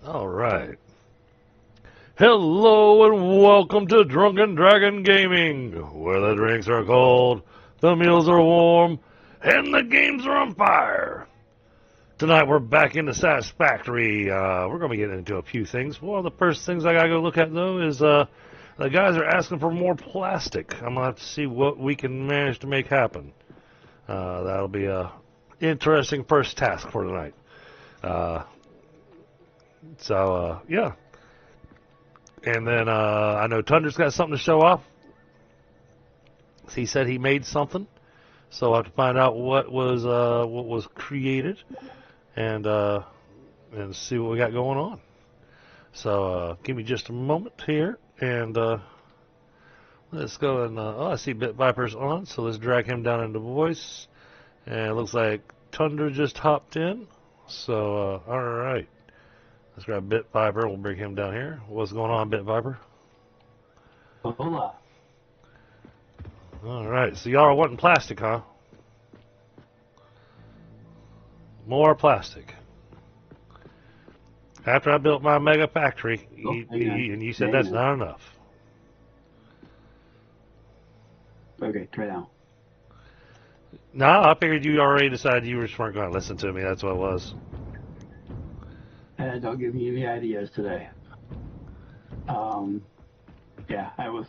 All right. Hello and welcome to Drunken Dragon Gaming, where the drinks are cold, the meals are warm, and the games are on fire. Tonight we're back into Satisfactory. We're going to be getting into a few things. One of the first things I got to go look at, though, is the guys are asking for more plastic. I'm going to have to see what we can manage to make happen. That'll be a interesting first task for tonight. Yeah. And then I know Tunder's got something to show off. He said he made something, so I'll have to find out what was created, and see what we got going on. So give me just a moment here, and let's go and I see Bit Viper's on, so let's drag him down into voice. And it looks like Tunder just hopped in. So all right. Let's grab Bit Viper. We'll bring him down here. What's going on, Bit Viper? Hola. All right. So y'all are wanting plastic, huh? More plastic. After I built my mega factory, and you said that's not enough. Okay, try now. No, I figured you already decided you just weren't going to listen to me. That's what it was. Don't give me any ideas today. Yeah, I was,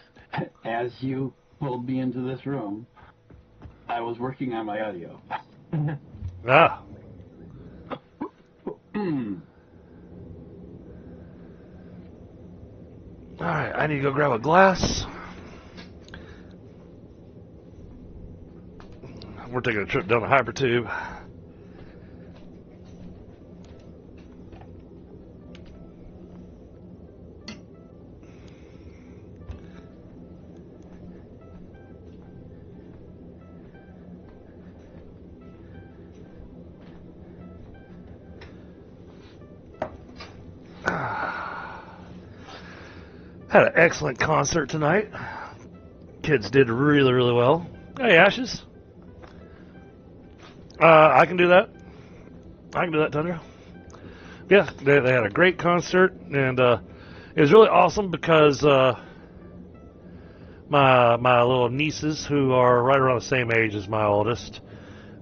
as you pulled me into this room, I was working on my audio. Ah. Alright, I need to go grab a glass. We're taking a trip down the hypertube. Had an excellent concert tonight. Kids did really, really well. Hey, Ashes. I can do that. I can do that, Tundra. Yeah, they had a great concert, and it was really awesome because my little nieces, who are right around the same age as my oldest,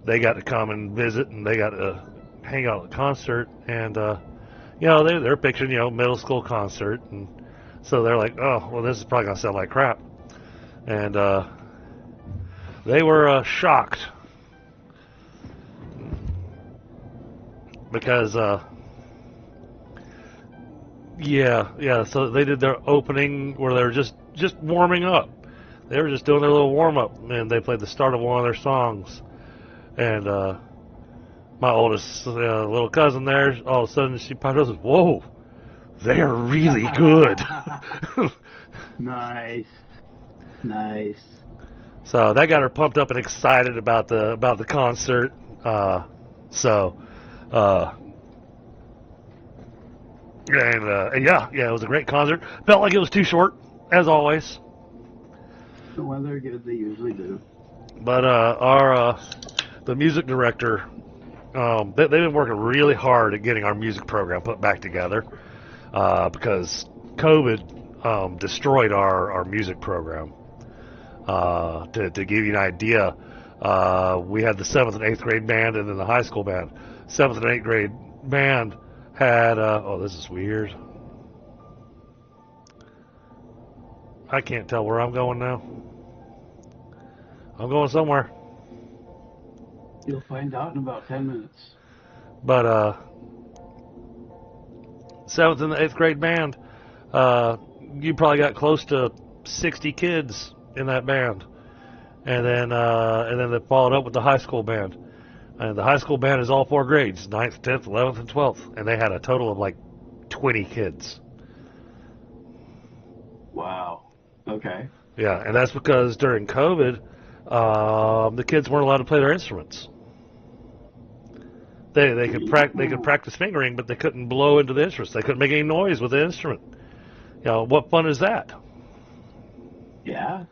they got to come and visit, and they got to hang out at the concert, and they're picturing middle school concert, and so they're like, oh, well, this is probably gonna sound like crap, and they were shocked. Because, so they did their opening where they were just warming up. They were just doing their little warm-up, and they played the start of one of their songs. And my oldest little cousin there, all of a sudden, she probably goes, whoa, they are really good. Nice. So that got her pumped up and excited about the concert. It was a great concert. Felt like it was too short, as always. When they're good, they usually do. But the music director, they've been working really hard at getting our music program put back together because COVID destroyed our music program. To give you an idea, we had the 7th and 8th grade band and then the high school band. 7th and 8th grade band had, this is weird. I can't tell where I'm going now. I'm going somewhere. You'll find out in about 10 minutes. But 7th and the 8th grade band, you probably got close to 60 kids in that band. And then they followed up with the high school band. And the high school band is all 4 grades, 9th, 10th, 11th, and 12th. And they had a total of like 20 kids. Wow. Okay. Yeah, and that's because during COVID, the kids weren't allowed to play their instruments. They could practice fingering, but they couldn't blow into the instruments. They couldn't make any noise with the instrument. What fun is that? Yeah.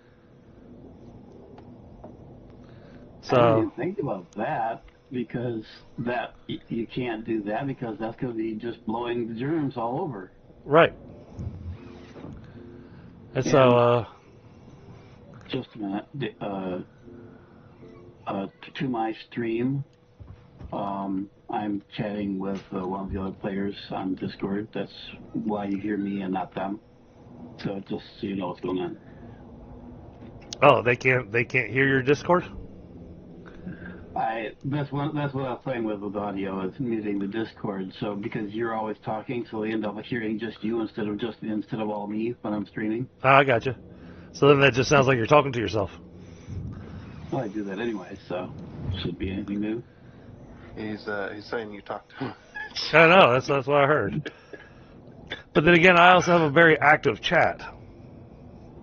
So I didn't even think about that. because that you can't do that because that's going to be just blowing the germs all over. Right. And so, just a minute. To my stream, I'm chatting with one of the other players on Discord. That's why you hear me and not them. So just so you know what's going on. oh, they can't hear your Discord? That's what I was playing with audio, is muting the Discord. So because you're always talking, so they end up hearing just you instead of all me when I'm streaming. I gotcha. So then that just sounds like you're talking to yourself. Well, I do that anyway, so shouldn't be anything new. He's saying you talk to him. I know, that's what I heard. But then again, I also have a very active chat.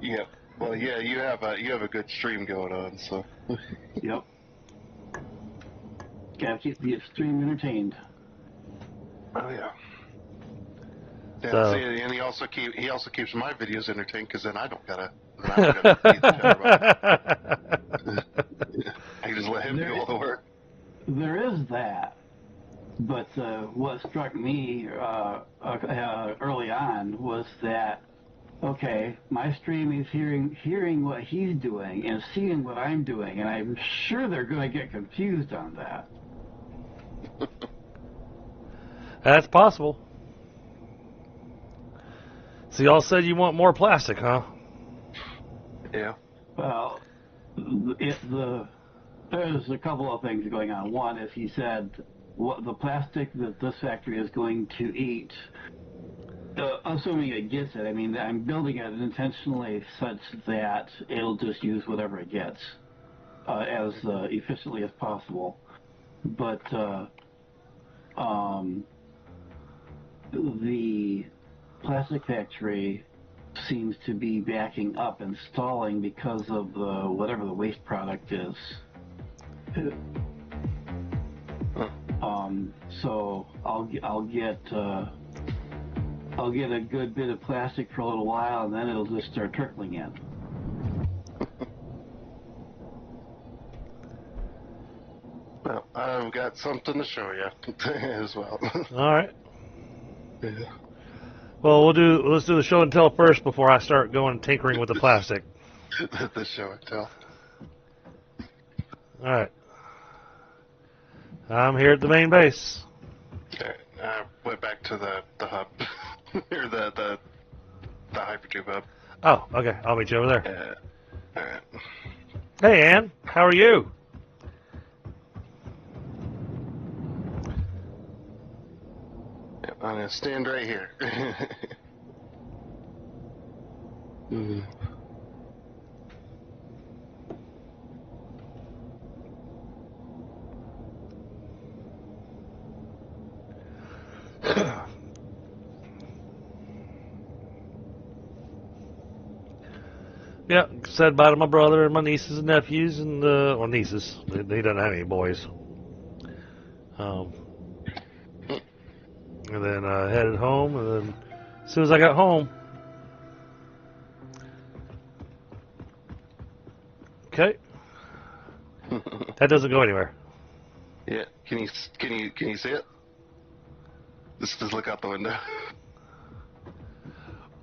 Yeah. Well, yeah, you have a good stream going on, so. Yep. Gotta keep the stream entertained. Oh yeah. Yeah. So, See, and he also keeps my videos entertained because then I don't gotta beat the shit about. I just let him do all the work. There is that, but what struck me early on was that, okay, my stream is hearing what he's doing and seeing what I'm doing, and I'm sure they're going to get confused on that. that's possible. So y'all said you want more plastic, huh? Yeah. Well, there's a couple of things going on. One is he said what the plastic that this factory is going to eat, assuming it gets it. I mean, I'm building it intentionally such that it'll just use whatever it gets as efficiently as possible. But the plastic factory seems to be backing up and stalling because of whatever the waste product is. So I'll get a good bit of plastic for a little while, and then it'll just start trickling in. Well, I've got something to show you as well. All right. Yeah. Well, let's do the show and tell first before I start going tinkering with the plastic. The show and tell. All right. I'm here at the main base. Okay. I went back to the hub, or the hypertube hub. Oh, okay. I'll meet you over there. All right. Hey, Ann. How are you? Yep, I'm gonna stand right here. Yeah, said bye to my brother and my nieces and nephews and well, nieces. They don't have any boys. And then headed home, and then as soon as I got home, okay, that doesn't go anywhere. Yeah. Can you see it? Just look out the window.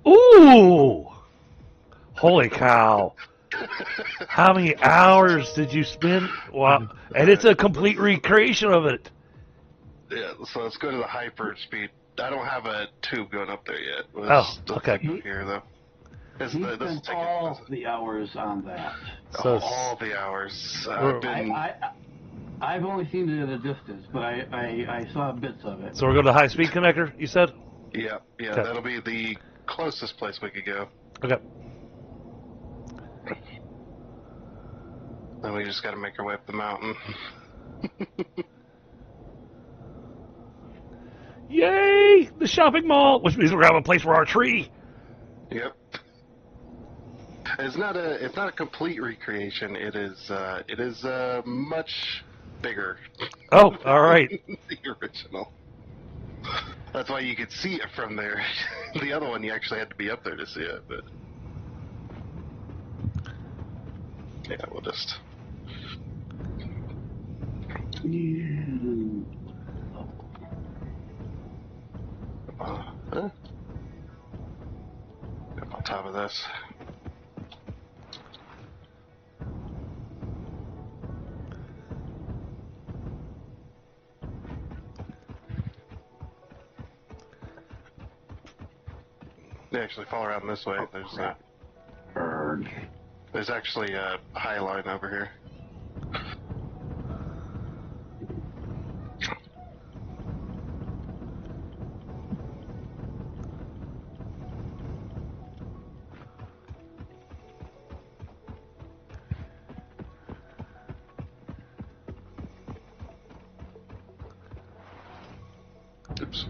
Ooh! Holy cow! How many hours did you spend? Wow! And it's a complete recreation of it. Yeah, so let's go to the hyper speed. I don't have a tube going up there yet. Oh, okay. Here though. He spent all the hours on that. So all the hours. I've only seen it at a distance, but I saw bits of it. So we're going to the high-speed connector, you said? Yeah, Okay. That'll be the closest place we could go. Okay. Then we just got to make our way up the mountain. Yay! The shopping mall, which means we're going to have a place for our tree. Yep. It's not a complete recreation. It is much bigger. Oh, all right. The original. That's why you could see it from there. The other one, you actually had to be up there to see it, but yeah, we'll just. Huh? Get on top of this. They actually fall around this way. There's actually a high line over here. Oops.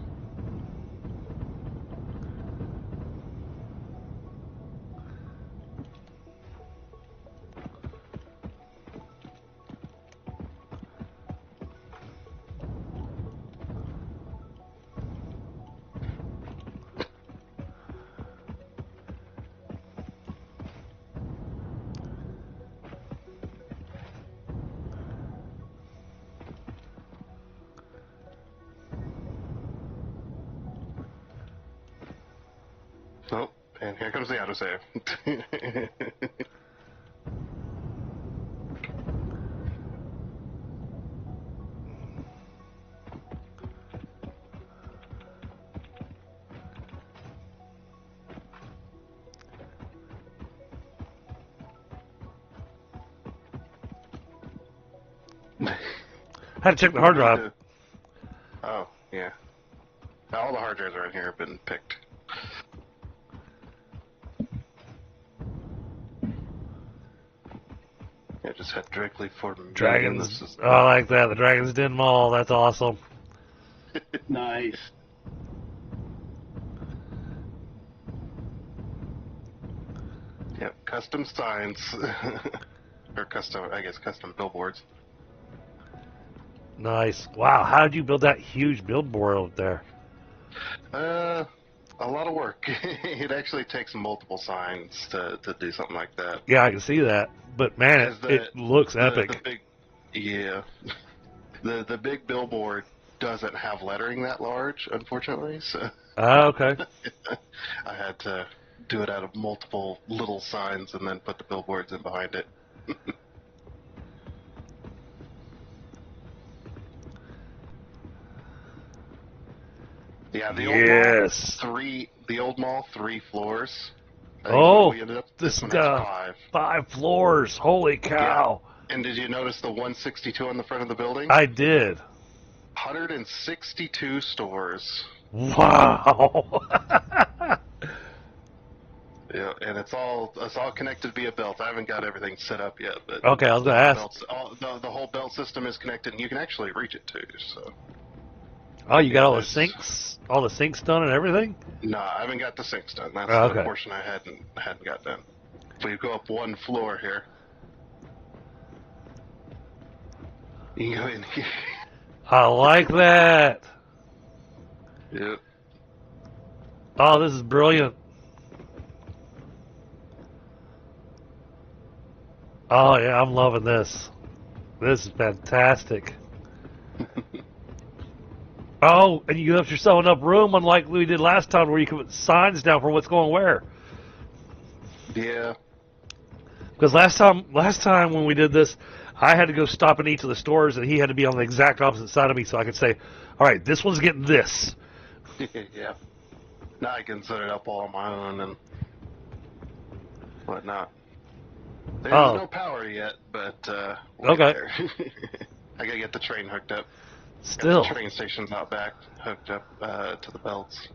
Oh, and here comes the autosave. I had to check the hard drive. Oh, yeah. All the hard drives around here have been picked. Yeah, just head directly for Dragons. Oh, I like that. The Dragon's Den Mall. That's awesome. Nice. Yep, custom signs. Or custom billboards. Nice. Wow, how did you build that huge billboard out there? A lot of work. It actually takes multiple signs to do something like that. Yeah, I can see that. But man, it looks epic. Yeah. The big billboard doesn't have lettering that large, unfortunately, so Okay. I had to do it out of multiple little signs and then put the billboards in behind it. Yeah, the old mall, 3 floors. Oh, we ended up, this one has guy, 5. 5 floors. Holy cow. Yeah. And did you notice the 162 on the front of the building? I did. 162 stores. Wow. Yeah, and it's all connected via belt. I haven't got everything set up yet, but okay, I was going to ask. The whole belt system is connected, and you can actually reach it too. So. Oh, you got all the sinks done and everything? No, I haven't got the sinks done. That's the portion I hadn't got done. So you go up 1 floor here. You can go in here. I like that. Yep. Oh, this is brilliant. Oh, yeah, I'm loving this. This is fantastic. Oh, and you left yourself enough room, unlike we did last time, where you can put signs down for what's going where. Yeah. Because last time when we did this, I had to go stop in each of the stores, and he had to be on the exact opposite side of me, so I could say, "All right, this one's getting this." Yeah. Now I can set it up all on my own and whatnot. There's no power yet, but we'll get there. I gotta get the train hooked up. Still. Got the train station's out back, hooked up to the belts.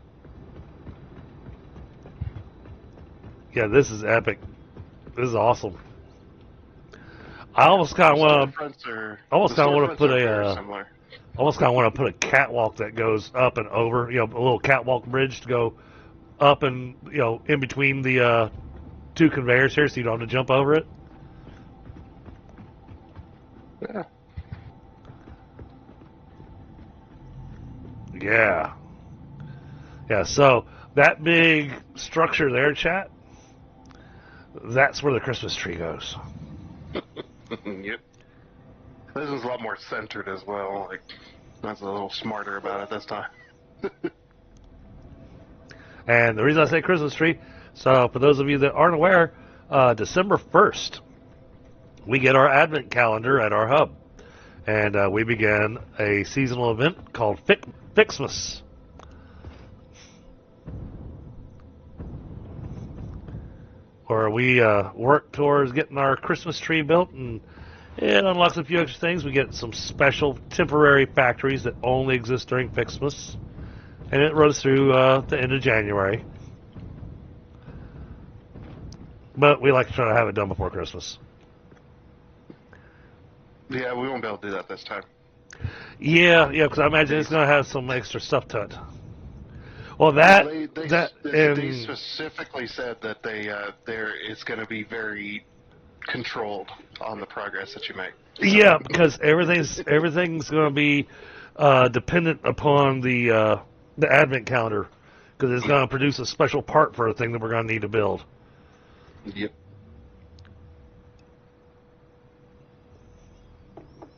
Yeah, this is epic. This is awesome. I almost kind of want to put a catwalk that goes up and over, a little catwalk bridge to go up and in between the 2 conveyors here, so you don't have to jump over it. Yeah. Yeah. Yeah, so that big structure there, chat, that's where the Christmas tree goes. Yep. This one's a lot more centered as well. Like, I was a little smarter about it this time. And the reason I say Christmas tree, so for those of you that aren't aware, December 1st, we get our advent calendar at our hub. And we began a seasonal event called Fixmas. Where we work towards getting our Christmas tree built, and it unlocks a few extra things. We get some special temporary factories that only exist during Fixmas. And it runs through the end of January. But we like to try to have it done before Christmas. Yeah, we won't be able to do that this time. Yeah, because I imagine it's going to have some extra stuff to it. Well, They and specifically said that it's going to be very controlled on the progress that you make. yeah, because everything's going to be dependent upon the advent calendar, because it's going to produce a special part for a thing that we're going to need to build. Yep.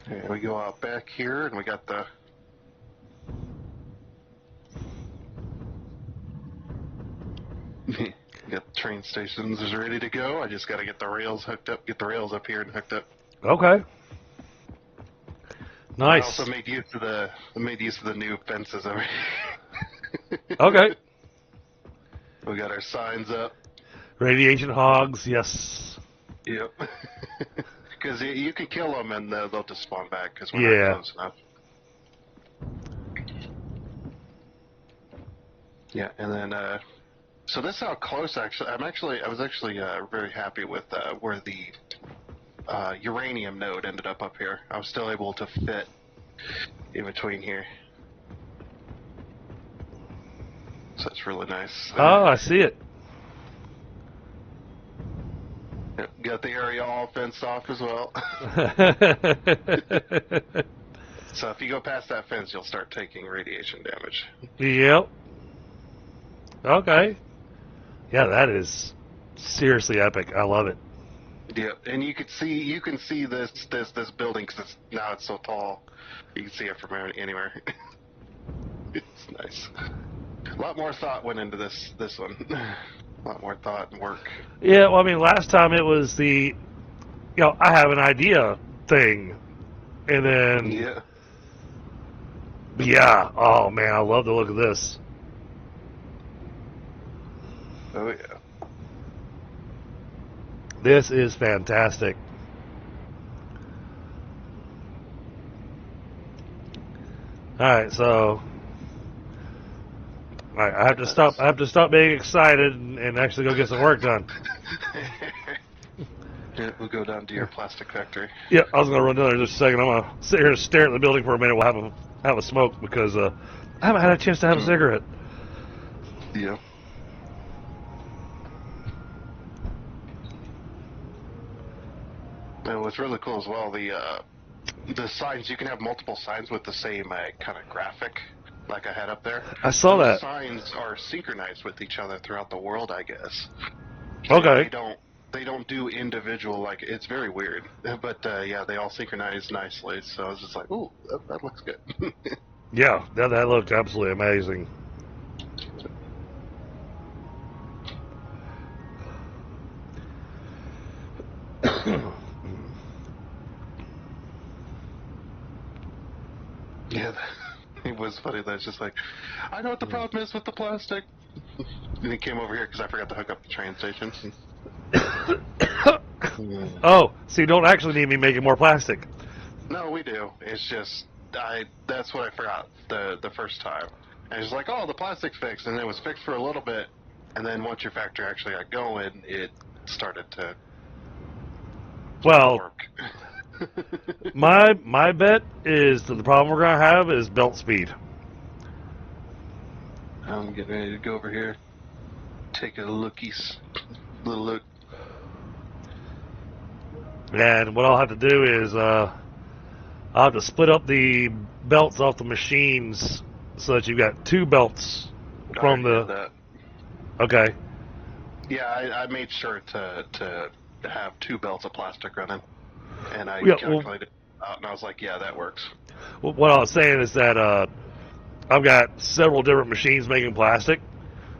And we go out back here, and we got the got the train stations is ready to go. I just got to get the rails hooked up, get the rails up here and hooked up. Okay. Nice. I also made use of the new fences over here. Okay. We got our signs up. Radiation hogs, yes. Yep. Because you can kill them and they'll just spawn back because we're not close enough. Yeah, and then so this is how close I was actually very happy with where the uranium node ended up here. I was still able to fit in between here. So that's really nice. Oh, I see it. Got the area all fenced off as well. So if you go past that fence, you'll start taking radiation damage. Yep. Okay. Yeah, that is seriously epic. I love it. Yeah, and you can see this building because now it's so tall. You can see it from anywhere. It's nice. A lot more thought went into this one. A lot more thought and work. Yeah, well, I mean, last time it was the, I have an idea thing, and then yeah. Oh man, I love the look of this. Oh yeah. This is fantastic. All right, so I have to stop. I have to stop being excited and actually go get some work done. Yeah, we'll go down to your plastic factory. Yeah, I was gonna run down there in just a second. I'm gonna sit here and stare at the building for a minute. We'll have a smoke because I haven't had a chance to have a cigarette. Yeah. And what's really cool as well, the signs, you can have multiple signs with the same kind of graphic like I had up there. I saw Those that. signs are synchronized with each other throughout the world, I guess. Okay. They don't do individual, like, it's very weird. But yeah, they all synchronize nicely, so I was just like, ooh, that looks good. Yeah, that looked absolutely amazing. Yeah, it was funny. That's just like, I know what the problem is with the plastic. And he came over here because I forgot to hook up the train station. Oh, so you don't actually need me making more plastic? No, we do. It's just that's what I forgot the first time. And it's like, oh, the plastic's fixed, and it was fixed for a little bit, and then once your factory actually got going, it started to work. my bet is that the problem we're gonna have is belt speed. I'm getting ready to go over here, take a little look. And what I'll have to do is I'll have to split up the belts off the machines so that you've got two belts from the. Okay. Yeah, I made sure to have two belts of plastic running, and I calculated out, and I was like, yeah, that works. Well, what I was saying is that I've got several different machines making plastic,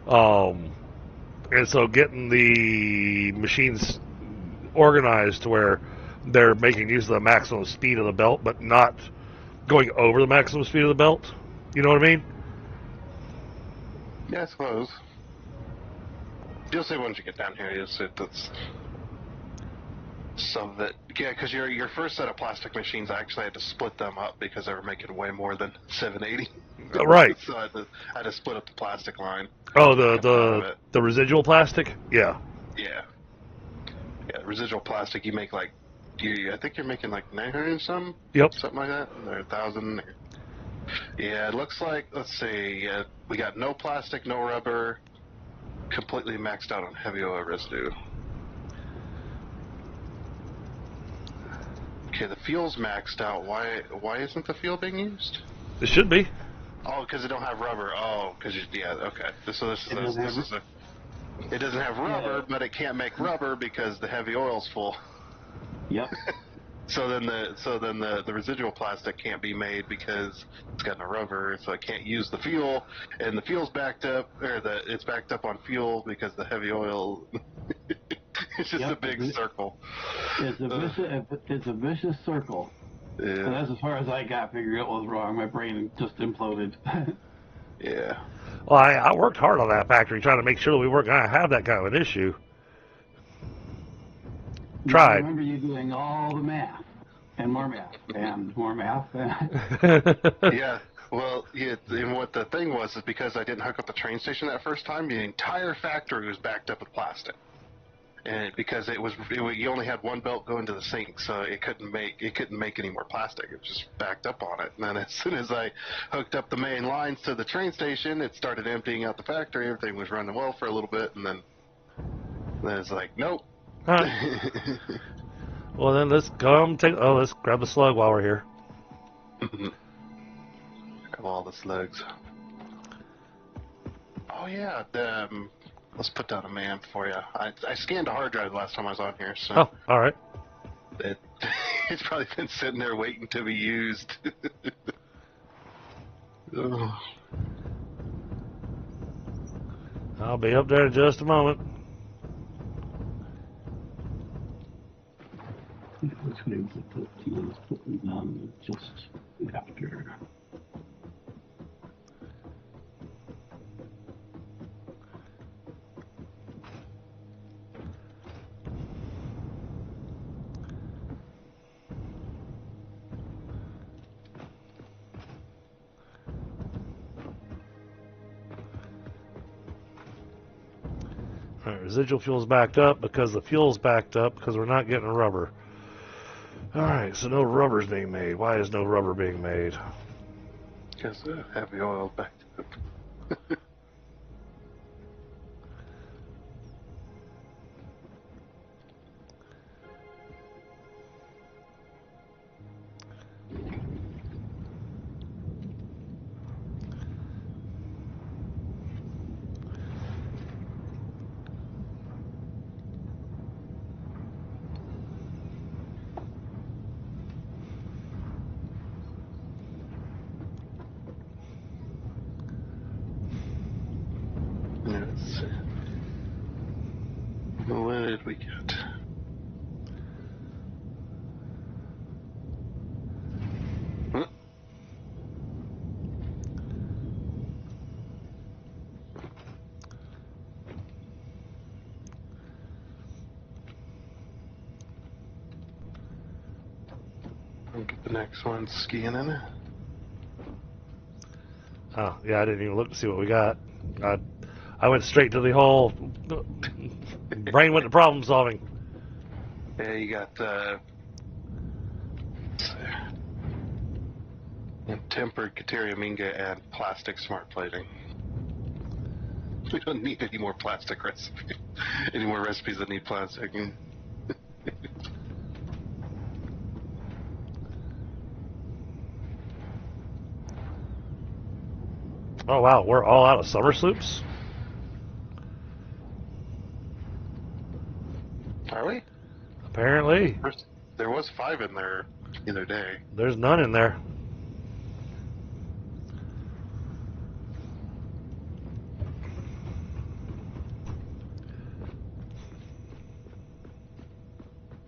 and so getting the machines organized to where they're making use of the maximum speed of the belt, but not going over the maximum speed of the belt. You know what I mean? Yeah, I suppose. You'll see once you get down here. You'll see that's some of it. Yeah, because your first set of plastic machines, I actually had to split them up because they were making way more than 780. Right. So I had to split up the plastic line. Oh, the residual plastic? Yeah. Yeah. Yeah, residual plastic, you make like, I think you're making like 900 and some? Yep. Something like that? Or 1,000? Yeah, it looks like, let's see, we got no plastic, no rubber, completely maxed out on heavy oil residue. Okay, the fuel's maxed out. Why isn't the fuel being used? It should be. Oh, because it don't have rubber. Oh, because yeah, okay. It doesn't have rubber, but it can't make rubber because the heavy oil's full. Yep. So then the residual plastic can't be made because it's got no rubber, so it can't use the fuel, and the fuel's backed up, or it's backed up on fuel because the heavy oil. It's just a big circle. It's a vicious circle. Yeah. And that's as far as I got. Figured it was wrong. My brain just imploded. Yeah. Well, I worked hard on that factory trying to make sure that we weren't going to have that kind of an issue. Tried. I remember you doing all the math and more math and more math. Yeah. Well, yeah. And what the thing was is because I didn't hook up the train station that first time, the entire factory was backed up with plastic. And because you only had one belt going to the sink, so it couldn't make any more plastic. It was just backed up on it. And then as soon as I hooked up the main lines to the train station, it started emptying out the factory. Everything was running well for a little bit, and then it's like, nope. All right. Well, then let's let's grab the slug while we're here. Grab all the slugs. Oh yeah, let's put down a man for you. I scanned a hard drive the last time I was on here, so. Oh, all right. It's probably been sitting there waiting to be used. Oh. I'll be up there in just a moment. Let's put them down just after. All right, residual fuel's backed up because the fuel's backed up because we're not getting rubber. All right, so no rubber's being made. Why is no rubber being made? Because the heavy oil backed up. Yes. What did we get? Huh? I'll get the next one scanning. Oh, yeah, I didn't even look to see what we got. I went straight to the whole brain went to problem solving. Yeah, you got tempered Cateriaminga and plastic smart plating. We don't need any more plastic recipes. Any more recipes that need plastic. Oh, wow, we're all out of summer soups? Are we? Apparently. There was 5 in there. either day. There's none in there.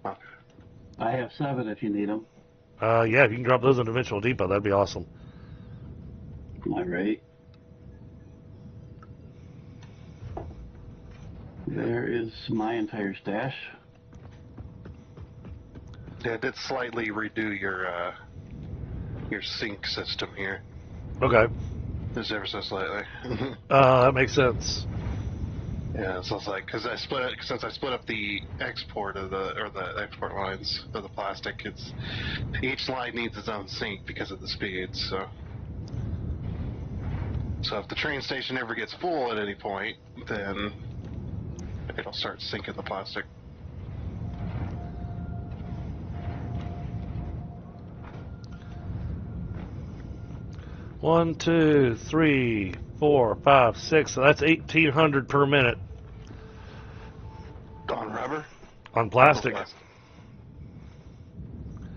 Okay. I have 7 if you need them. Yeah, if you can drop those in Dimensional Depot, that'd be awesome. All right. There is my entire stash. Yeah, it did slightly redo your sync system here. Okay. Just ever so slightly. That makes sense. Yeah, so it's like because since I split up the export of the export lines of the plastic, it's each line needs its own sync because of the speeds. So if the train station ever gets full at any point, then it'll start sinking the plastic. One, two, three, 4, 5, 6. So that's 1,800 per minute On rubber? on plastic.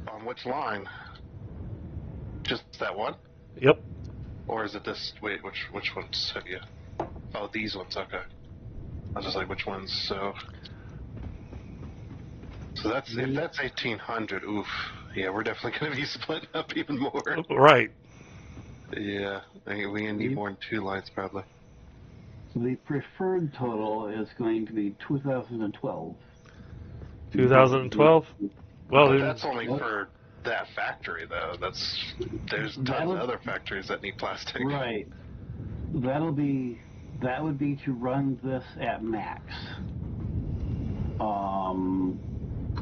On which line? Just that one? Yep. Or is it this? Wait, which ones have you? Oh, these ones. Okay. I was just like, which ones? So that's if that's 1,800. Oof. Yeah, we're definitely going to be splitting up even more. Right. Yeah, I think we're going to need more than 2 lines probably. The preferred total is going to be 2012. 2012. Well, But that's only for that factory, though. There's tons of other factories that need plastic. Right. That would be to run this at max.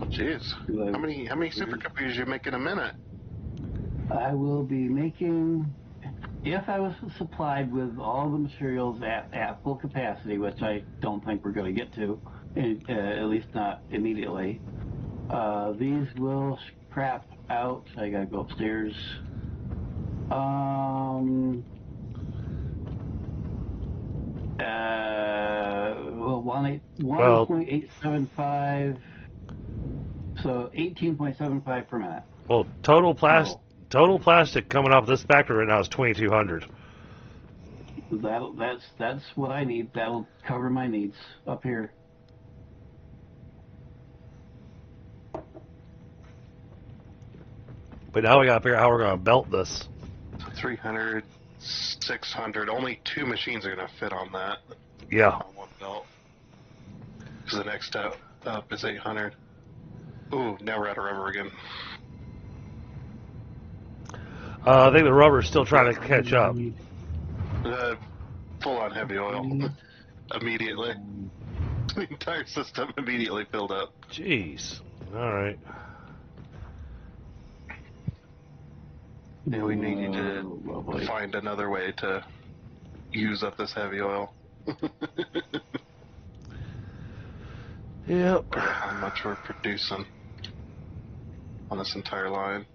Jeez, how many supercomputers you make in a minute? I will be making, if I was supplied with all the materials at full capacity, which I don't think we're going to get to, at least not immediately. These will scrap out. I gotta go upstairs. 1.875. So 18.75 per minute. Well, total plastic coming off this factory right now is 2,200. That's what I need. That'll cover my needs up here. But now we got to figure out how we're going to belt this. So 300, 600. Only 2 machines are going to fit on that. Yeah. On one belt. Because the next step up is 800. Ooh, now we're out of rubber again. I think the rubber's still trying to catch up. Full on heavy oil. Immediately. The entire system immediately filled up. Jeez. All right. Yeah, we need to find another way to use up this heavy oil. Yep. How much we're producing on this entire line.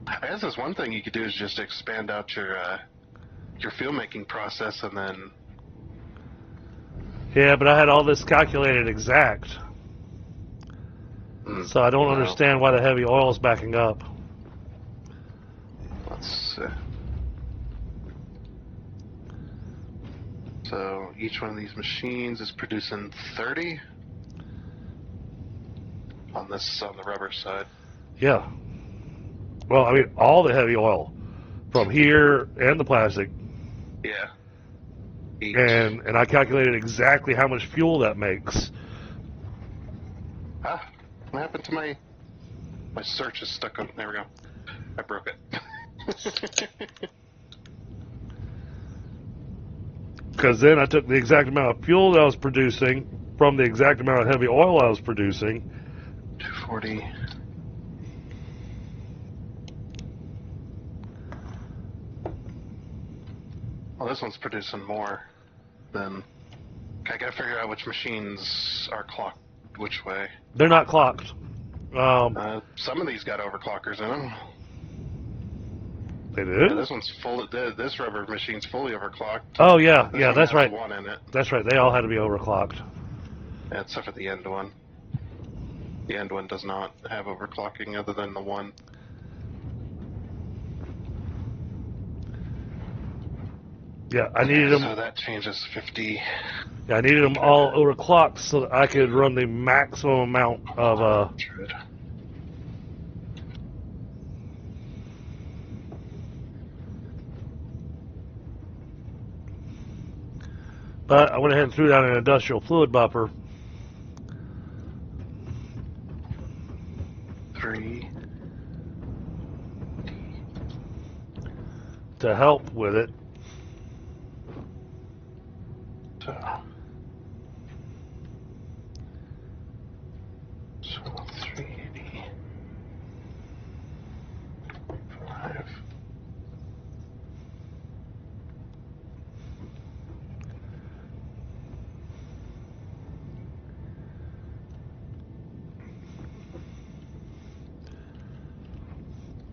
I guess that's one thing you could do is just expand out your fuel making process and then. Yeah, but I had all this calculated exact. So I don't understand why the heavy oil is backing up. Let's see. So each one of these machines is producing 30 on the rubber side. Yeah. Well, I mean, all the heavy oil from here and the plastic. Yeah. Each. And I calculated exactly how much fuel that makes. Ah, what happened to my search is stuck on? There we go. I broke it. Because then I took the exact amount of fuel that I was producing from the exact amount of heavy oil I was producing. 240. Well, this one's producing more than. I gotta figure out which machines are clocked which way. They're not clocked. Some of these got overclockers in them. They do? Yeah, this one's full. This rubber machine's fully overclocked. Oh yeah, This yeah, one that's has right. One in it. That's right. They all had to be overclocked. Yeah, except for the end one. The end one does not have overclocking other than the one. Yeah, I needed them. So that changes 50. Yeah, I needed them all overclocked so that I could run the maximum amount of. 100. But I went ahead and threw down an industrial fluid buffer. 3. To help with it. So 380. 5.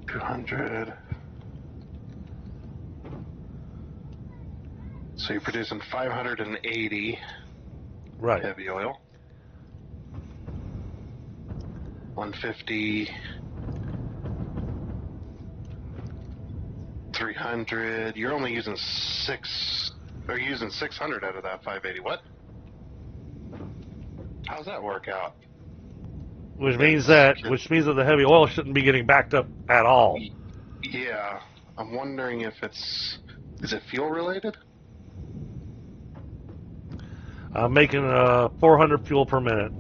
$200. So you're producing 580 Right. heavy oil. 150. 300. You're only using 6. Or you're using 600 out of that 580. What? How's that work out? Which means that the heavy oil shouldn't be getting backed up at all. Yeah. I'm wondering if is it fuel related? I'm making 400 fuel per minute.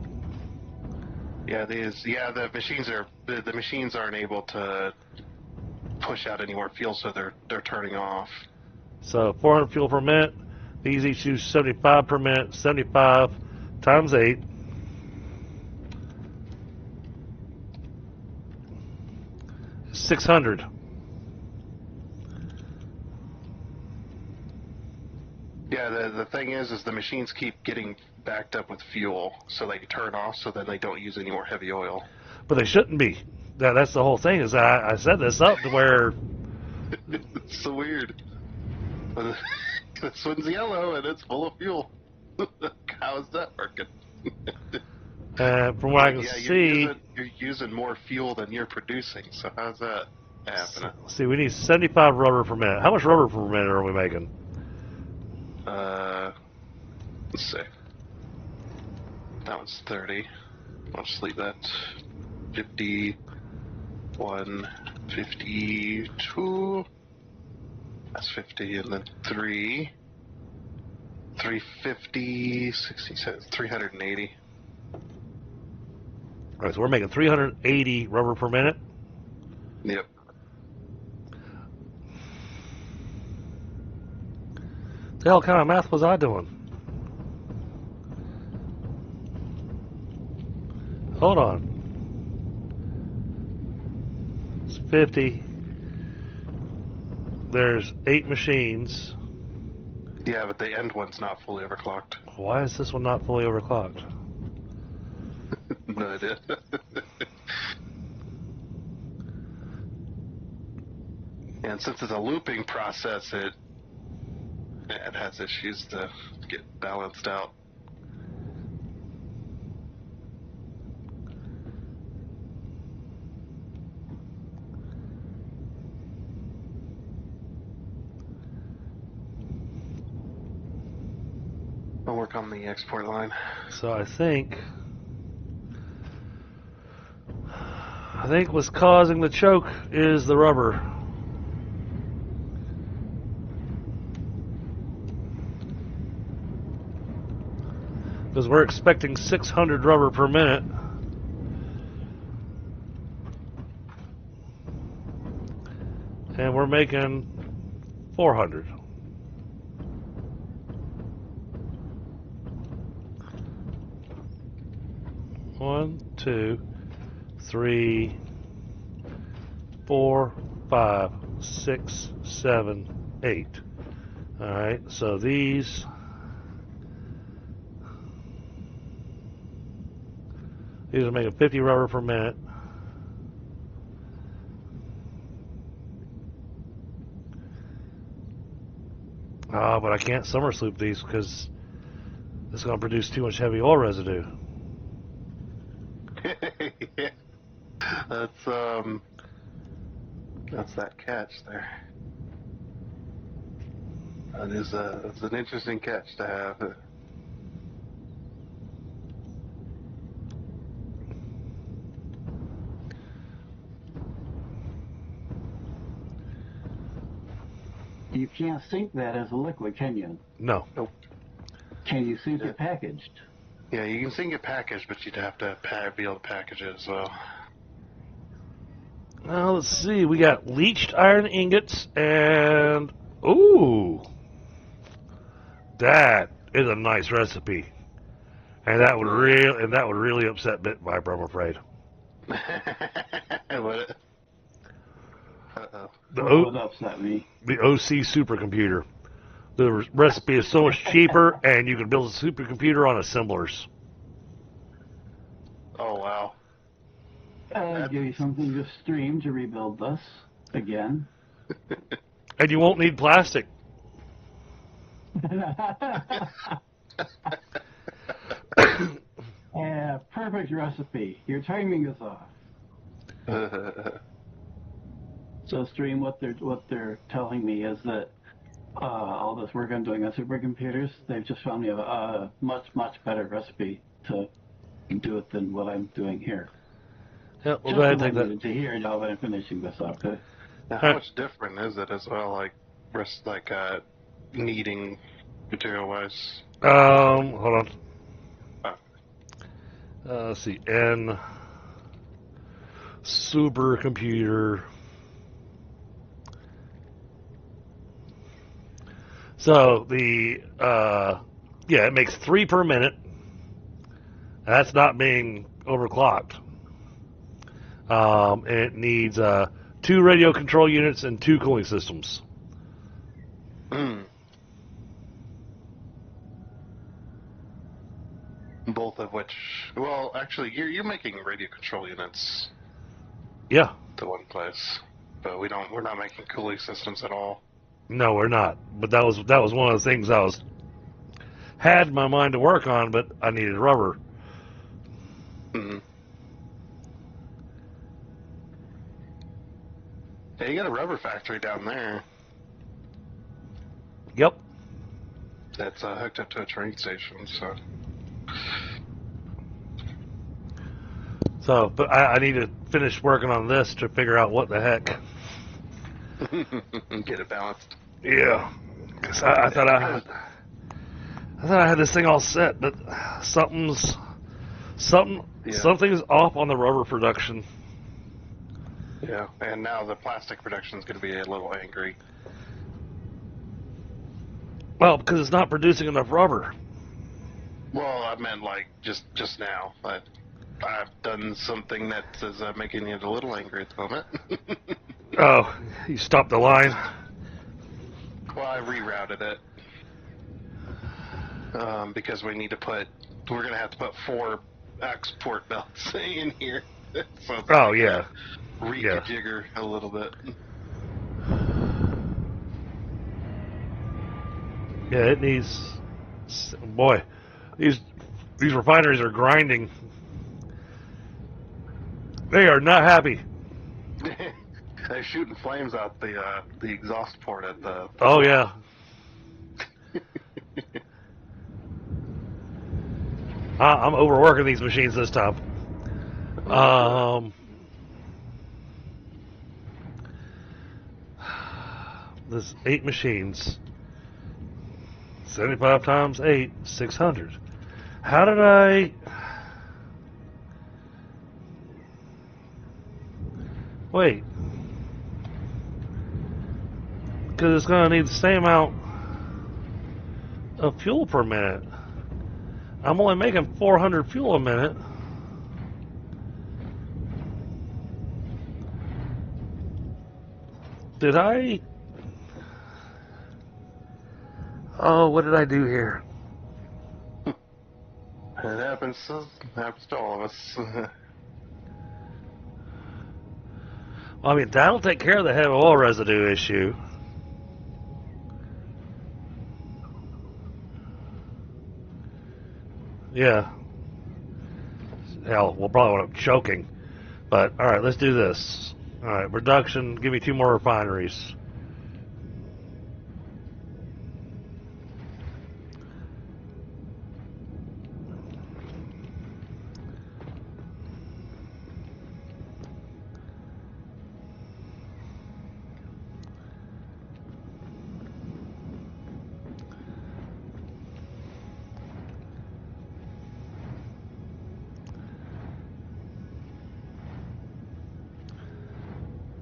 Yeah, the machines aren't able to push out any more fuel, so they're turning off. So 400 fuel per minute. These each use 75 per minute. 75 times 8. $600. Yeah, the thing is the machines keep getting backed up with fuel, so they turn off, so then they don't use any more heavy oil. But they shouldn't be. That's the whole thing. Is I set this up to where It's so weird. This one's yellow and it's full of fuel. How is that working? from what I can see, you're using more fuel than you're producing. So how's that happening? see, we need 75 rubber per minute. How much rubber per minute are we making? Let's see. That one's 30. I'll just leave that. 51, 52. That's 50, and then 3. 350, 67, 380. All right, so we're making 380 rubber per minute. Yep. The hell kind of math was I doing? Hold on. It's 50. There's 8 machines. Yeah, but the end one's not fully overclocked. Why is this one not fully overclocked? No idea. And since it's a looping process, it has issues to get balanced out. I'll work on the export line. So I think what's causing the choke is the rubber. Because we're expecting 600 rubber per minute. And we're making 400. One, 2, 3, 4, 5, 6, 7, 8. All right, so these are making 50 rubber per minute. But I can't summer sloop these because it's going to produce too much heavy oil residue. That's that catch there. That's an interesting catch to have. You can't sink that as a liquid, can you? No. Nope. Can you sink it packaged? Yeah, you can sing it packaged, but you'd have to be able to package it as well. Now, let's see. We got leached iron ingots and... Ooh! That is a nice recipe. And that would really upset Bit Viper, I'm afraid. Would it? Uh-oh. What would upset me? The OC supercomputer. The recipe is so much cheaper, and you can build a supercomputer on assemblers. Oh, wow. I'll give you something to stream to rebuild this again. And you won't need plastic. Yeah, perfect recipe. Your timing is off. So stream, what they're telling me is that all this work I'm doing on supercomputers, they've just found me a much better recipe to do it than what I'm doing here. Yeah, we'll go ahead and take that. To hear now that I'm finishing this up. Now, how much different is it as well? Like kneading material-wise. Hold on. Let's see. N supercomputer. So the it makes 3 per minute. That's not being overclocked. And it needs 2 radio control units and 2 cooling systems. Both of which, well, actually, you're making radio control units. Yeah. To one place, but we're not making cooling systems at all. No, we're not. But that was one of the things I had in my mind to work on, but I needed rubber. Mm-hmm. Yeah, you got a rubber factory down there. Yep. That's hooked up to a train station, so. So, but I need to finish working on this to figure out what the heck. Get it balanced. Yeah, because I thought I had this thing all set, but something's off on the rubber production. Yeah, and now the plastic production is going to be a little angry. Well, because it's not producing enough rubber. Well, I meant like just now. I've done something that is making it a little angry at the moment. Oh, you stopped the line? Well, I rerouted it. Because we're going to have to put 4 export belts in here. So yeah. Rejigger a little bit. Yeah, it needs... Boy, these refineries are grinding. They are not happy. They're shooting flames out the exhaust port at the... Oh, yeah. I'm overworking these machines this time. There's 8 machines. 75 times 8, 600. How did I... Wait. Because it's going to need the same amount of fuel per minute. I'm only making 400 fuel a minute. Did I... Oh, what did I do here? It happens to all of us. I mean, that'll take care of the heavy oil residue issue. Yeah. Hell, we'll probably end up choking. But, alright, let's do this. Alright, production, give me 2 more refineries.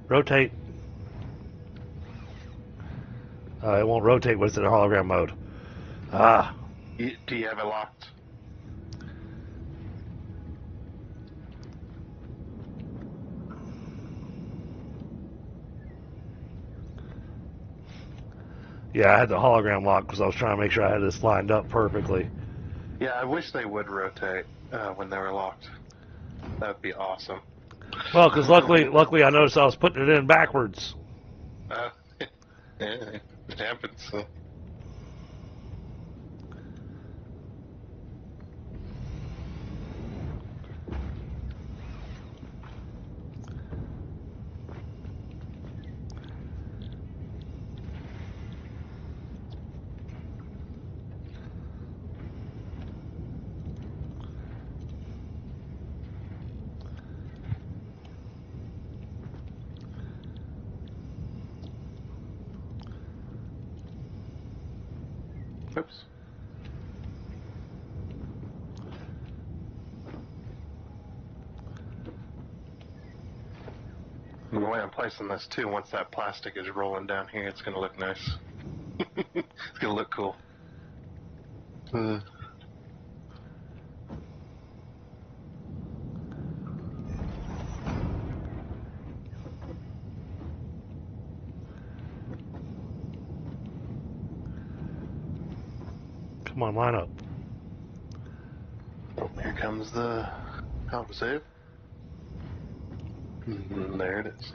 Rotate. It won't rotate when it's in hologram mode. Ah. Do you have it locked? Yeah, I had the hologram locked because I was trying to make sure I had this lined up perfectly. Yeah, I wish they would rotate when they were locked. That would be awesome. Well, because luckily I noticed I was putting it in backwards. Yeah, it happens. So. Oops. And the way I'm placing this too, once that plastic is rolling down here, it's going to look nice. It's going to look cool. Come on, line up. Oh, here comes the power save. There it is.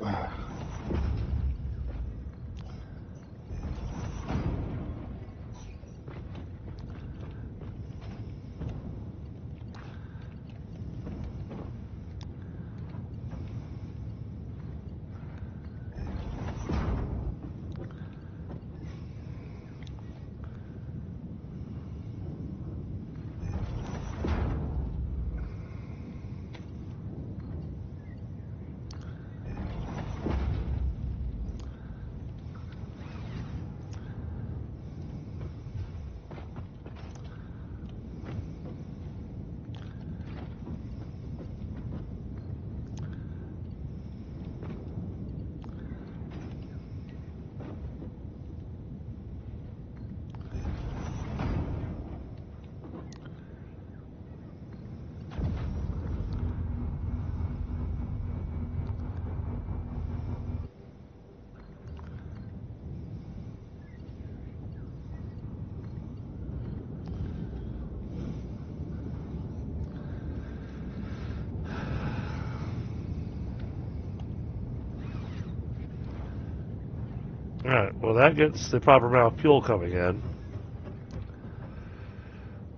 Alright, well that gets the proper amount of fuel coming in.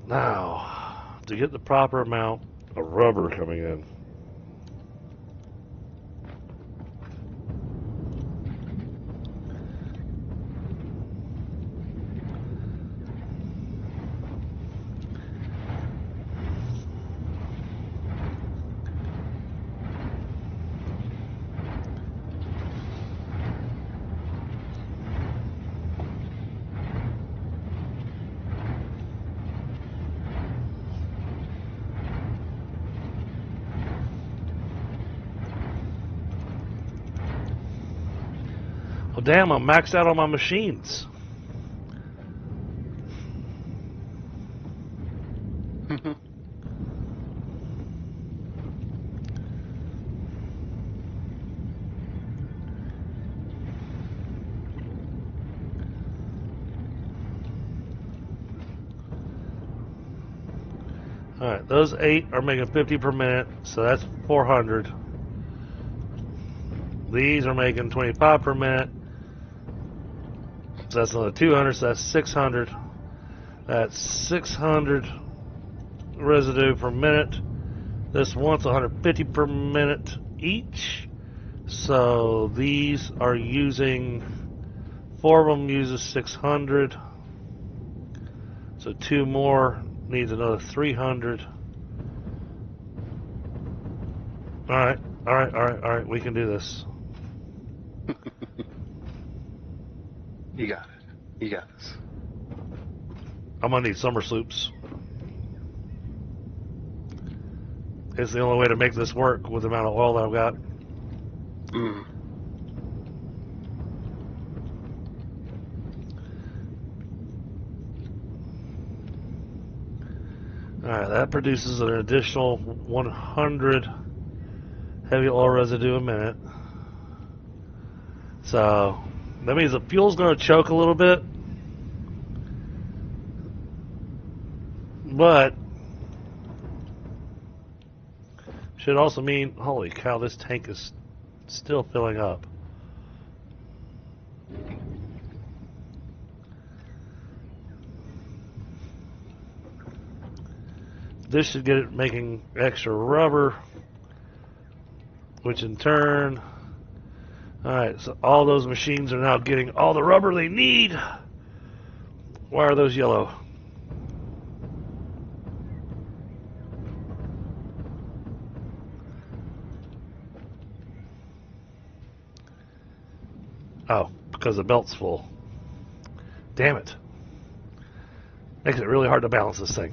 Now, to get the proper amount of rubber coming in. Oh damn, I'm maxed out on my machines. Alright, those 8 are making 50 per minute, so that's 400. These are making 25 per minute, so that's another 200, so that's 600. That's 600 residue per minute. This one's 150 per minute each. So these are using, 4 of them uses 600. So 2 more needs another 300. Alright, alright, we can do this. You got it. You got this. I'm gonna need summer sloops. It's the only way to make this work with the amount of oil that I've got. Mm. Alright, that produces an additional 100 heavy oil residue a minute. So that means the fuel's going to choke a little bit, but should also mean, holy cow, this tank is still filling up. This should get it making extra rubber, which in turn, alright, so all those machines are now getting all the rubber they need. Why are those yellow? Oh, because the belt's full. Damn it. Makes it really hard to balance this thing.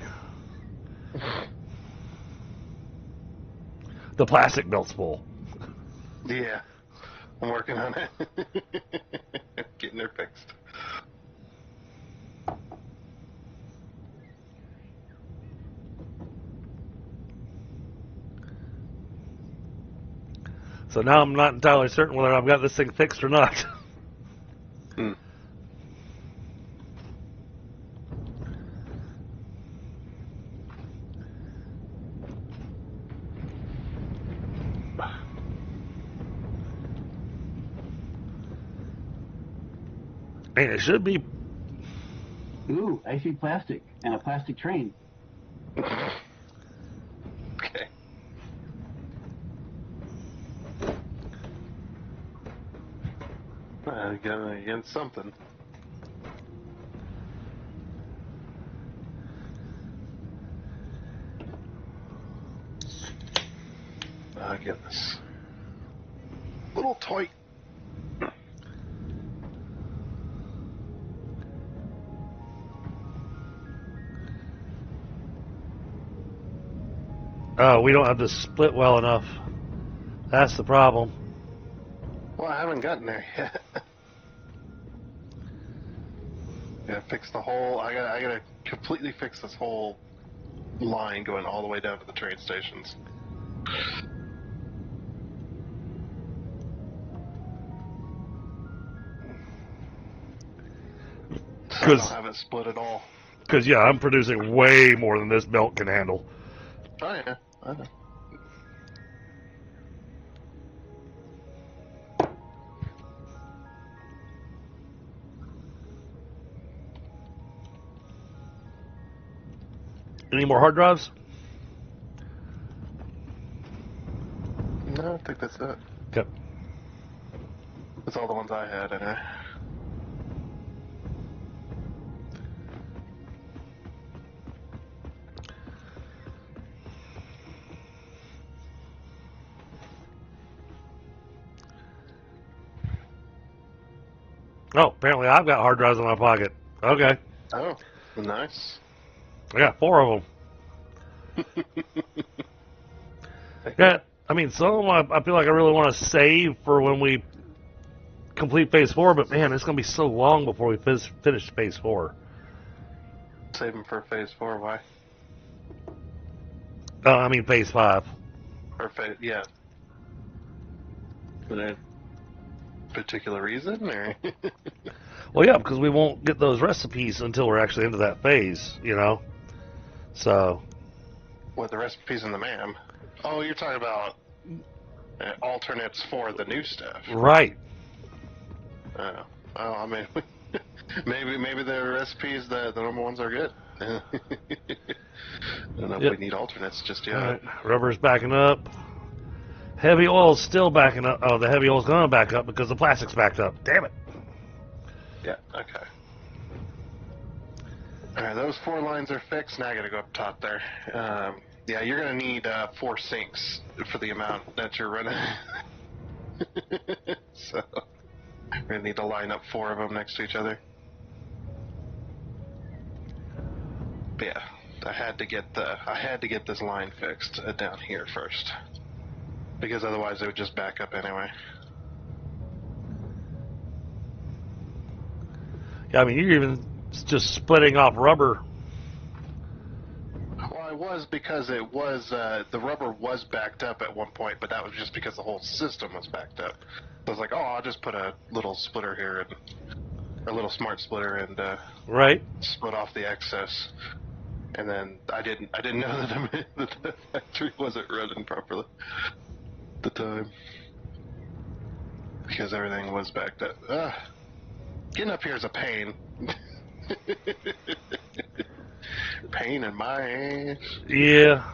The plastic belt's full. Yeah. I'm working on it. Getting it fixed. So now I'm not entirely certain whether I've got this thing fixed or not. Hmm. And it should be. Ooh, I see plastic and a plastic train. Okay. Against something. Goodness. Little toy. Oh, we don't have this split well enough. That's the problem. Well, I haven't gotten there yet. Gotta fix the whole. I gotta completely fix this whole line going all the way down to the train stations. I don't have it split at all. Because, yeah, I'm producing way more than this belt can handle. Oh yeah, I know. Any more hard drives? No, I think that's it. Okay. That's all the ones I had, anyway. Oh, apparently I've got hard drives in my pocket. Okay. Oh, nice. I got 4 of them. Yeah, I mean, some of them I feel like I really want to save for when we complete Phase 4, but man, it's going to be so long before we finish Phase 4. Save them for Phase 4, why? I mean Phase 5. Or yeah. For that particular reason, or? Well, yeah, because we won't get those recipes until we're actually into that phase, you know? So. What, the recipes in the MAM? Oh, you're talking about alternates for the new stuff. Right. Oh, I mean, maybe the recipes, the normal ones are good. I don't know if we need alternates just yet. All right. Rubber's backing up. Heavy oil's still backing up. Oh, the heavy oil's going to back up because the plastic's backed up. Damn it. Yeah, okay. Alright, those 4 lines are fixed. Now I gotta go up top there. Yeah, you're gonna need 4 sinks for the amount that you're running. So, we're gonna need to line up 4 of them next to each other. But yeah, I had to get this line fixed down here first, because otherwise it would just back up anyway. Yeah, I mean, you're even just splitting off rubber. Well, I was, because it was the rubber was backed up at one point, but that was just because the whole system was backed up. So I was like, oh, I'll just put a little splitter here, and a little smart splitter, and Right. split off the excess. And then I didn't know that the factory wasn't running properly at the time, because everything was backed up. Getting up here is a pain. Pain in my ass. Yeah.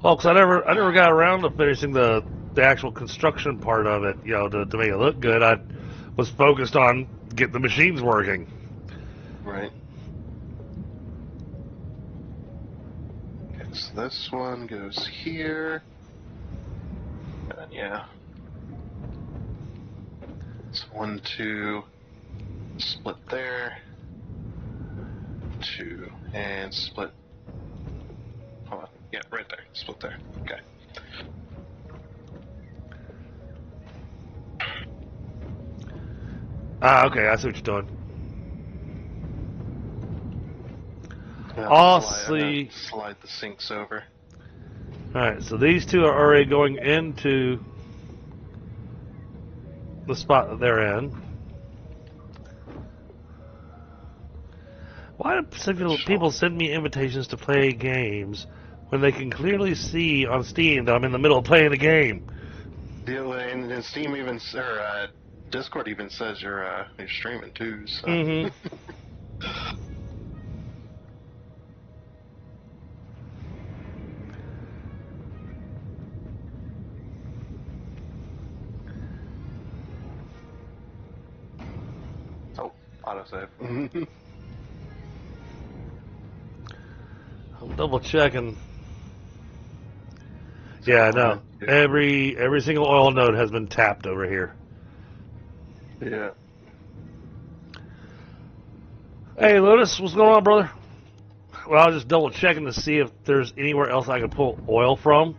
Well, because I never got around to finishing the actual construction part of it. You know, to make it look good, I was focused on getting the machines working. Right. Okay, so this one goes here. And then, yeah. It's 1, 2, split there. 2, and split. Hold on. Yeah, right there. Split there. Okay. Okay, I see what you're doing. Now I'll I'm see. gonna slide the sinks over. Alright, so these 2 are already going into the spot that they're in. Why do people send me invitations to play games when they can clearly see on Steam that I'm in the middle of playing the game? And Steam even, or Discord even says you're streaming too. So. Mm-hmm. Oh, autosave. I'm double checking. Yeah, no. Every single oil node has been tapped over here. Yeah. Hey, Lotus, what's going on, brother? Well, I was just double checking to see if there's anywhere else I can pull oil from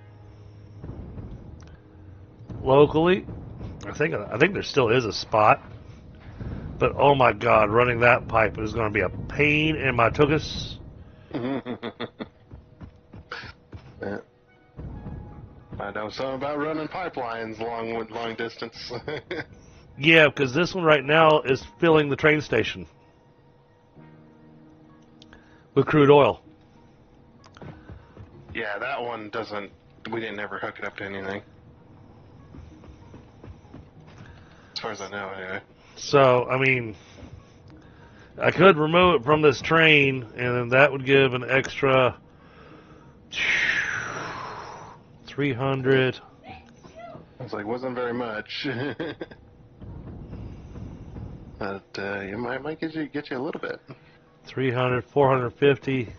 locally. I think there still is a spot, but oh my God, running that pipe is going to be a pain in my tuchus. Yeah. I know something about running pipelines long distance. Yeah, because this one right now is filling the train station with crude oil. Yeah, that one doesn't. We didn't ever hook it up to anything, as far as I know, anyway. So, I mean, I could remove it from this train, and then that would give an extra 300. I was like, wasn't very much. But it might get you a little bit. 300, 450.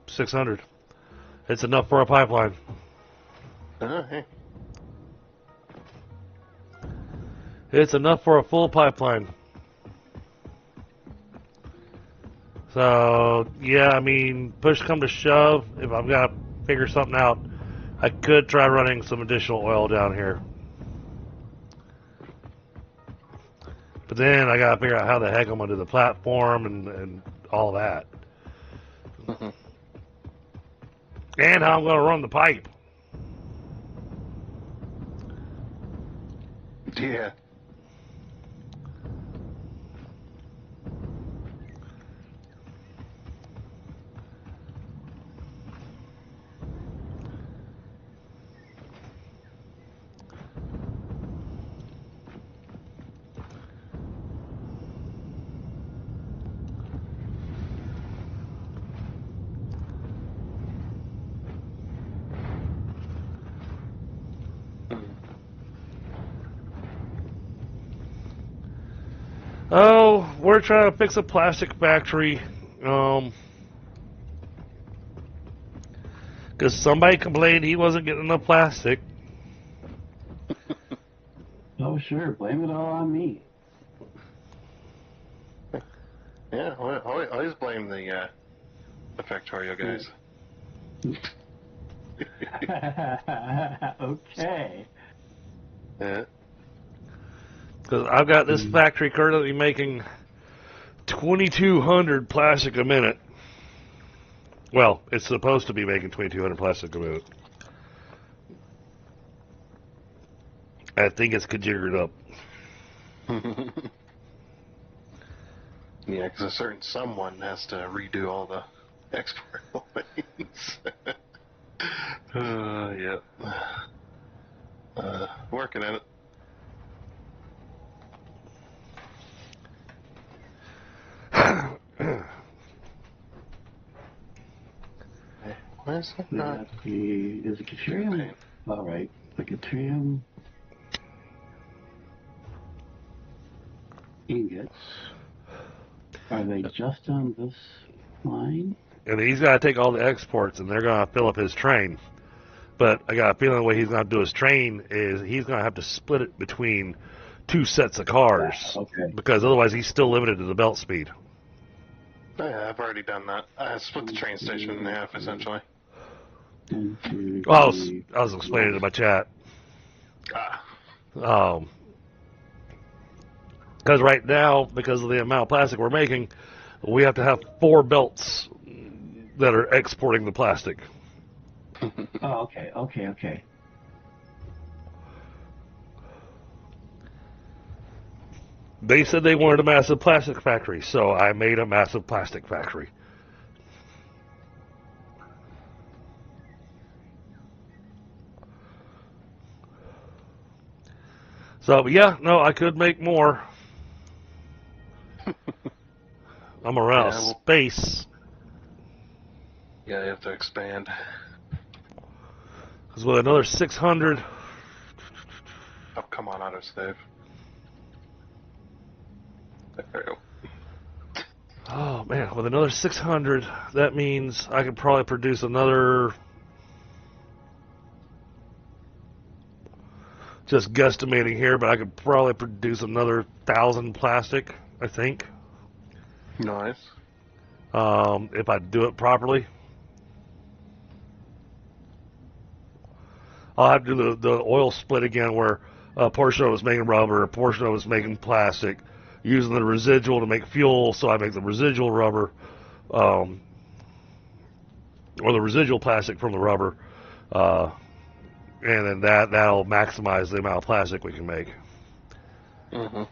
$600. It's enough for a pipeline. Hey. It's enough for a full pipeline. So, yeah, I mean, push come to shove, if I've got to figure something out, I could try running some additional oil down here. But then I got to figure out how the heck I'm going to do the platform and all that. And how I'm going to run the pipe. Yeah. Oh, we're trying to fix a plastic factory. Because somebody complained he wasn't getting enough plastic. Oh, sure. Blame it all on me. Yeah, always blame the Factorio guys. Okay. Yeah. Because I've got this factory currently making 2,200 plastic a minute. Well, it's supposed to be making 2,200 plastic a minute. I think it's conjigured up. Yeah, because a certain someone has to redo all the export lanes. Yeah. Working at it. Where's that? Is it Caterium? All right. The Caterium ingots. Are they just on this line? And he's got to take all the exports, and they're going to fill up his train. But I got a feeling the way he's going to do his train is he's going to have to split it between two sets of cars. Okay. Because otherwise he's still limited to the belt speed. Oh, yeah, I've already done that. I split the train station in half, essentially. Well, I was explaining it in my chat. Because right now, because of the amount of plastic we're making, we have to have 4 belts that are exporting the plastic. Oh, okay. They said they wanted a massive plastic factory, so I made a massive plastic factory. So, yeah, no, I could make more. I'm around space. Yeah, you have to expand. Because with another 600... Oh, come on, autosave. There we go. Oh, man, with another 600, that means I could probably produce another... Just guesstimating here, but I could probably produce another 1,000 plastic, I think. Nice. If I do it properly. I'll have to do the oil split again where a portion of it was making rubber, a portion of it was making plastic, using the residual to make fuel, so I make the residual rubber, or the residual plastic from the rubber, and then that'll maximize the amount of plastic we can make. Mm-hmm.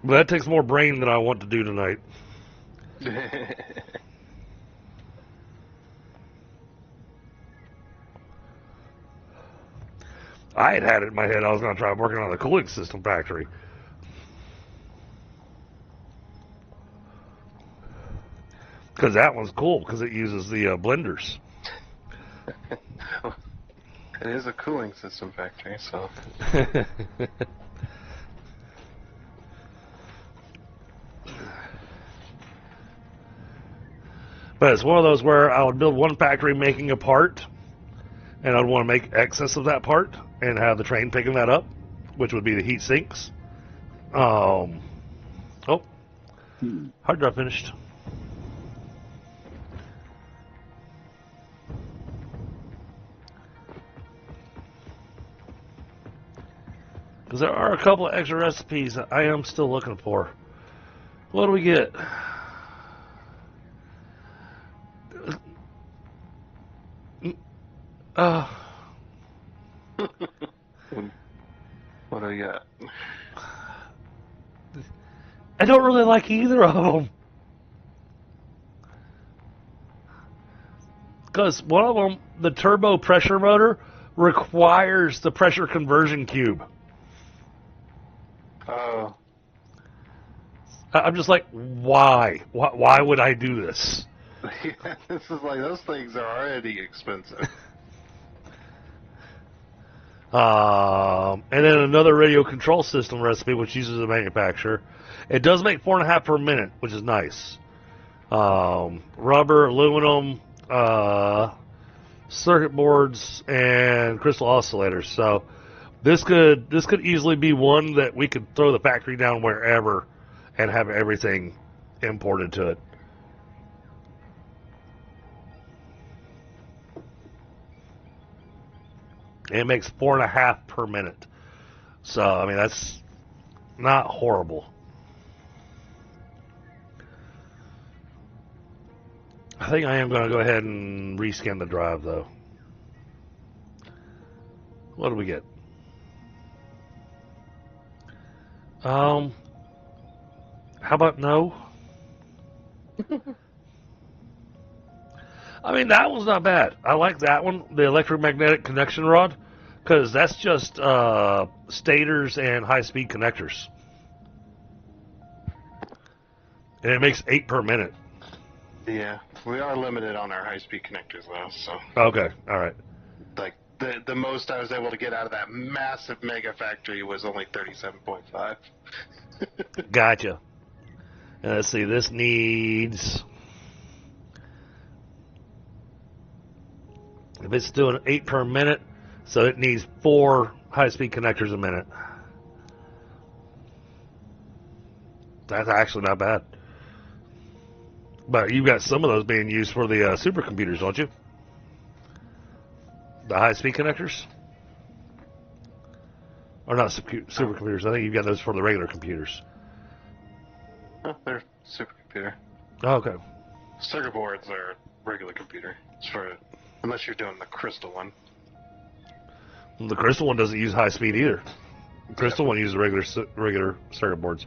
But that takes more brain than I want to do tonight. I had it in my head I was going to try working on the cooling system factory. Because that one's cool, because it uses the blenders. It is a cooling system factory, so... But it's one of those where I would build one factory making a part, and I'd want to make excess of that part, and have the train picking that up, which would be the heat sinks. Hard drive finished. Because there are a couple of extra recipes that I am still looking for. What do we get? What do you got? I don't really like either of them. Because one of them, the turbo pressure motor, requires the pressure conversion cube. Oh. I'm just like, why? Why would I do this? Yeah, this is like, those things are already expensive. And then another radio control system recipe, which uses a manufacturer. It does make 4.5 per minute, which is nice. Rubber, aluminum, circuit boards, and crystal oscillators. So this could easily be one that we could throw the factory down wherever and have everything imported to it. It makes 4.5 per minute. So, I mean, that's not horrible. I think I am going to go ahead and rescan the drive, though. What do we get? How about no? I mean, that one's not bad. I like that one, the electromagnetic connection rod, because that's just stators and high-speed connectors. And it makes 8 per minute. Yeah, we are limited on our high-speed connectors, though, so... Okay, all right. Like, the most I was able to get out of that massive mega factory was only 37.5. Gotcha. And let's see, this needs... If it's doing 8 per minute, so it needs 4 high-speed connectors a minute. That's actually not bad. But you've got some of those being used for the supercomputers, don't you? The high-speed connectors? Or not supercomputers. I think you've got those for the regular computers. Oh, they're supercomputer. Oh, okay. Circuit boards are regular computer. It's for... Unless you're doing the crystal one. The crystal one doesn't use high speed either. The crystal one uses regular circuit boards.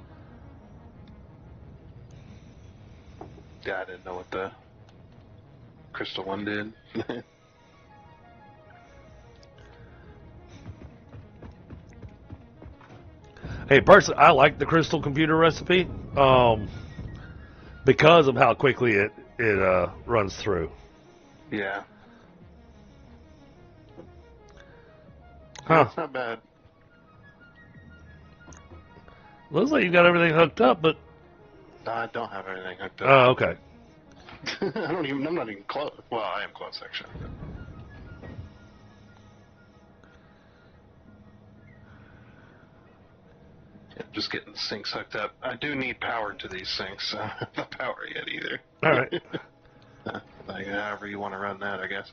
Yeah, I didn't know what the crystal one did. Hey, personally, I like the crystal computer recipe because of how quickly it runs through. Yeah. Huh. That's not bad. Looks like you got everything hooked up, but... No, I don't have anything hooked up. Oh, okay. I'm not even close. Well, I am close, actually. Yeah, just getting the sinks hooked up. I do need power to these sinks, so I don't have the power yet either. All right. Like, however you want to run that, I guess.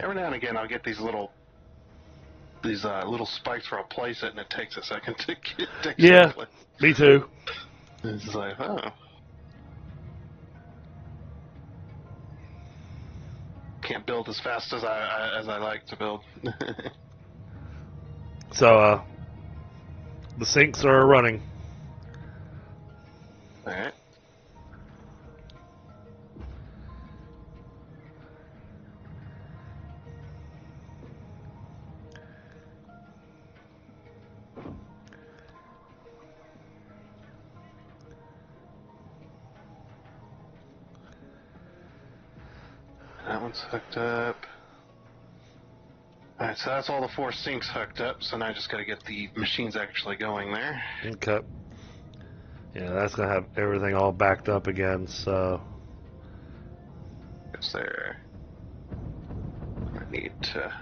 Every now and again, I'll get these little spikes where I'll place it, and it takes a second to get. Yeah, me too. It's like, oh. Can't build as fast as I like to build. So, the sinks are running. All right. That one's hooked up. Alright, so that's all the 4 sinks hooked up, so now I just gotta get the machines actually going there. Okay. Yeah, that's going to have everything all backed up again, so... It's there. I need to...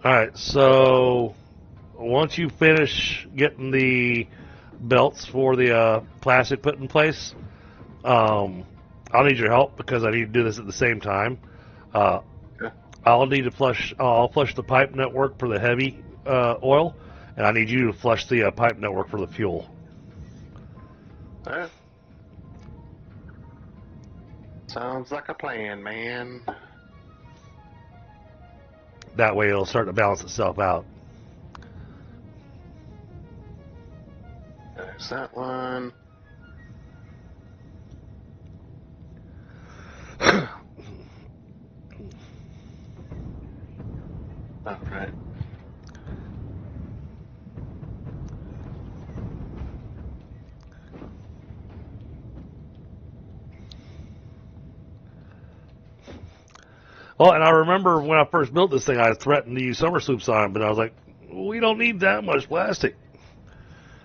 Alright, so... Once you finish getting the belts for the plastic put in place, I'll need your help because I need to do this at the same time. Okay. I'll flush the pipe network for the heavy oil, and I need you to flush the pipe network for the fuel. Alright. Sounds like a plan, man. That way it'll start to balance itself out. There's that one. Alright. Well, and I remember when I first built this thing, I threatened to use summer soups on it, but I was like, we don't need that much plastic.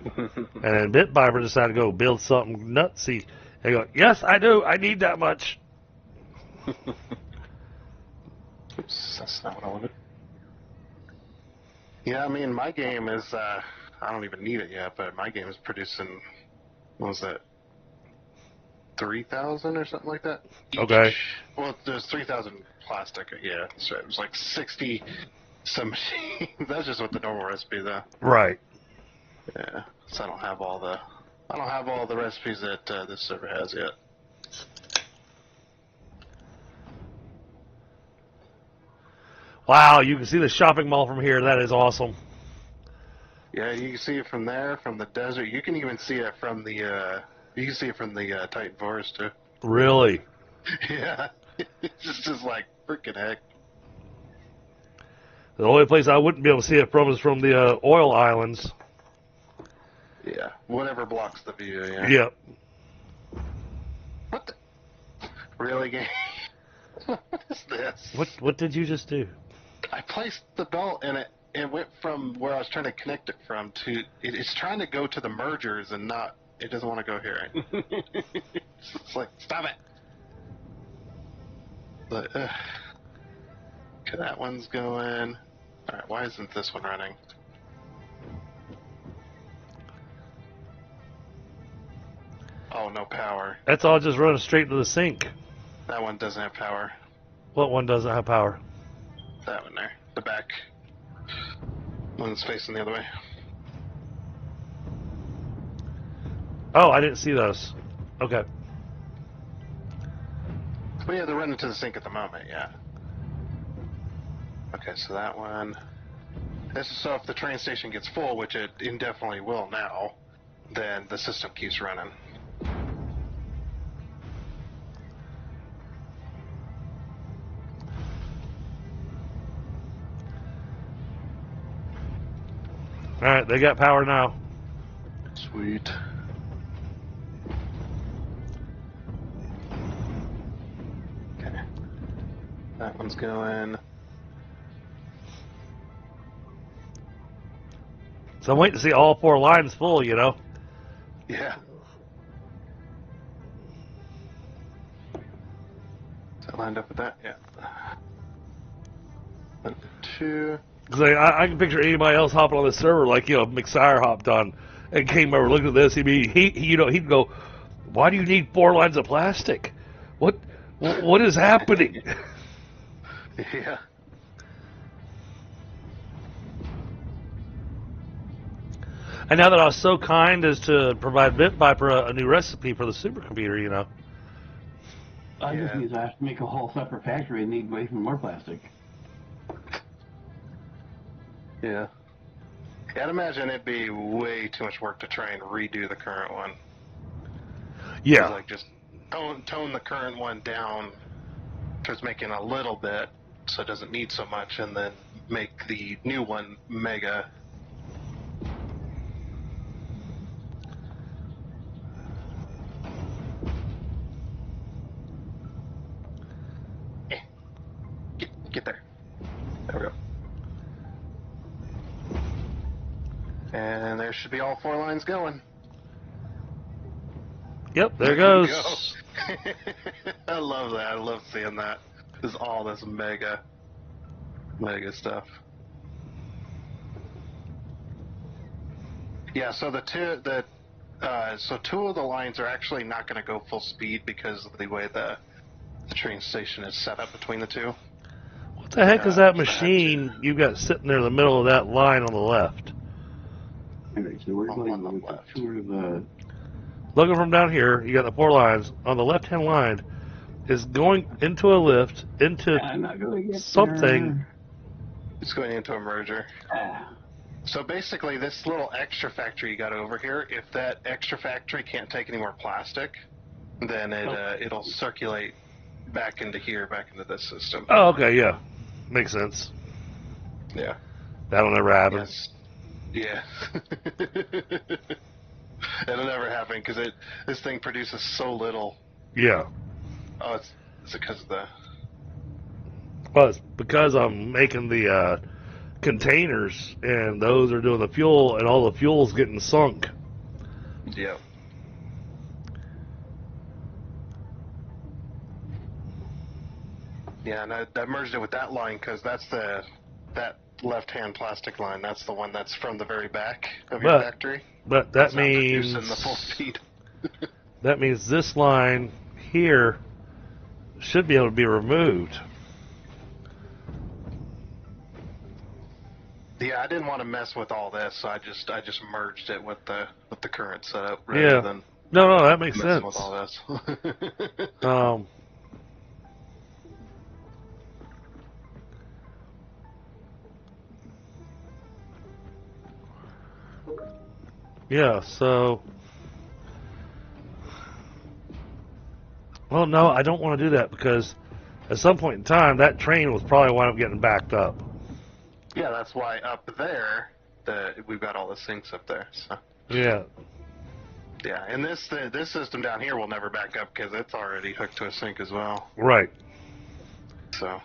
And then Bitviper decided to go build something nutsy. They go, yes, I do. I need that much. Oops, that's not what I wanted. Yeah, I mean, my game is, I don't even need it yet, but my game is producing, what was that, 3,000 or something like that? Okay. Well, there's 3,000 plastic, yeah, so it was like 60 some machines. That's just what the normal recipe, though. Right. Yeah, so I don't have all the recipes that this server has yet. Wow, you can see the shopping mall from here. That is awesome. Yeah, you can see it from there, from the desert. You can even see it from the Titan Forest too. Really? Yeah, it's just like freaking heck. The only place I wouldn't be able to see it from is from the oil islands. Yeah, whatever blocks the view. Yeah. Yep. What the? Really, game? What is this? What did you just do? I placed the belt and it went from where I was trying to connect it from to it's trying to go to the mergers and not. It doesn't want to go here. It's like, stop it. But okay, that one's going. All right, why isn't this one running? Oh, no power. That's all just running straight to the sink. That one doesn't have power. What one doesn't have power? That one there. The back. One that's facing the other way. Oh, I didn't see those. Okay. But yeah, they're running to the sink at the moment, yeah. Okay, so that one. This is so if the train station gets full, which it indefinitely will now, then the system keeps running. Alright, they got power now. Sweet. Okay. That one's going. So I'm waiting to see all 4 lines full, you know? Yeah. Is that lined up with that? Yeah. 1, 2. Because I can picture anybody else hopping on the server like, you know, McSire hopped on and came over, looked at this, he'd go, why do you need 4 lines of plastic? What is happening? Yeah. And now that I was so kind as to provide Bitviper a new recipe for the supercomputer, you know. I just Yeah. need to have to make a whole separate factory and need way more plastic. Yeah. I'd imagine it'd be way too much work to try and redo the current one. Yeah. Like just tone the current one down towards making a little bit so it doesn't need so much, and then make the new one mega. Get there. There we go. And there should be all 4 lines going. Yep, there There you goes. go. I love that. I love seeing that. There's all this mega stuff. Yeah, so so 2 of the lines are actually not going to go full speed because of the way the train station is set up between the 2. What the heck is that machine you got sitting there in the middle of that line on the left? Alright, so we're On going the with the left. tour of the... Looking from down here, you got the 4 lines. On the left-hand line is going into a lift, into I'm not going to get something. there. It's going into a merger. Ah. So basically, this little extra factory you got over here, if that extra factory can't take any more plastic, then it'll circulate back into here, back into this system. Oh, okay, yeah. Makes sense. Yeah. That'll never happen. Yes. Yeah. It'll never happen because this thing produces so little. Yeah. Oh, it's because of the. Well, it's because I'm making the containers, and those are doing the fuel, and all the fuel's getting sunk. Yep. Yeah, and I merged it with that line because that's that left-hand plastic line. That's the one that's from the very back of your factory. But that means producing the full speed. that means this line here should be able to be removed. Yeah, I didn't want to mess with all this, so I just merged it with the current setup rather than no, that makes messing sense. with all this. Yeah, so well, no, I don't want to do that because at some point in time that train was probably wind up getting backed up. Yeah, that's why up there we've got all the sinks up there. So. Yeah. Yeah, and this system down here will never back up because it's already hooked to a sink as well. Right. So,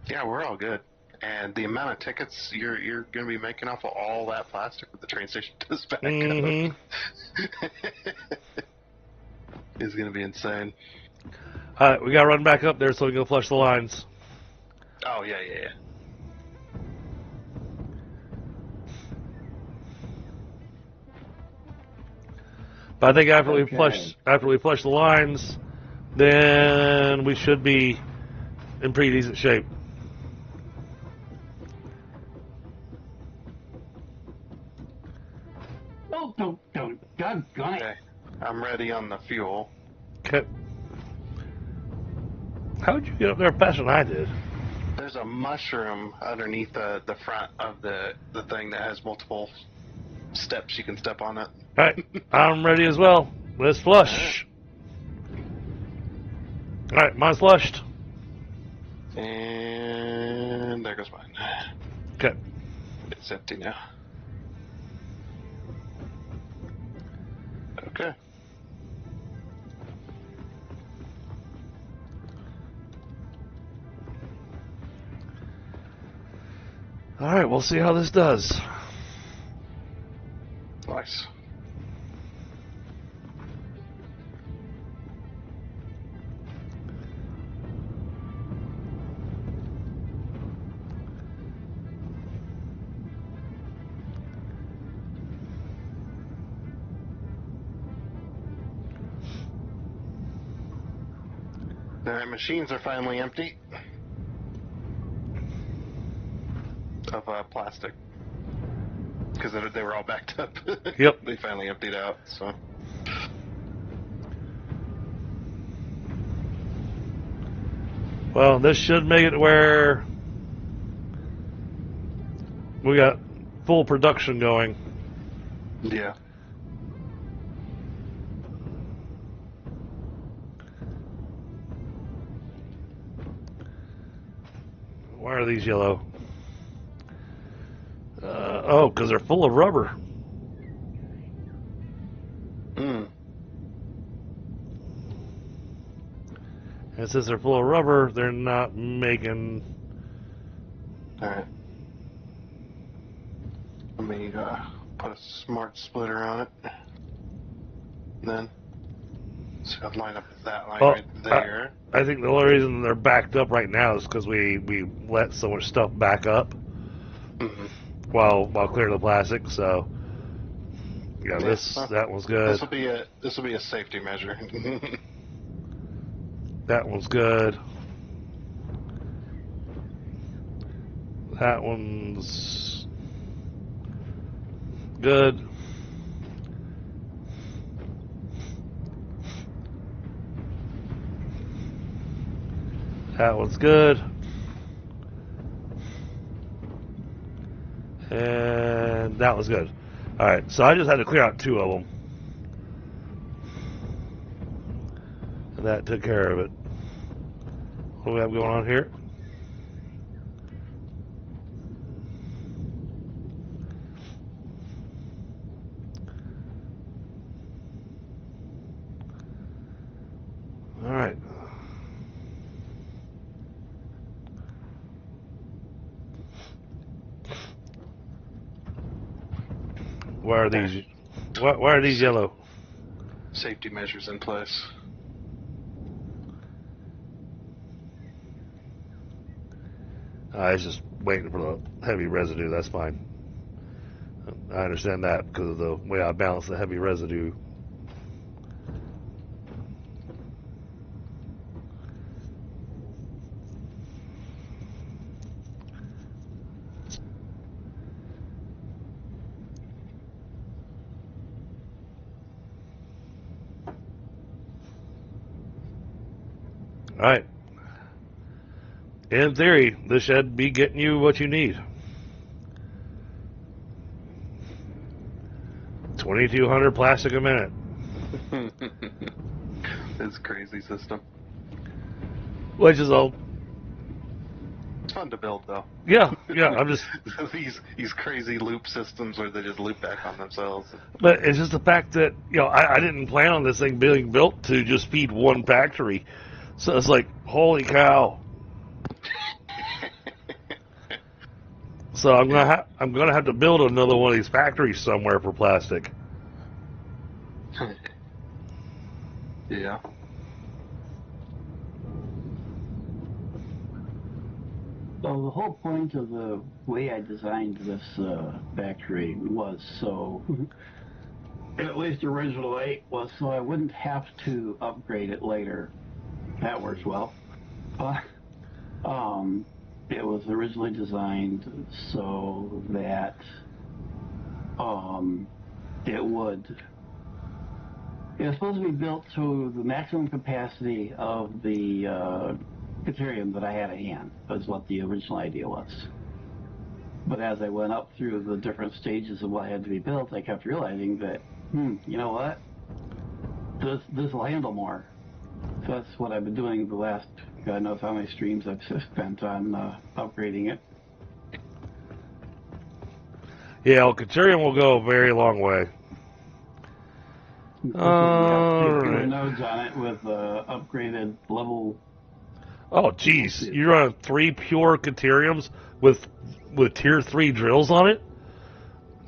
yeah, we're all good. And the amount of tickets you're going to be making off of all that plastic that the train station does back up is going to be insane. All right, we got to run back up there so we can go flush the lines. Oh, yeah. But I think after we flush the lines, then we should be in pretty decent shape. Oh, don't, doggone it. Okay, I'm ready on the fuel. Okay. How did you get up there faster than I did? There's a mushroom underneath the front of the thing that has multiple steps you can step on it. All right, I'm ready as well. Let's flush. All right, mine's flushed. And there goes mine. Okay. It's empty now. Okay. All right, we'll see how this does. Nice. Alright, machines are finally empty of plastic because they were all backed up. Yep. They finally emptied out, so. Well, this should make it where we got full production going. Yeah. Why are these yellow? Oh, because they're full of rubber. Mm. And since they're full of rubber, they're not making... Alright. Let me put a smart splitter on it. Then. So I'll line up that line right there. I think the only reason they're backed up right now is because we let so much stuff back up while clearing the plastic. So yeah, that one's good. This will be a safety measure. That one's good. That one's good. That one's good. And that was good. Alright, so I just had to clear out 2 of them. And that took care of it. What do we have going on here? Alright. Why are these? Why are these yellow? Safety measures in place. I was just waiting for the heavy residue. That's fine. I understand that because of the way I balance the heavy residue. All right. In theory, this should be getting you what you need. 2,200 plastic a minute. It's a crazy system. Which is all. It's fun to build, though. Yeah. I'm just. these crazy loop systems where they just loop back on themselves. But it's just the fact that I didn't plan on this thing being built to just feed one factory. So it's like, holy cow. So I'm gonna have to build another one of these factories somewhere for plastic. Yeah. So the whole point of the way I designed this factory was so, at least originally, was so I wouldn't have to upgrade it later. That works well. It was originally designed so that it was supposed to be built to the maximum capacity of the Caterium that I had at hand, was what the original idea was. But as I went up through the different stages of what had to be built, I kept realizing that, you know what? This will handle more. So that's what I've been doing the last, God knows how many streams I've spent on upgrading it. Yeah, well, Caterium will go a very long way. Particular nodes on it with upgraded level. Oh, geez. You run 3 pure Cateriums with tier 3 drills on it?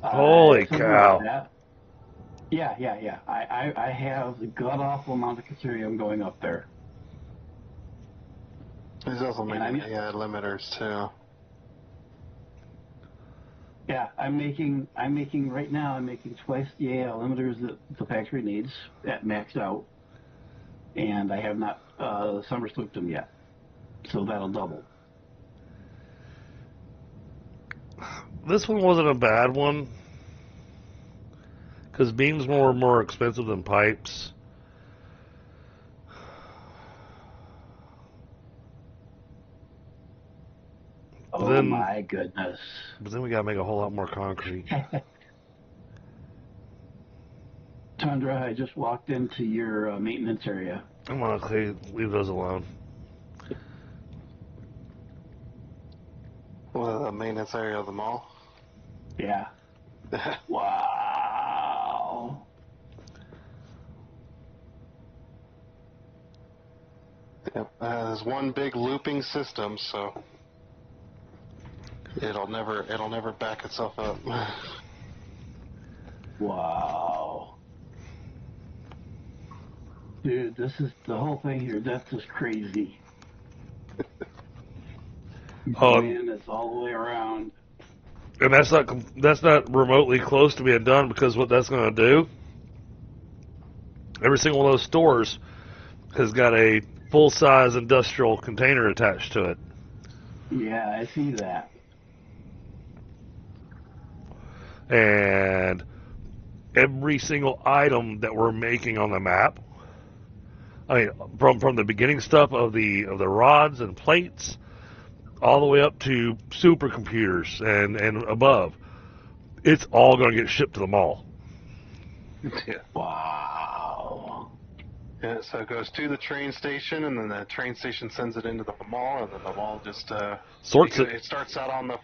Holy cow. Like that. Yeah. I have a god-awful amount of Caterium going up there. There's also many AI limiters, too. Yeah, I'm making twice the AI limiters that the factory needs at maxed out, and I have not summer slooped them yet, so that'll double. This one wasn't a bad one because beams were more expensive than pipes. Oh my goodness. But then we gotta make a whole lot more concrete. Tundra, I just walked into your maintenance area. I'm gonna leave those alone. Well, the maintenance area of the mall? Yeah. Wow. Yep. There's one big looping system, so it'll never back itself up. Wow. Dude, this is the whole thing here. That's just crazy. Man, it's all the way around. And that's not remotely close to being done because what that's going to do, every single one of those stores has got a full-size industrial container attached to it. Yeah, I see that. And every single item that we're making on the map, I mean, from the beginning stuff of the rods and plates, all the way up to supercomputers and above, it's all going to get shipped to the mall. Yeah. Wow. Yeah, so it goes to the train station, and then the train station sends it into the mall, and then the mall just Sorts it. It starts out on the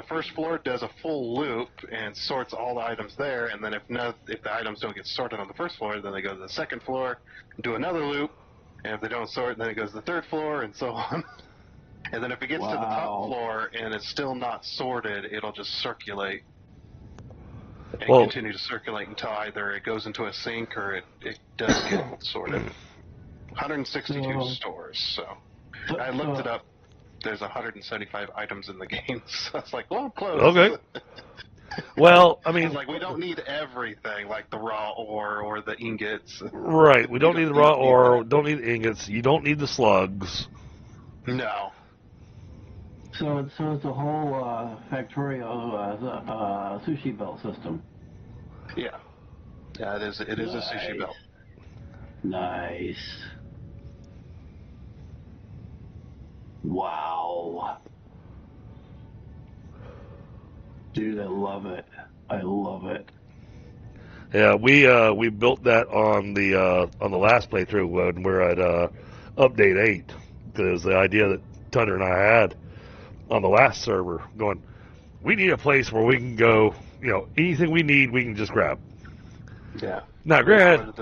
first floor, does a full loop, and sorts all the items there. And then if the items don't get sorted on the first floor, then they go to the second floor, do another loop, and if they don't sort, then it goes to the third floor, and so on. And then if it gets to the top floor and it's still not sorted, it'll just circulate. and Well, continue to circulate until either it goes into a sink or it does get sorted. 162 stores, so I looked it up. There's 175 items in the game, so I was like, well, I'm close. Okay. Well, I I mean, was like, we don't need everything, like the raw ore or the ingots. right? We don't need the raw need ore. that. Don't need the ingots. You don't need the slugs. No. So it's the whole Factorio sushi belt system. Yeah. Yeah, it is a sushi belt. Nice. Wow. Dude, I love it. I love it. Yeah, we built that on the last playthrough when we're at update 8, because the idea that Thunder and I had on the last server, going, we need a place where we can go, anything we need, we can just grab. Yeah. Now, granted,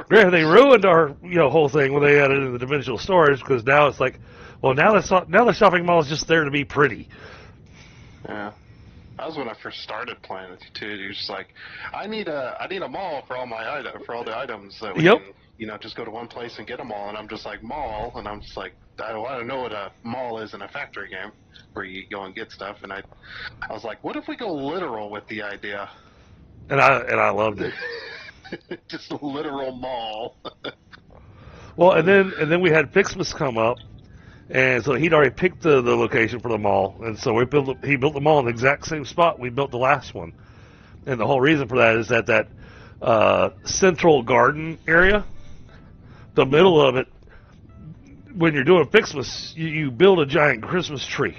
they ruined our whole thing when they added in the dimensional storage, because now it's like, well, now the shopping mall is just there to be pretty. Yeah. That was when I first started playing with you too. You're just like, I need a mall for all the items that we can, just go to one place and get them all. And I'm just like, mall, and I'm just like, I don't know what a mall is in a factory game where you go and get stuff. And I was like, what if we go literal with the idea? And I loved it. Just a literal mall. Well, and then we had Fixmas come up. And so he'd already picked the location for the mall, and so he built the mall in the exact same spot we built the last one. And the whole reason for that is that central garden area, the middle of it, when you're doing Fixmas, you build a giant Christmas tree.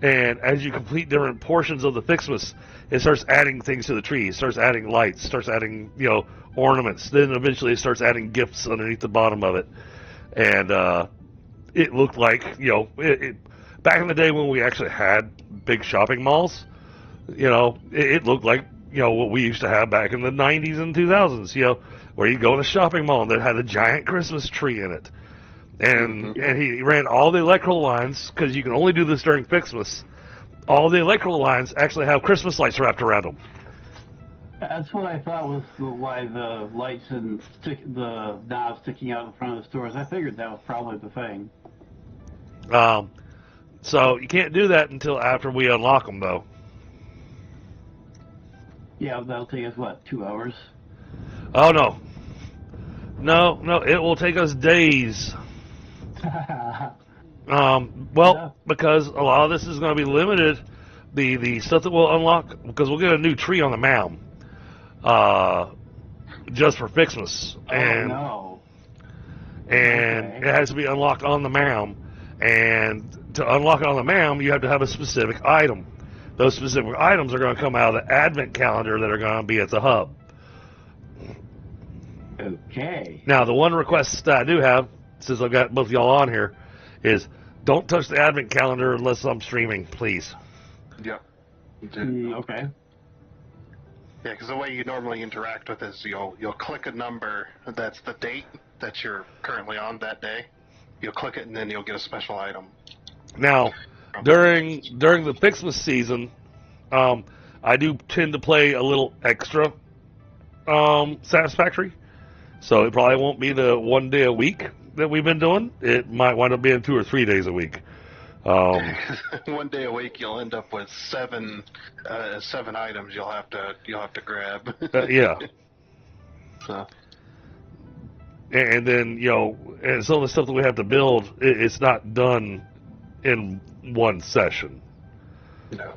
And as you complete different portions of the Fixmas, it starts adding things to the tree. It starts adding lights, starts adding, ornaments. Then eventually it starts adding gifts underneath the bottom of it. And it looked like, back in the day when we actually had big shopping malls, it looked like, what we used to have back in the 90s and 2000s, where you'd go in a shopping mall and that had a giant Christmas tree in it. And he ran all the electrical lines, because you can only do this during Fixmas. All the electrical lines actually have Christmas lights wrapped around them. That's what I thought was why the lights and the knobs sticking out in front of the stores. I figured that was probably the thing. So you can't do that until after we unlock them, though. Yeah, that'll take us, 2 hours? Oh, no. No, it will take us days. Because a lot of this is going to be limited, the stuff that we'll unlock, because we'll get a new tree on the mound. Just for Fixmas. And it has to be unlocked on the mound. And to unlock it on the mound, you have to have a specific item. Those specific items are going to come out of the advent calendar that are going to be at the hub. Okay. Now, the one request that I do have, since I've got both of y'all on here, is don't touch the advent calendar unless I'm streaming, please. Yep. Okay. Yeah, because the way you normally interact with it is you'll click a number that's the date that you're currently on that day. You'll click it and then you'll get a special item. Now, during the Fixmas season, I do tend to play a little extra Satisfactory, so it probably won't be the 1 day a week that we've been doing. It might wind up being 2 or 3 days a week. 1 day a week, you'll end up with seven items you'll have to grab. Yeah. So. And then and some of the stuff that we have to build, it's not done in one session. No.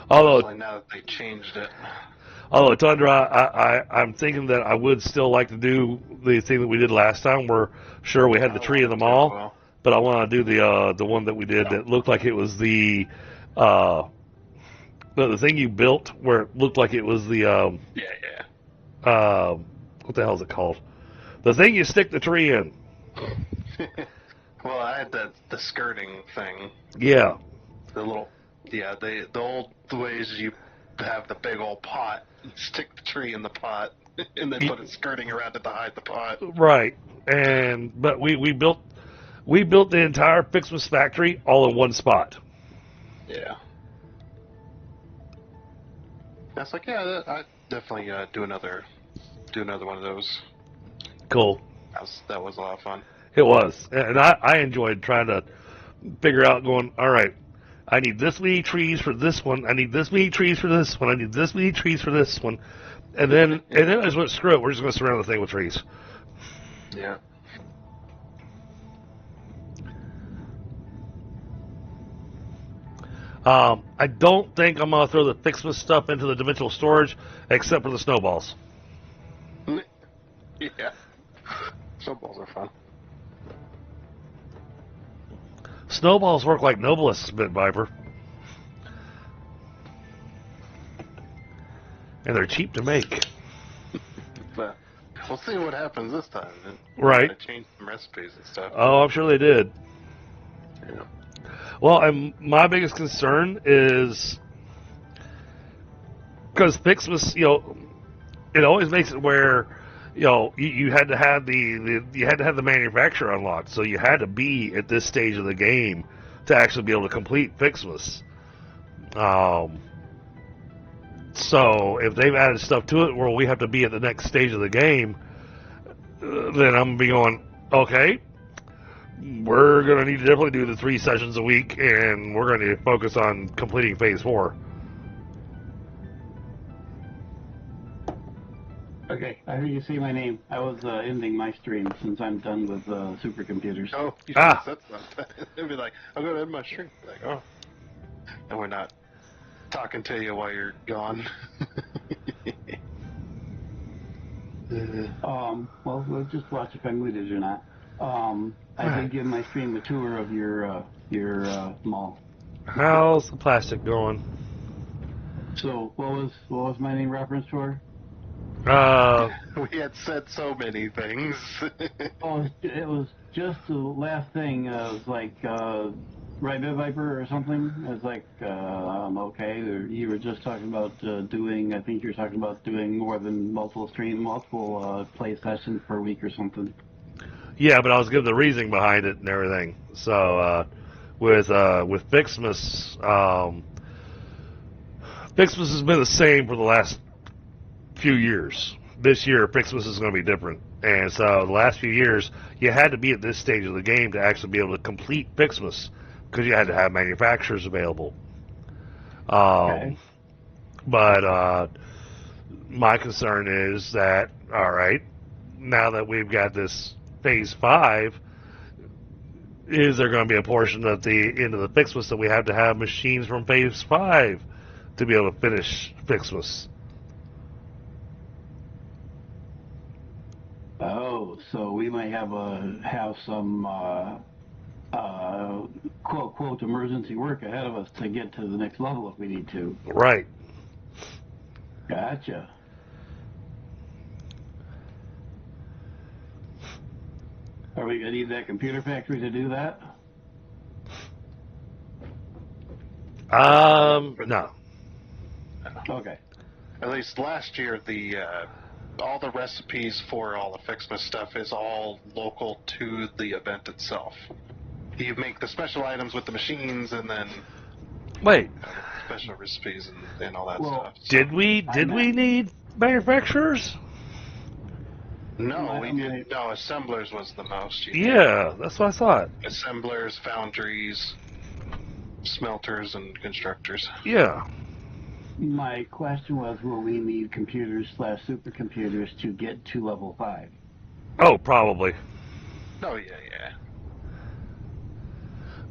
Although now that they changed it. Although Tundra, I'm thinking that I would still like to do the thing that we did last time, where sure we had the tree in the mall. Well. But I want to do the one that we did that looked like it was the thing you built where it looked like it was the what the hell is it called? The thing you stick the tree in. Well, I had the skirting thing. Yeah. The old ways you have the big old pot, stick the tree in the pot, and then put it skirting around it to hide the pot. Right. But we built the entire Fixmas factory all in one spot. Yeah. I was like, yeah, I definitely do another one of those. Cool. That was a lot of fun. It was, and I enjoyed trying to figure out going. All right, I need this many trees for this one. I need this many trees for this one. I need this many trees for this one, and then I just went, screw it. We're just going to surround the thing with trees. Yeah. I don't think I'm going to throw the Fixmas stuff into the dimensional storage, except for the snowballs. Yeah. Snowballs are fun. Snowballs work like Noblest, Spit Viper. And they're cheap to make. But we'll see what happens this time. Right. They changed some recipes and stuff. Oh, I'm sure they did. Yeah. Well, my biggest concern is because Fixmas, it always makes it where, you had to have the manufacturer unlocked, so you had to be at this stage of the game to actually be able to complete Fixmas. So if they've added stuff to it where we have to be at the next stage of the game, then I'm gonna be going, okay, we're gonna need to definitely do the 3 sessions a week, and we're gonna focus on completing Phase 4. Okay, I heard you say my name. I was ending my stream since I'm done with supercomputers. Oh, you should have said something. It'd be like, I'm going to end my stream. Like, oh. And we're not talking to you while you're gone. Well, we'll just watch if I muted or not. I did give my stream a tour of your mall. How's the plastic going? So, what was my name referenced for? We had said so many things. Oh, it was just the last thing. It was like Right Viper or something. It was like okay. You were just talking about doing. I think you were talking about doing more than multiple play sessions per week or something. Yeah, but I was giving the reasoning behind it and everything. So with Fixmas, Fixmas has been the same for the last few years. This year, Fixmas is going to be different. And so the last few years, you had to be at this stage of the game to actually be able to complete Fixmas because you had to have manufacturers available. Okay. But my concern is that, all right, now that we've got this Phase 5, is there going to be a portion at the end of the Fixmas that we have to have machines from Phase 5 to be able to finish Fixmas? Oh, so we might have some quote emergency work ahead of us to get to the next level if we need to. Right. Gotcha. Are we gonna need that computer factory to do that? No. Okay. At least last year, all the recipes for all the Fixmas stuff is all local to the event itself. You make the special items with the machines, and then Wait. Special recipes and all that stuff. So. Did we need manufacturers? No, we didn't. No, assemblers was the most. Yeah, that's what I thought. Assemblers, foundries, smelters, and constructors. Yeah. My question was, will we need computers/supercomputers to get to level 5? Oh, probably. Oh, yeah.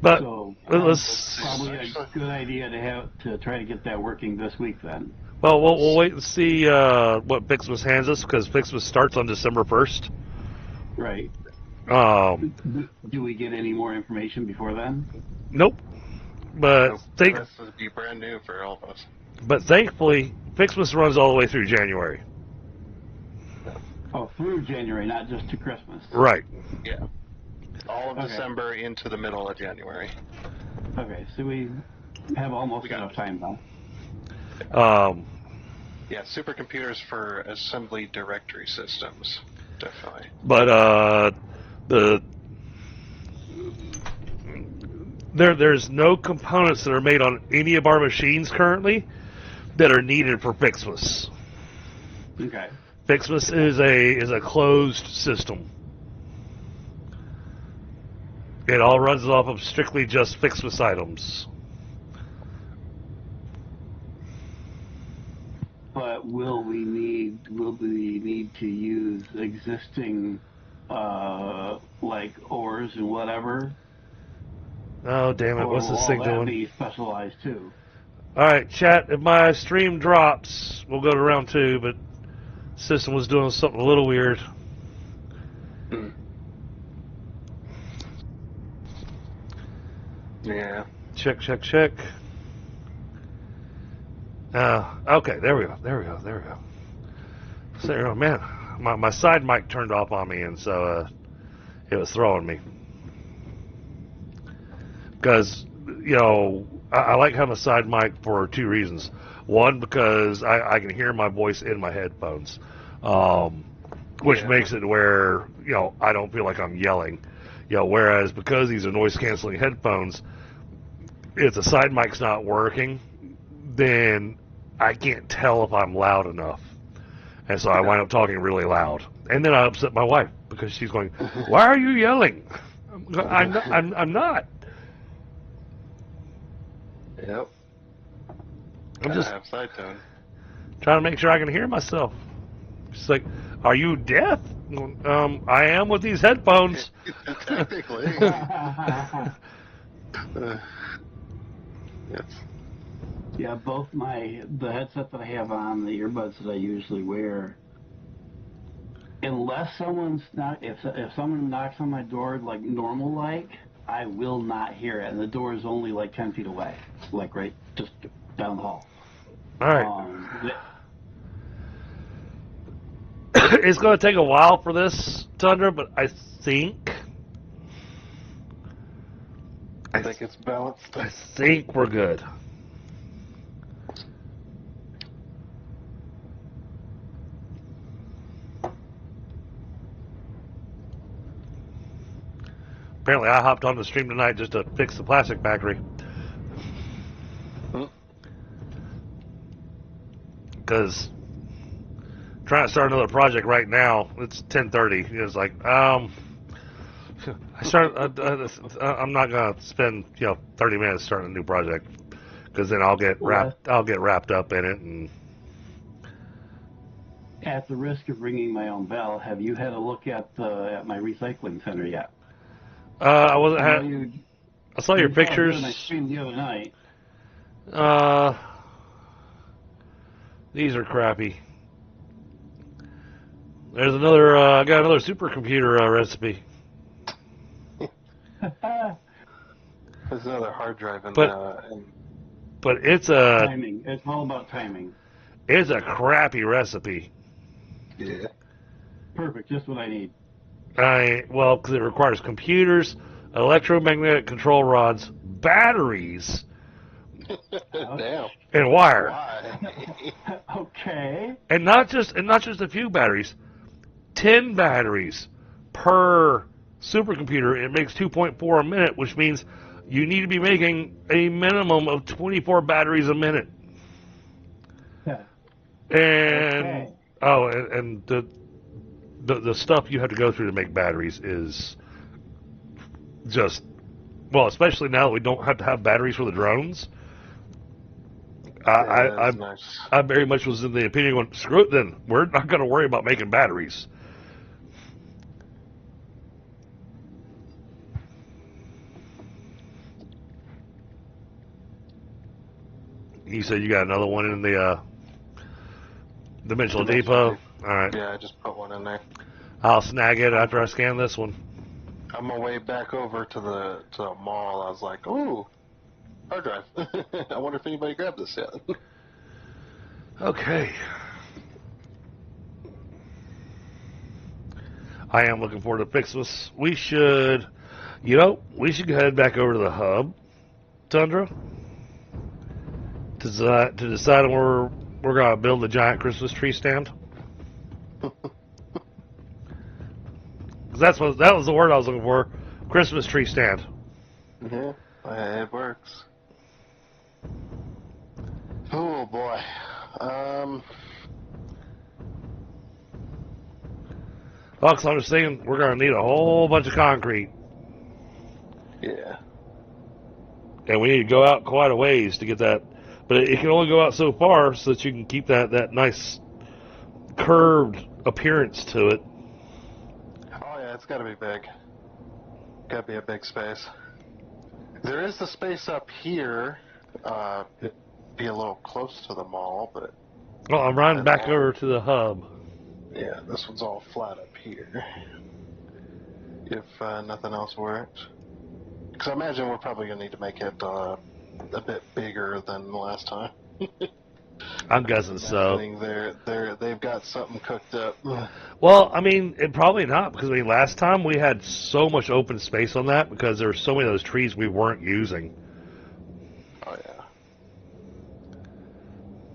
But So let's probably a good idea to try to get that working this week then. Well, we'll wait and see what Fixmas hands us, because Fixmas starts on December 1st. Right. Do we get any more information before then? Nope. But this would be brand new for all of us. But thankfully, Fixmas runs all the way through January. Oh, through January, not just to Christmas. Right. Yeah. All of December into the middle of January. Okay, so we have almost enough time now. Yeah, supercomputers for assembly directory systems, definitely. But there's no components that are made on any of our machines currently that are needed for Fixmas. Okay. Fixmas is a closed system. It all runs off of strictly just Fixmas items. But will we need to use existing like ores and whatever? Oh, damn it. Or What's will this all thing that doing? be specialized too? Alright, chat, if my stream drops, we'll go to round 2, but system was doing something a little weird. Yeah. Check. Okay, there we go. So, man, my side mic turned off on me, and so it was throwing me. Because, I like having a side mic for 2 reasons. One, because I can hear my voice in my headphones, which makes it where, I don't feel like I'm yelling. Whereas because these are noise-canceling headphones, if the side mic's not working, then I can't tell if I'm loud enough. And so I wind up talking really loud. And then I upset my wife because she's going, "Why are you yelling?" I'm not. Yep. I'm just have side tone. trying to make sure I can hear myself. She's like, "Are you deaf?" I am with these headphones. Technically. Yes. Yeah, both the headset that I have on, the earbuds that I usually wear, unless if someone knocks on my door like normal I will not hear it, and the door is only like 10 feet away, like right just down the hall. All right. It's going to take a while for this, Tundra, but I think it's balanced. I think we're good. Apparently, I hopped on the stream tonight just to fix the plastic factory. Because trying to start another project right now, it's 10:30. It's like, I'm not gonna spend 30 minutes starting a new project, because then I'll get wrapped up in it. And at the risk of ringing my own bell, have you had a look at my recycling center yet? I wasn't. I saw your you pictures. Saw it on my stream the other night. These are crappy. There's another. I got another supercomputer recipe. There's another hard drive in but it's a timing. It's all about timing. It's a crappy recipe. Yeah. Perfect. Just what I need. Because it requires computers, electromagnetic control rods, batteries, Damn. and wire. Why? Okay. And not just a few batteries. 10 batteries per supercomputer. It makes 2.4 a minute, which means you need to be making a minimum of 24 batteries a minute. Yeah. And and the stuff you have to go through to make batteries is just, especially now that we don't have to have batteries for the drones. I very much was in the opinion going, screw it then. We're not going to worry about making batteries. You said you got another one in the Dimensional Depot? All right. Yeah, I just put one in there. I'll snag it after I scan this one. On my way back over to the mall, I was like, ooh, hard drive. I wonder if anybody grabbed this yet. Okay. I am looking forward to fix this. We should head back over to the hub, Tundra, to decide on where we're going to build the giant Christmas tree stand. That was the word I was looking for. Christmas tree stand. Yeah, it works. Oh boy. Oh, 'cause I'm just saying we're going to need a whole bunch of concrete. Yeah. And we need to go out quite a ways to get that. But it can only go out so far so that you can keep that nice curved appearance to it. Oh yeah, it's got to be big. Got to be a big space. There is the space up here. It'd be a little close to the mall, but Well, I'm riding back over to the hub. yeah, this one's all flat up here. If nothing else works. Because I imagine we're probably going to need to make it a bit bigger than last time. I'm guessing so. They've got something cooked up. Well, I mean, probably not, because I mean, last time we had so much open space on that because there were so many of those trees we weren't using. Oh yeah.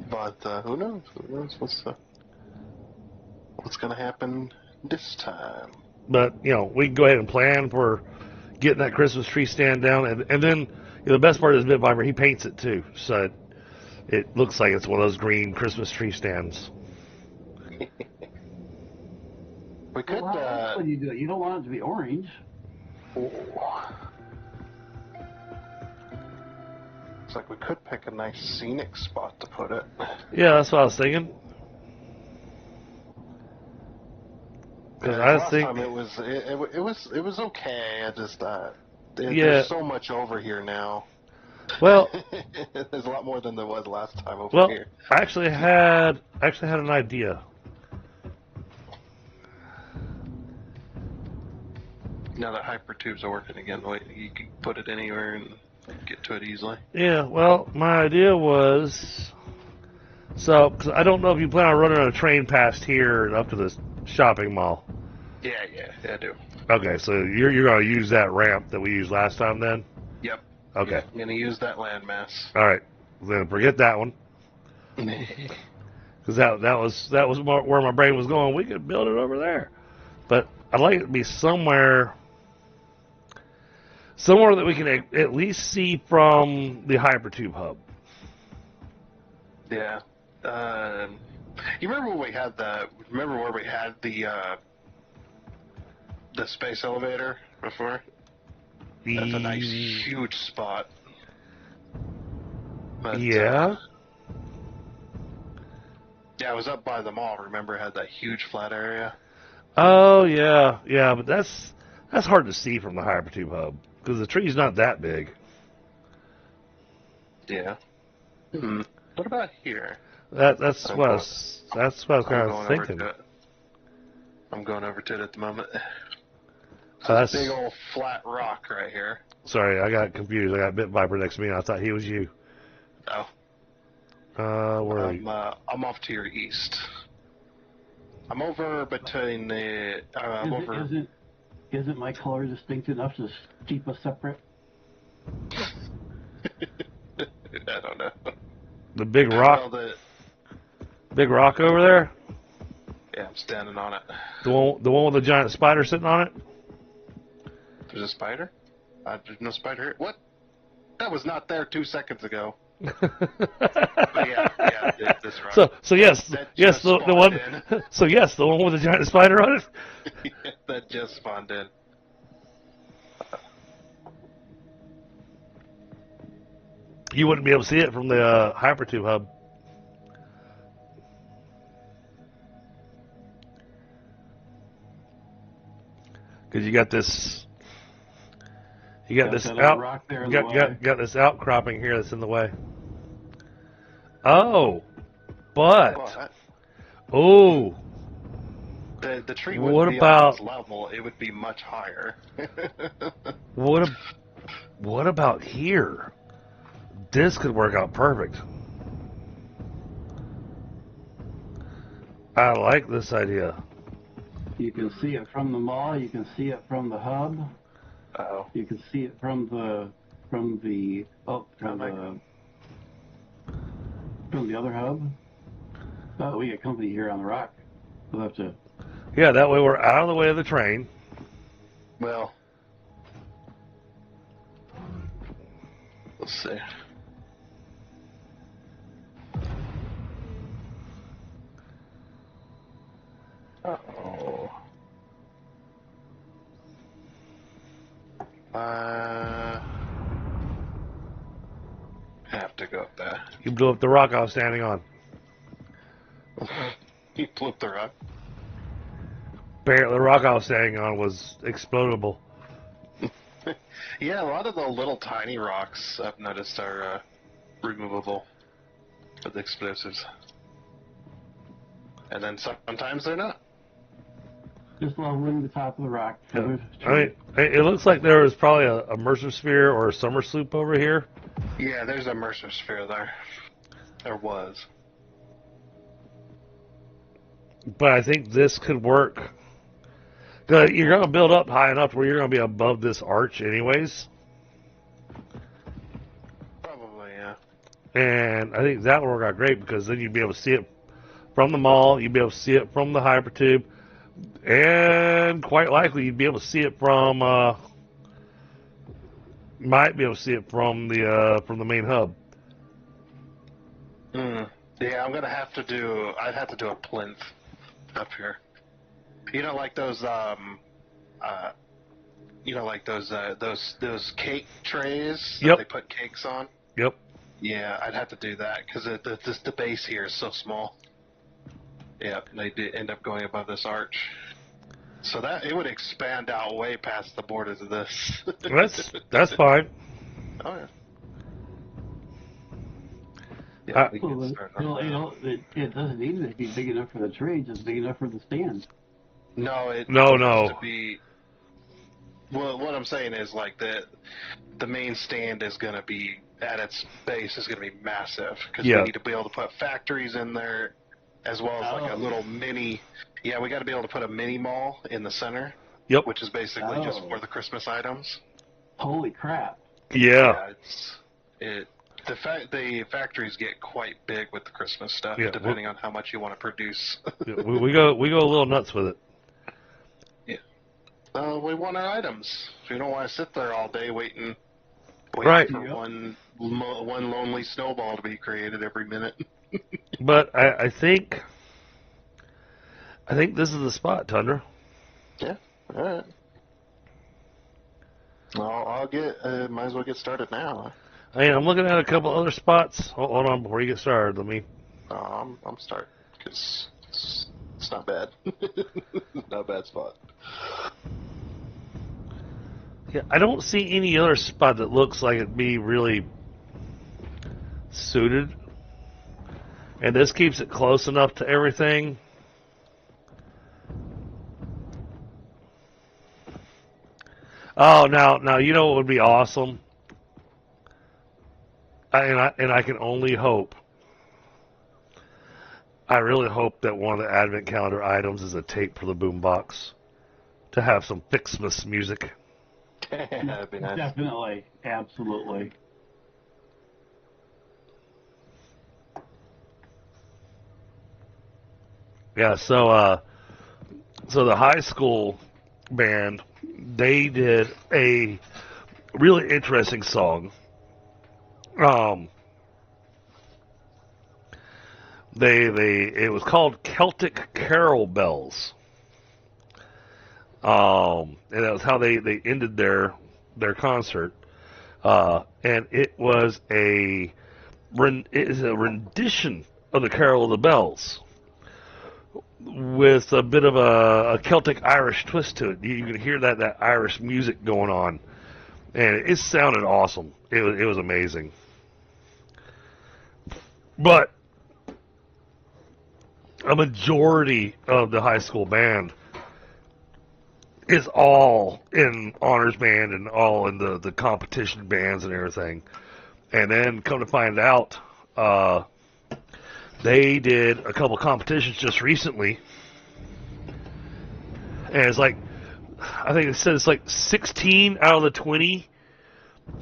But who knows? Who knows what's going to happen this time? But you know, we can go ahead and plan for getting that Christmas tree stand down, and then the best part is Bit Viper, he paints it too, so it looks like it's one of those green Christmas tree stands. We could. Well, how else would you do it? You don't want it to be orange. Looks like we could pick a nice scenic spot to put it. Yeah, that's what I was thinking. Because I last think time it was okay. I just Yeah. There's so much over here now. Well, there's a lot more than there was last time over well, here. I actually had an idea. Now that hypertubes are working again, you can put it anywhere and get to it easily. Yeah, well, my idea was, so, cause I don't know if you plan on running a train past here and up to the shopping mall. Yeah, I do. Okay, so you're going to use that ramp that we used last time then? Yep. Okay. I'm going to use that landmass. All right. Then forget that one. Because that was where my brain was going. We could build it over there. But I'd like it to be somewhere that we can at least see from the hypertube hub. Yeah. You remember when we had where we had the space elevator before? That's a nice huge spot. But, yeah. Yeah, it was up by the mall. Remember, it had that huge flat area. Oh yeah, but that's hard to see from the hypertube hub because the tree's not that big. Yeah. What about here? That's what I was kind of thinking. I'm going over to it at the moment. That's big old flat rock right here. Sorry, I got confused. I got Bit Viper next to me, and I thought he was you. Oh. Where are you? I'm off to your east. I'm over between the. Isn't my color distinct enough to keep us separate? I don't know. The big rock. Big rock over there. Yeah, I'm standing on it. The one with the giant spider sitting on it. There's a spider? There's no spider here. What? That was not there 2 seconds ago. But yeah, this rock. So yes, the one. So yes, the one with the giant spider on it. Yeah, that just spawned in. You wouldn't be able to see it from the hypertube hub. Because you got this this outcropping here that's in the way. Oh, but oh, the tree wouldn't be on this level; it would be much higher. What about here? This could work out perfect. I like this idea. You can see it from the mall. You can see it from the hub. Oh. You can see it from the other hub. Oh, we got company here on the rock. We'll have to. Yeah, that way we're out of the way of the train. Well, let's see. have to go up there. You blew up the rock I was standing on. You blew up the rock. Apparently, the rock I was standing on was explodable. Yeah, a lot of the little tiny rocks I've noticed are removable with explosives. And then sometimes they're not. Just leveling the top of the rock. Yeah. I mean, it looks like there was probably a immersive sphere or a summer sloop over here. Yeah, there's a immersive sphere there. There was. But I think this could work. You're going to build up high enough where you're going to be above this arch anyways. Probably, yeah. And I think that would work out great because then you'd be able to see it from the mall. You'd be able to see it from the hypertube. And quite likely you'd be able to see it from... might be able to see it from the main hub. Yeah, I'm going to have to do... I'd have to do a plinth up here. You know, like those cake trays that they put cakes on? Yep. Yeah, I'd have to do that because the base here is so small. Yeah, they did end up going above this arch. So that it would expand out way past the borders of this. That's fine. Oh, yeah. Yeah, we Well, can start on that. it doesn't need to be big enough for the trades. It's big enough for the stand. No. Has To be, well, what I'm saying is like the main stand is going to be at its base is going to be massive because we need to be able to put factories in there as well as like a little mini. Yeah, we got to be able to put a mini mall in the center. Yep. Which is basically just for the Christmas items. Holy crap! Yeah. The factories get quite big with the Christmas stuff, depending on how much you want to produce. we go a little nuts with it. Yeah. We want our items. We don't want to sit there all day waiting for one lonely snowball to be created every minute. But I think this is the spot, Tundra. Yeah. All right. I'll get. Might as well get started now. I mean, I'm looking at a couple other spots. Hold on, before you get started, let me. I'm starting because it's not bad. Not a bad spot. Yeah, I don't see any other spot that looks like it'd be really suited. And this keeps it close enough to everything. Oh, now you know what would be awesome? And I can only hope. I really hope that one of the Advent calendar items is a tape for the boombox to have some Fixmas music. That'd be nice. Definitely, absolutely. Yeah, so the high school band, they did a really interesting song. It was called Celtic Carol Bells. And that was how they ended their concert. And it is a rendition of the Carol of the Bells with a bit of a Celtic Irish twist to it. You can hear that Irish music going on, and it sounded awesome. It was amazing. But a majority of the high school band is all in honors band and all in the competition bands and everything. And then come to find out, they did a couple competitions just recently. And it's like, I think it says it's like 16 out of the 20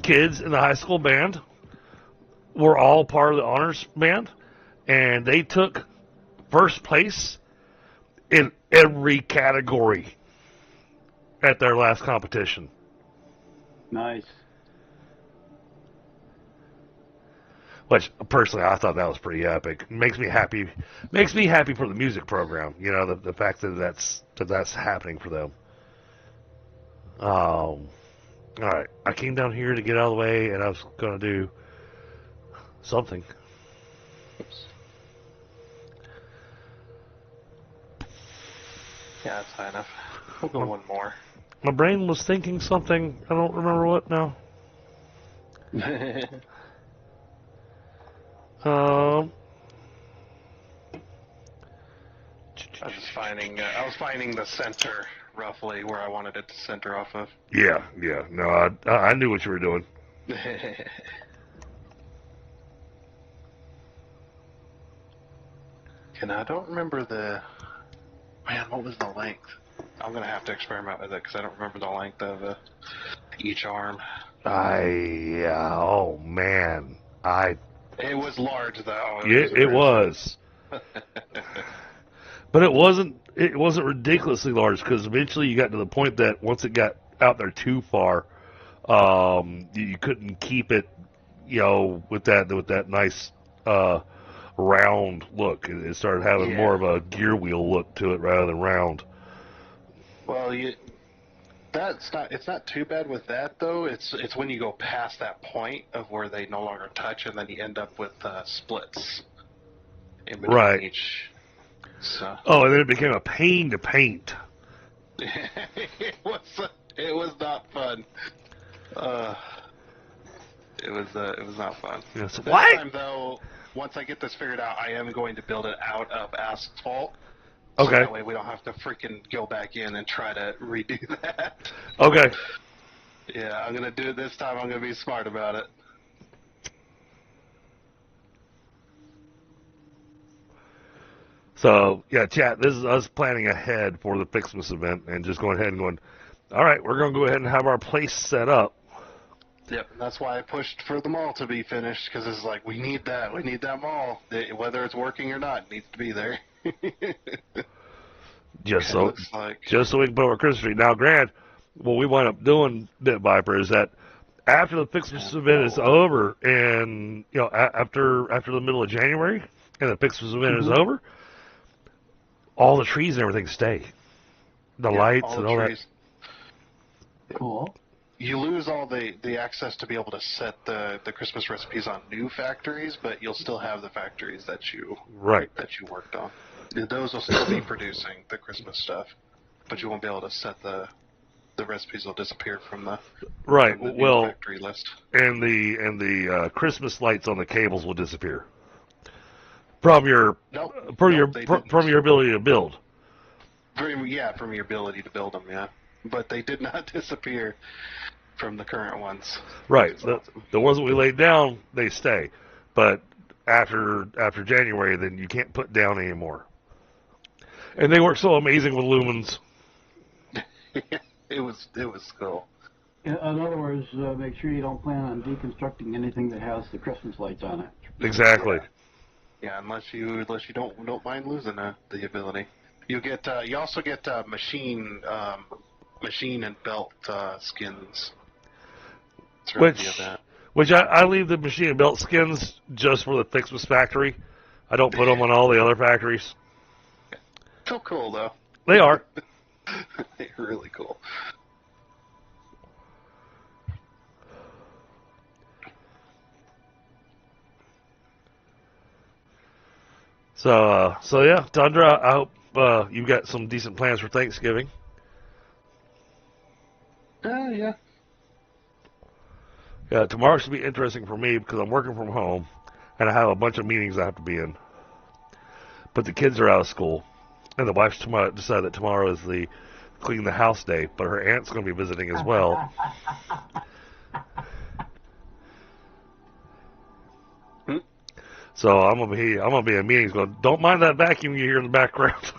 kids in the high school band were all part of the honors band. And they took first place in every category at their last competition. Nice. Which personally, I thought that was pretty epic. Makes me happy. Makes me happy for the music program. You know, the fact that that's happening for them. All right, I came down here to get out of the way, and I was going to do something. Oops. Yeah, that's high enough. We'll go one more. My brain was thinking something. I don't remember what now. Um. I was finding the center roughly where I wanted it to center off of. Yeah. No, I knew what you were doing. And I don't remember what was the length? I'm gonna have to experiment with it because I don't remember the length of each arm. Oh man, It was large though. It was. But it wasn't ridiculously large because eventually you got to the point that once it got out there too far, you couldn't keep it, with that nice round look. It started having more of a gear wheel look to it rather than round. Well, it's not too bad with that though. It's when you go past that point of where they no longer touch, and then you end up with splits in between each. So. Oh, and then it became a pain to paint. It was not fun. It was not fun. Yes. This time though, once I get this figured out, I am going to build it out of asphalt. So okay. That way we don't have to freaking go back in and try to redo that. Okay. Yeah, I'm gonna do it this time. I'm gonna be smart about it. So, yeah, chat, this is us planning ahead for the Fixmas event and just going ahead and going, all right, we're going to go ahead and have our place set up. Yep, that's why I pushed for the mall to be finished, because it's like, we need that mall. Whether it's working or not, it needs to be there. just so we can put our Christmas tree. Now, Grant, what we wind up doing, Bit Viper, is that after the Fixmas event is over, and, after the middle of January, and the Fixmas event is over, all the trees and everything stay. The lights and all trees. That. Cool. You lose all the access to be able to set the Christmas recipes on new factories, but you'll still have the factories that you worked on. Those will still be producing the Christmas stuff, but you won't be able to set the recipes. Will disappear from the new factory list. And the Christmas lights on the cables will disappear. From your ability to build. From your ability to build them, yeah. But they did not disappear from the current ones. Right. The ones that we laid down, they stay. But after January, then you can't put down anymore. And they work so amazing with lumens. It was cool. In other words, make sure you don't plan on deconstructing anything that has the Christmas lights on it. Exactly. Yeah, unless you don't mind losing the ability. You also get machine and belt skins. Which I leave the machine and belt skins just for the Fixmas factory. I don't put them on all the other factories. So cool though. They are. They're really cool. So yeah, Tundra, I hope you've got some decent plans for Thanksgiving. Yeah. Yeah, tomorrow should be interesting for me because I'm working from home, and I have a bunch of meetings I have to be in. But the kids are out of school, and the wife's decided that tomorrow is the clean the house day, but her aunt's going to be visiting as well. So I'm gonna be in meetings going, don't mind that vacuum you hear in the background.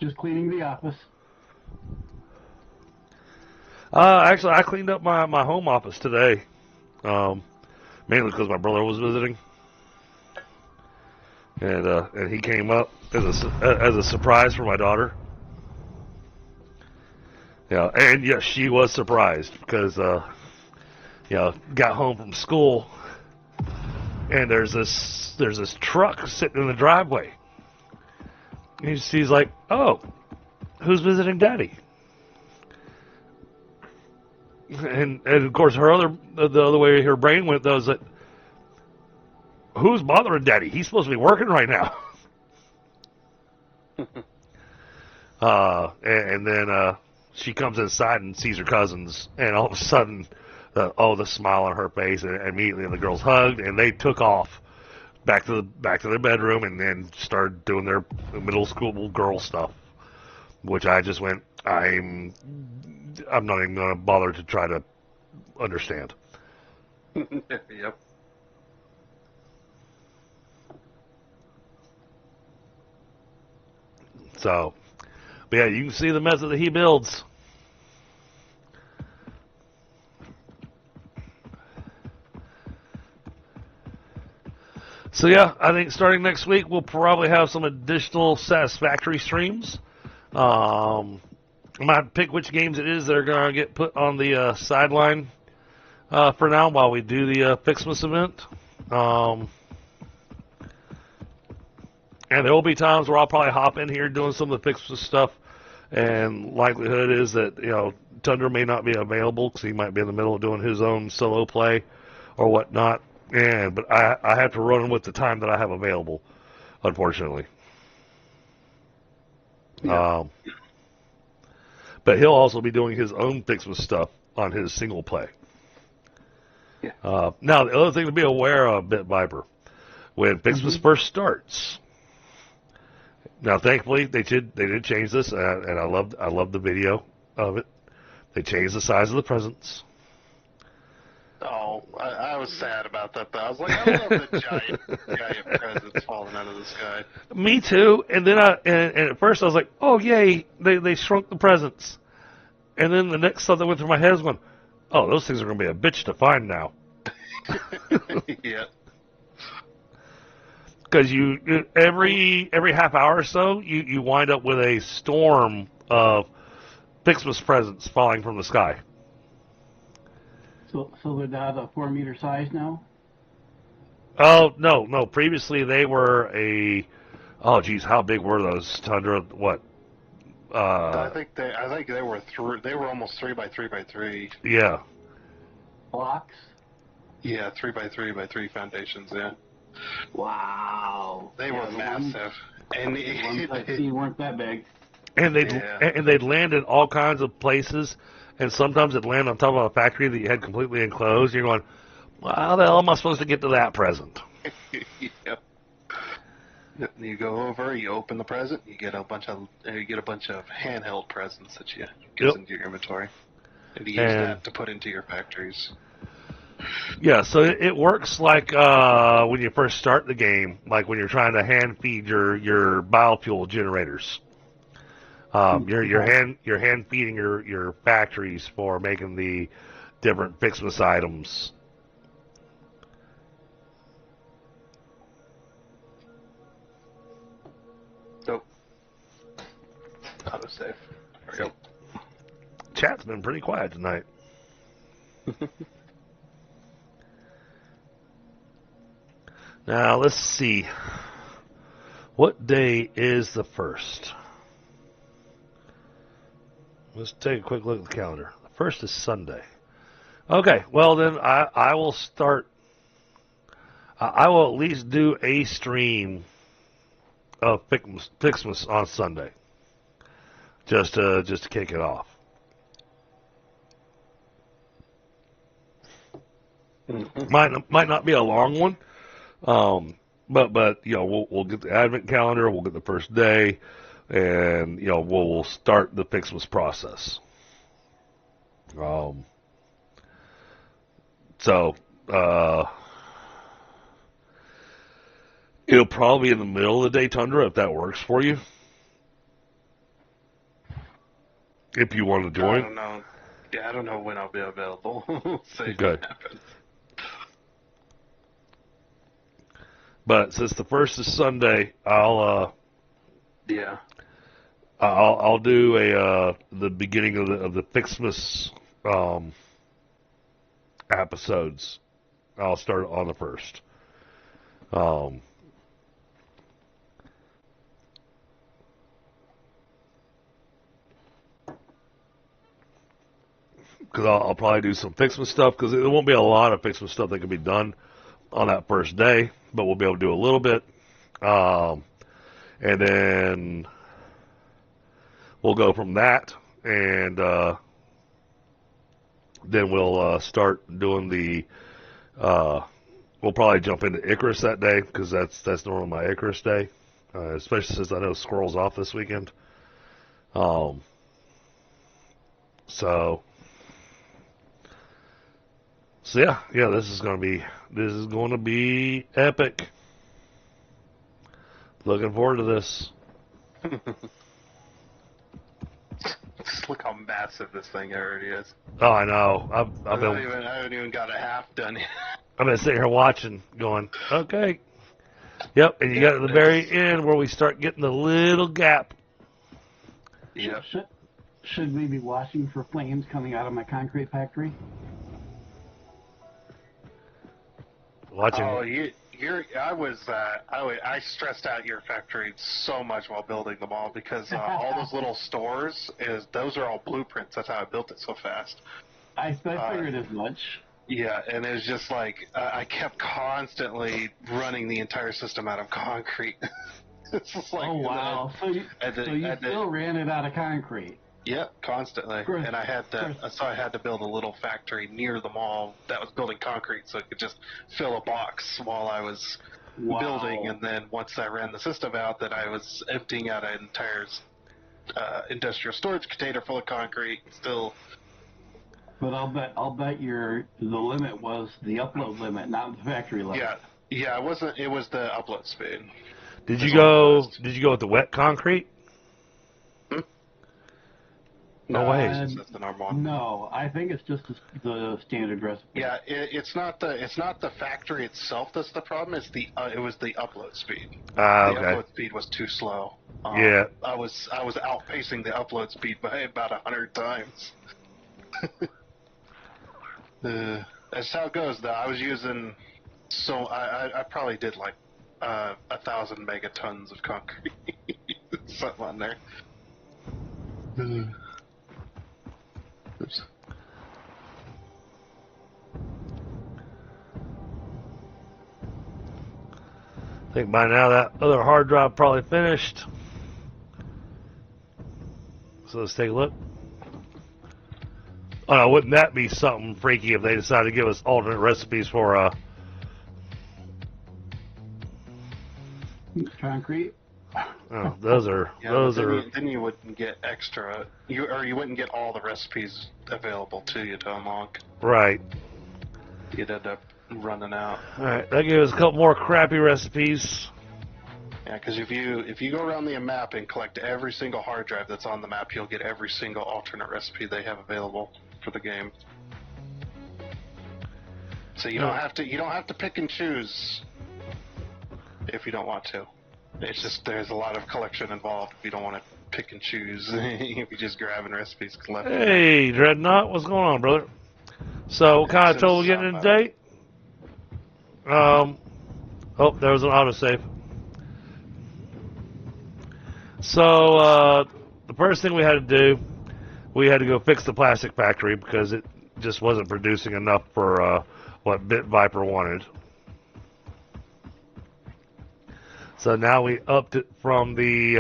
Just cleaning the office. Actually, I cleaned up my home office today, mainly because my brother was visiting, and he came up as a surprise for my daughter. Yeah, and yes, she was surprised because got home from school. And there's this truck sitting in the driveway. And she's like, "Oh, who's visiting Daddy?" And of course, the other way her brain went though is that who's bothering Daddy? He's supposed to be working right now. And then she comes inside and sees her cousins, and all of a sudden, the smile on her face, and immediately the girls hugged, and they took off back to their bedroom, and then started doing their middle school girl stuff, which I just went, I'm not even going to bother to try to understand. Yep. So, but yeah, you can see the method that he builds. So yeah, I think starting next week we'll probably have some additional Satisfactory streams. I might have to pick which games it is that are going to get put on the sideline for now while we do the Fixmas event. And there will be times where I'll probably hop in here doing some of the Fixmas stuff, and likelihood is that Tundra may not be available because he might be in the middle of doing his own solo play or whatnot. But I have to run with the time that I have available, unfortunately. Yeah. But he'll also be doing his own Fixmas stuff on his single play. Yeah. Now, the other thing to be aware of, Bit Viper, when Fixmas first starts. Now, thankfully, they did change this, and I loved the video of it. They changed the size of the presents. Oh, I was sad about that, though. I was like, I love the giant presents falling out of the sky. Me too. And then and at first I was like, oh yay, they shrunk the presents. And then the next thought that went through my head was going, oh, those things are going to be a bitch to find now. Yeah. Because every half hour or so, you wind up with a storm of Fixmas presents falling from the sky. So they're not a 4-meter size now? Oh, no. Previously they were oh geez, how big were those, Tundra? What? I think they were they were almost 3x3x3. Yeah. Blocks? Yeah, 3x3x3 foundations. Yeah. Wow. They were massive, and The ones I see weren't that big. And they'd land in all kinds of places, and sometimes it'd land on top of a factory that you had completely enclosed. You're going, well, how the hell am I supposed to get to that present? Yep. You go over, you open the present, you get a bunch of handheld presents that you get into your inventory, and you use that to put into your factories. Yeah, so it works like when you first start the game, like when you're trying to hand feed your biofuel generators. You're hand feeding your factories for making the different Fixmas items. Nope. Autosave. There we go. Chat's been pretty quiet tonight. Now let's see. What day is the 1st? Let's take a quick look at the calendar. The 1st is Sunday. Okay, well then I will start. I will at least do a stream of Fixmas on Sunday, just to kick it off. Might not be a long one, but we'll get the Advent calendar, we'll get the first day, and we'll start the Fixmas process. So it'll probably be in the middle of the day, Tundra, if that works for you. If you want to join. I don't know. Yeah, I don't know when I'll be available. See Good. what happens. But since the 1st is Sunday, I'll do the beginning of the Fixmas episodes. I'll start on the 1st. because I'll probably do some Fixmas stuff, because there won't be a lot of Fixmas stuff that can be done on that first day, but we'll be able to do a little bit. And then we'll go from that, and then we'll start doing the. We'll probably jump into Icarus that day, because that's normally my Icarus day, especially since I know Squirrel's off this weekend. So yeah, this is going to be epic. Looking forward to this. Just look how massive this thing already is. Oh, I know. I haven't even got a half done yet. I've been sitting here watching, going, okay. Yep, and you got to the very end where we start getting the little gap. Yep. Should we be watching for flames coming out of my concrete factory? Watching. Oh, I stressed out your factory so much while building them all, because all those little stores those are all blueprints. That's how I built it so fast. I figured as much. Yeah, and it was just like I kept constantly running the entire system out of concrete. It's just like, oh wow! So you still ran it out of concrete? Yeah, constantly. And I had to build a little factory near the mall that was building concrete, so it could just fill a box while I was building. And then once I ran the system out, that I was emptying out an entire industrial storage container full of concrete. Still. But I'll bet the limit was the upload limit, not the factory limit. Yeah, it wasn't. It was the upload speed. Did you go with the wet concrete? No way. It's the normal one. No, I think it's just the standard recipe. Yeah, it's not the factory itself that's the problem. It was the upload speed. Okay. The upload speed was too slow. Yeah. I was outpacing the upload speed by about 100 times. That's how it goes, though. I was using I probably did like 1,000 megatons of concrete, something on there. Oops. I think by now that other hard drive probably finished. So let's take a look. Oh no, wouldn't that be something freaky if they decided to give us alternate recipes for concrete? Oh, those are. Then you wouldn't get extra. You wouldn't get all the recipes available to you to unlock. Right. You'd end up running out. All right, that gave us a couple more crappy recipes. Yeah, because if you go around the map and collect every single hard drive that's on the map, you'll get every single alternate recipe they have available for the game. So you don't have to pick and choose if you don't want to. It's just there's a lot of collection involved if you don't want to pick and choose. If you're just grabbing recipes collecting. Hey, Dreadnought, what's going on, brother? So, what kind of trouble getting in today? Oh, there was an autosave. So, the first thing we had to do, we had to go fix the plastic factory because it just wasn't producing enough for what Bit Viper wanted. So now we upped it from the,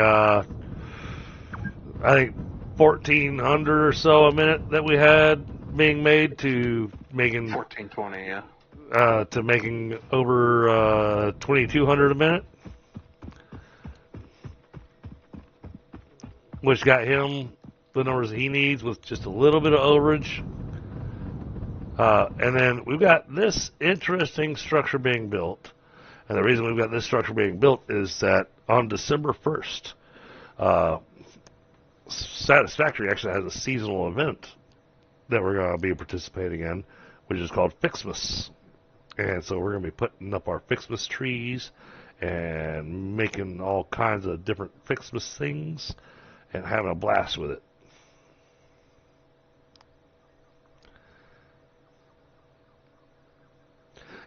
I think, 1,400 or so a minute that we had being made to making 1420, yeah. To making over 2,200 a minute, which got him the numbers he needs with just a little bit of overage. And then we've got this interesting structure being built. And the reason we've got this structure being built is that on December 1st, Satisfactory actually has a seasonal event that we're going to be participating in, which is called Fixmas. And so we're going to be putting up our Fixmas trees and making all kinds of different Fixmas things and having a blast with it.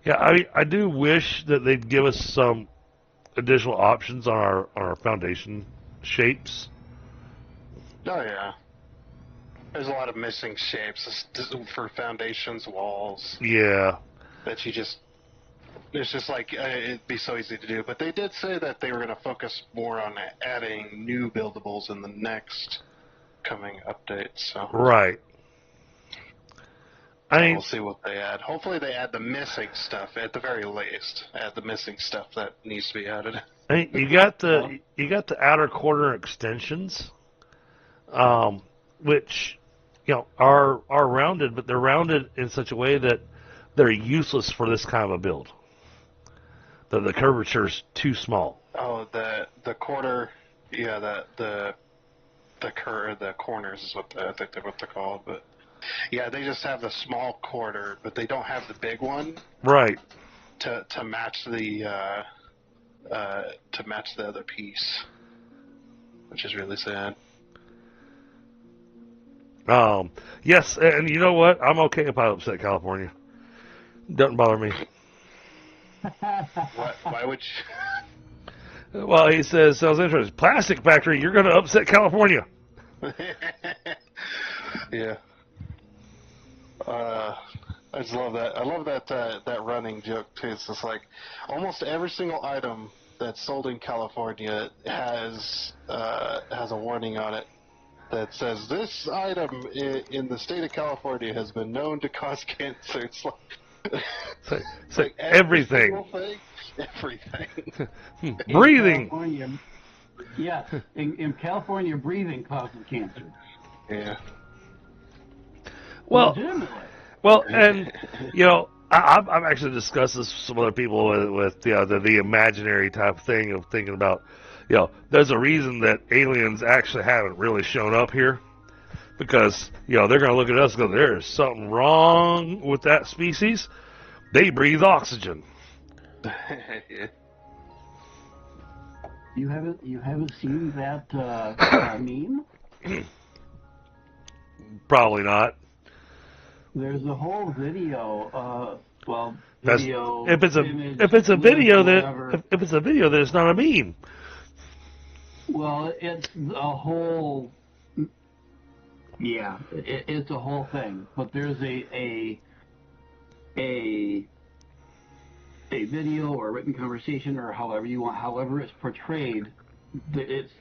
Yeah, I do wish that they'd give us some additional options on our foundation shapes. Oh yeah. There's a lot of missing shapes for foundations, walls, Yeah. that you just... It's just like, it'd be so easy to do. But they did say that they were going to focus more on adding new buildables in the next coming update, so... Right. I mean, we'll see what they add. Hopefully they add the missing stuff, at the very least. Add the missing stuff that needs to be added. you got the outer corner extensions, which are rounded, but they're rounded in such a way that they're useless for this kind of a build. The curvature's too small. Oh, the quarter, yeah, the corners is I think they're what they're called, but yeah, they just have the small quarter, but they don't have the big one. Right. To match the other piece, which is really sad. Yes, and you know what? I'm okay if I upset California. Doesn't bother me. Why would you? Well, he says, sounds interesting. Plastic factory, you're going to upset California. Yeah. I just love that. I love that running joke too. It's just like almost every single item that's sold in California has a warning on it that says this item in the state of California has been known to cause cancer. It's like, like everything. Everything. Breathing. Yes, in California, breathing causes cancer. Yeah. Well, legitimately. Well, and I've actually discussed this with some other people with the imaginary type thing of thinking about, there's a reason that aliens actually haven't really shown up here, because they're going to look at us and go, there's something wrong with that species. They breathe oxygen. You haven't seen that meme? Probably not. There's a whole video. Video. If it's a video, then it's not a meme. Well, it's a whole. Yeah, it's a whole thing. But there's a video or a written conversation or however you want, however it's portrayed. It's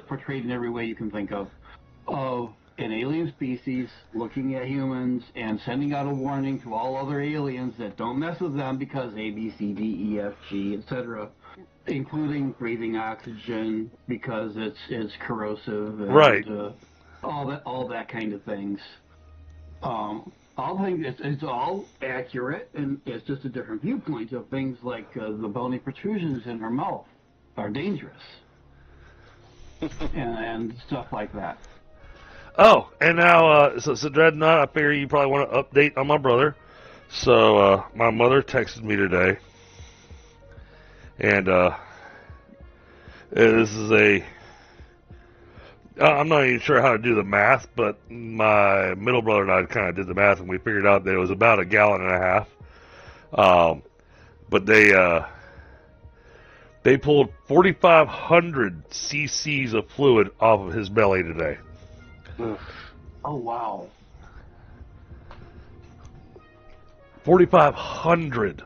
portrayed in every way you can think of an alien species looking at humans and sending out a warning to all other aliens that don't mess with them because A, B, C, D, E, F, G, etc., including breathing oxygen because it's corrosive, and, right? All that kind of things. All things it's all accurate, and it's just a different viewpoint of things like the bony protrusions in her mouth are dangerous, and stuff like that. Oh, and now, so Dreadnought, I figure you probably want to update on my brother. So, my mother texted me today, and this is I'm not even sure how to do the math, but my middle brother and I kind of did the math, and we figured out that it was about 1.5 gallons. But they pulled 4,500 cc's of fluid off of his belly today. Oh, wow. 4,500.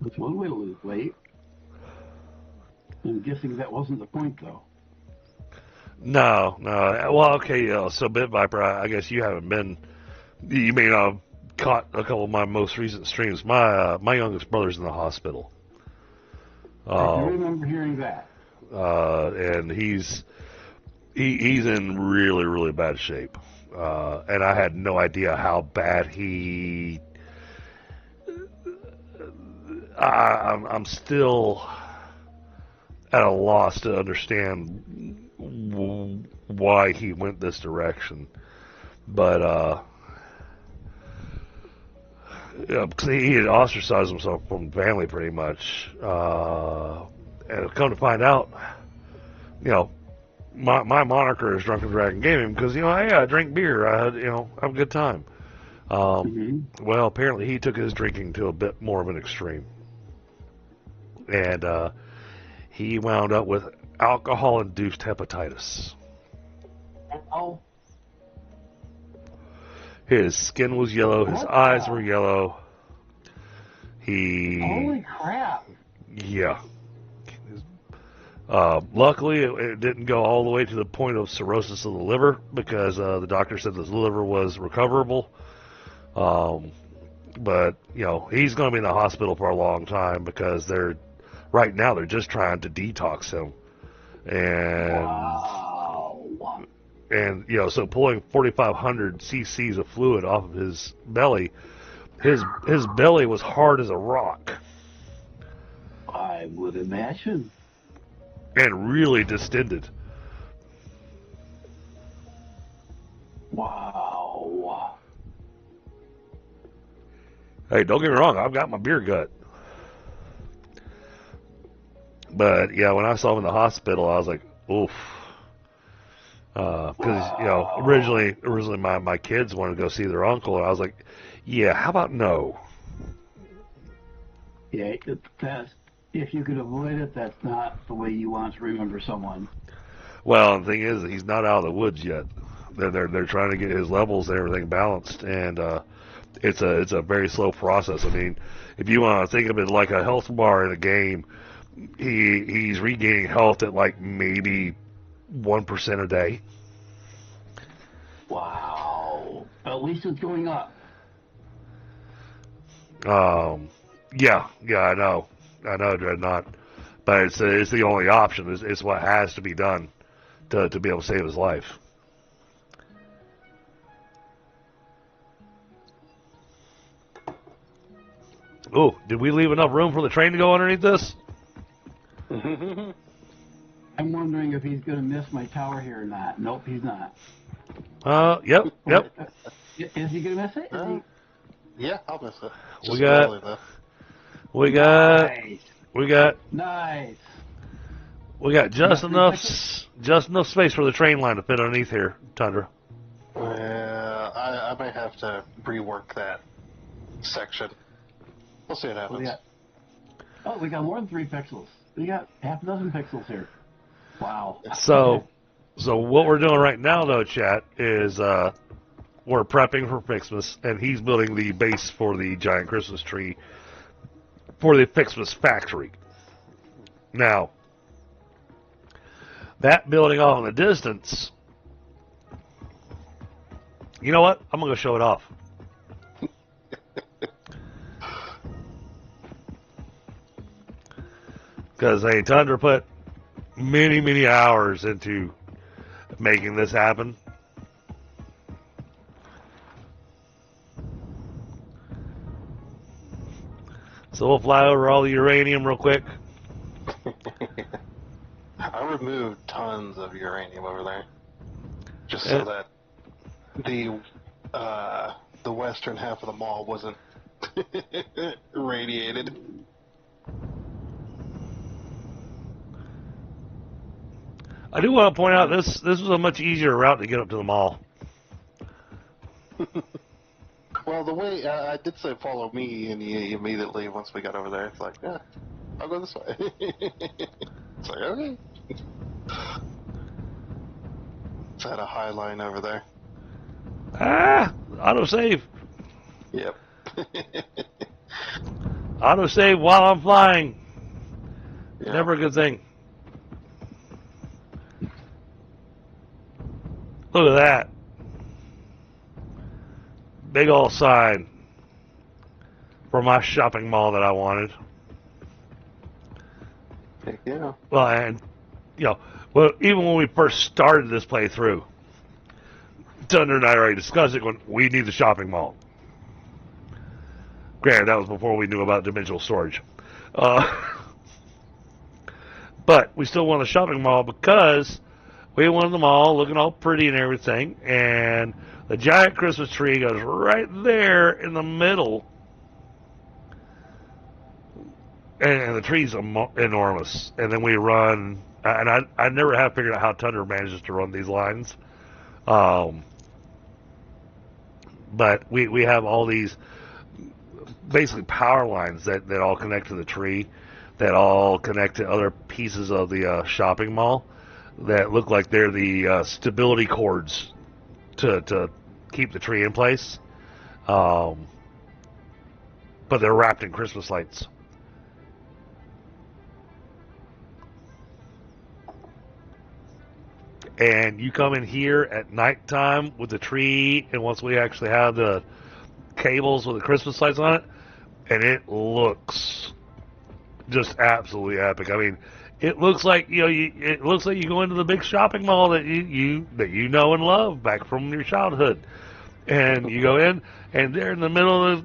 That's one way to lose weight. I'm guessing that wasn't the point, though. No. Well, okay, so Bit Viper, I guess you haven't been... You may not have caught a couple of my most recent streams. My youngest brother's in the hospital. I do remember hearing that. And he's in really, really bad shape. And I had no idea how bad I'm still at a loss to understand why he went this direction. But, because he had ostracized himself from family pretty much. And come to find out, my moniker is Drunken Dragon Gaming because, I drink beer. I had, have a good time. Well, apparently he took his drinking to a bit more of an extreme. And he wound up with alcohol-induced hepatitis. Oh, His skin was yellow. His What eyes the- were yellow. He, holy crap! yeah. Luckily, it didn't go all the way to the point of cirrhosis of the liver because the doctor said his liver was recoverable. But he's going to be in the hospital for a long time because right now they're just trying to detox him, and Wow. so pulling 4,500 cc's of fluid off of his belly, his belly was hard as a rock I would imagine. and really distended. Wow. Hey, don't get me wrong, I've got my beer gut. But yeah, when I saw him in the hospital, I was like, oof. Because originally my kids wanted to go see their uncle, and I was like, yeah, how about no? Yeah, if you could avoid it, that's not the way you want to remember someone. Well, the thing is, he's not out of the woods yet. They're trying to get his levels and everything balanced, and it's a very slow process. I mean, if you want to think of it like a health bar in a game, he's regaining health at like maybe 1% a day. Wow. At least it's going up. Yeah, I know, Dreadnought, but it's the only option. It's what has to be done to be able to save his life. Oh, did we leave enough room for the train to go underneath this? I'm wondering if he's going to miss my tower here or not. Nope, he's not. Yep. Is he going to miss it? Yeah, I'll miss it. We Just got- barely, though. Nice. We got just Got enough space for the train line to fit underneath here, Tundra. I might have to rework that section. We'll see what happens. We got more than 3 pixels. We got half a dozen pixels here. Wow. So what we're doing right now, though, chat, is we're prepping for Fixmas, and he's building the base for the giant Christmas tree for the Fixmas factory. Now, that building off in the distance, you know what? I'm going to go show it off. Because, hey, Tundra put many, many hours into making this happen. So we'll fly over all the uranium real quick. I removed tons of uranium over there, just so that the western half of the mall wasn't irradiated. I do want to point out this was a much easier route to get up to the mall. Well, the way I did say follow me, and he immediately, once we got over there, it's like, yeah, I'll go this way. It's like, okay. It's at a high line over there. Autosave. Yep. Autosave while I'm flying. Yep. Never a good thing. Look at that. Big old sign for my shopping mall that I wanted. Heck yeah. Well, and, even when we first started this playthrough, Thunder and I already discussed it when we need the shopping mall. Granted, that was before we knew about dimensional storage. But we still want a shopping mall because we wanted the mall looking all pretty and everything, and the giant Christmas tree goes right there in the middle, and the tree's enormous. And then we run, and I never have figured out how Thunder manages to run these lines, but we have all these basically power lines that all connect to the tree that all connect to other pieces of the shopping mall that look like they're the stability cords to keep the tree in place. But they're wrapped in Christmas lights. And you come in here at nighttime with the tree, and once we actually have the cables with the Christmas lights on it, and it looks just absolutely epic. I mean, it looks like it looks like you go into the big shopping mall that you know and love back from your childhood, and you go in, and they're in the middle of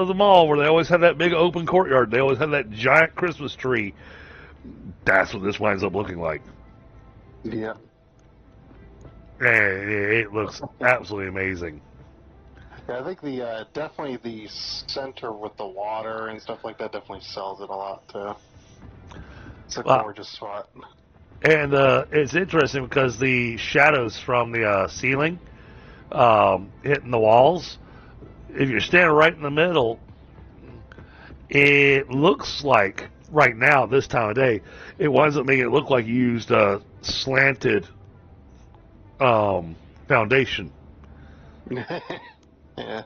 the mall where they always have that big open courtyard. They always have that giant Christmas tree. That's what this winds up looking like. Yeah. And it looks absolutely amazing. Yeah, I think the definitely the center with the water and stuff like that definitely sells it a lot too. It's a gorgeous spot. And it's interesting because the shadows from the ceiling hitting the walls, if you're standing right in the middle, it looks like right now, this time of day, it winds up making it look like you used a slanted foundation. Yeah.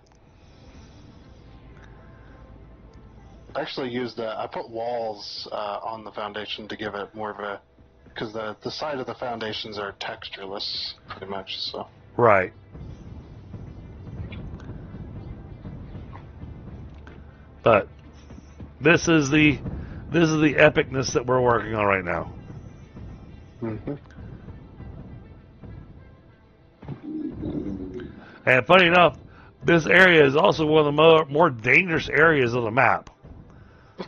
I actually used I put walls on the foundation to give it more of a, because the side of the foundations are textureless pretty much. So. Right. But this is the epicness that we're working on right now. Mm-hmm. And funny enough, this area is also one of the more dangerous areas of the map.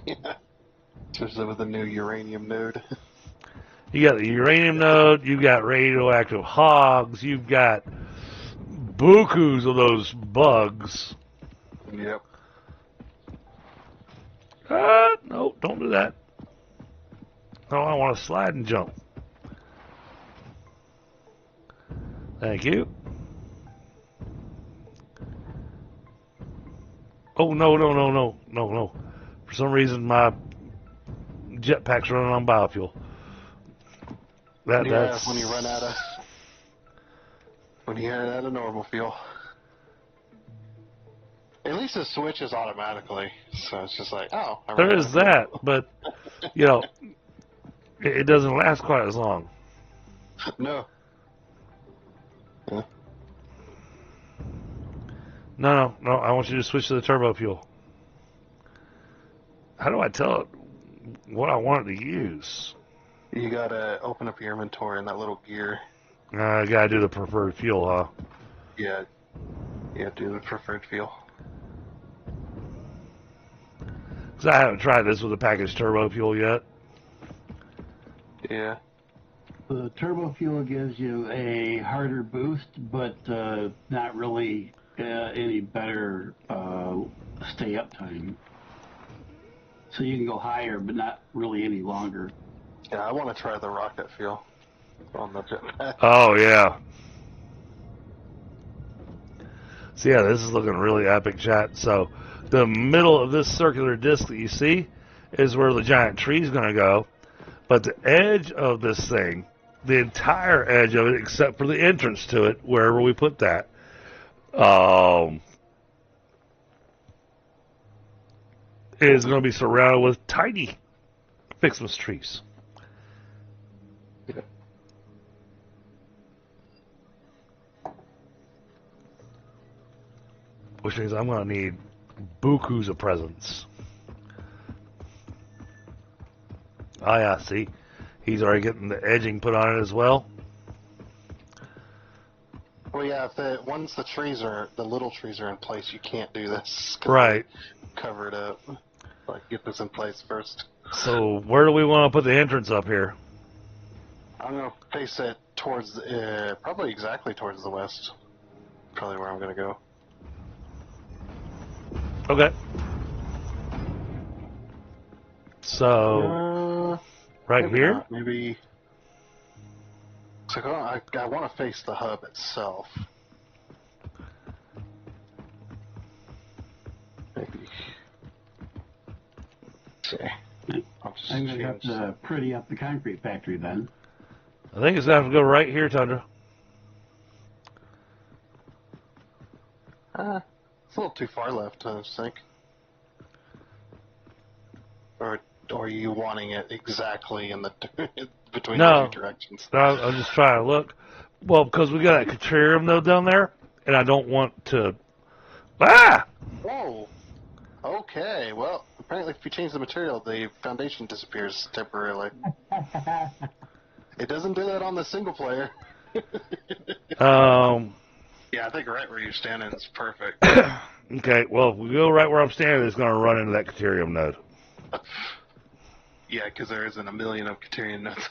Yeah. Especially with the new uranium node. You got the uranium node, you've got radioactive hogs, you've got bukus of those bugs. Yep. No, don't do that. No, I want to slide and jump. Thank you. Oh, no. For some reason, my jetpack's running on biofuel. That's when you run out of normal fuel. At least it switches automatically, so it's just like, oh. There is that, but it doesn't last quite as long. No. Yeah. No. I want you to switch to the turbo fuel. How do I tell it what I want it to use? You gotta open up your inventory in that little gear. I gotta do the preferred fuel, huh? Yeah. Yeah, do the preferred fuel. Because I haven't tried this with a packaged turbo fuel yet. Yeah. The turbo fuel gives you a harder boost, but not really any better stay-up time. So you can go higher, but not really any longer. Yeah, I want to try the rocket fuel on the jetpack. Oh, yeah. So, yeah, this is looking really epic, chat. So, the middle of this circular disc that you see is where the giant tree is going to go. But the edge of this thing, the entire edge of it, except for the entrance to it, wherever we put that, is going to be surrounded with tiny Christmas trees. Yeah. Which means I'm going to need bukus of presents. Oh, yeah, see? He's already getting the edging put on it as well. Well, yeah, once the little trees are in place, you can't do this. Right. Cover it up. Like, get this in place first. So, where do we want to put the entrance up here? I'm going to face it towards, probably exactly towards the west. Probably where I'm going to go. Okay. So, right maybe here? Not. Maybe. So I want to face the hub itself. Maybe. Okay. I'm going to have to pretty up the concrete factory then. I think it's going to have to go right here, Tundra. It's a little too far left, I think. Or are you wanting it exactly in the between the two directions? No, I'm just trying to look. Well, because we got that Caterium node down there, and I don't want to... Ah! Whoa! Okay, well, apparently if you change the material, the foundation disappears temporarily. It doesn't do that on the single player. Yeah, I think right where you're standing is perfect. Okay, well, if we go right where I'm standing, it's going to run into that Caterium node. Yeah, because there isn't a million of Caterium nodes.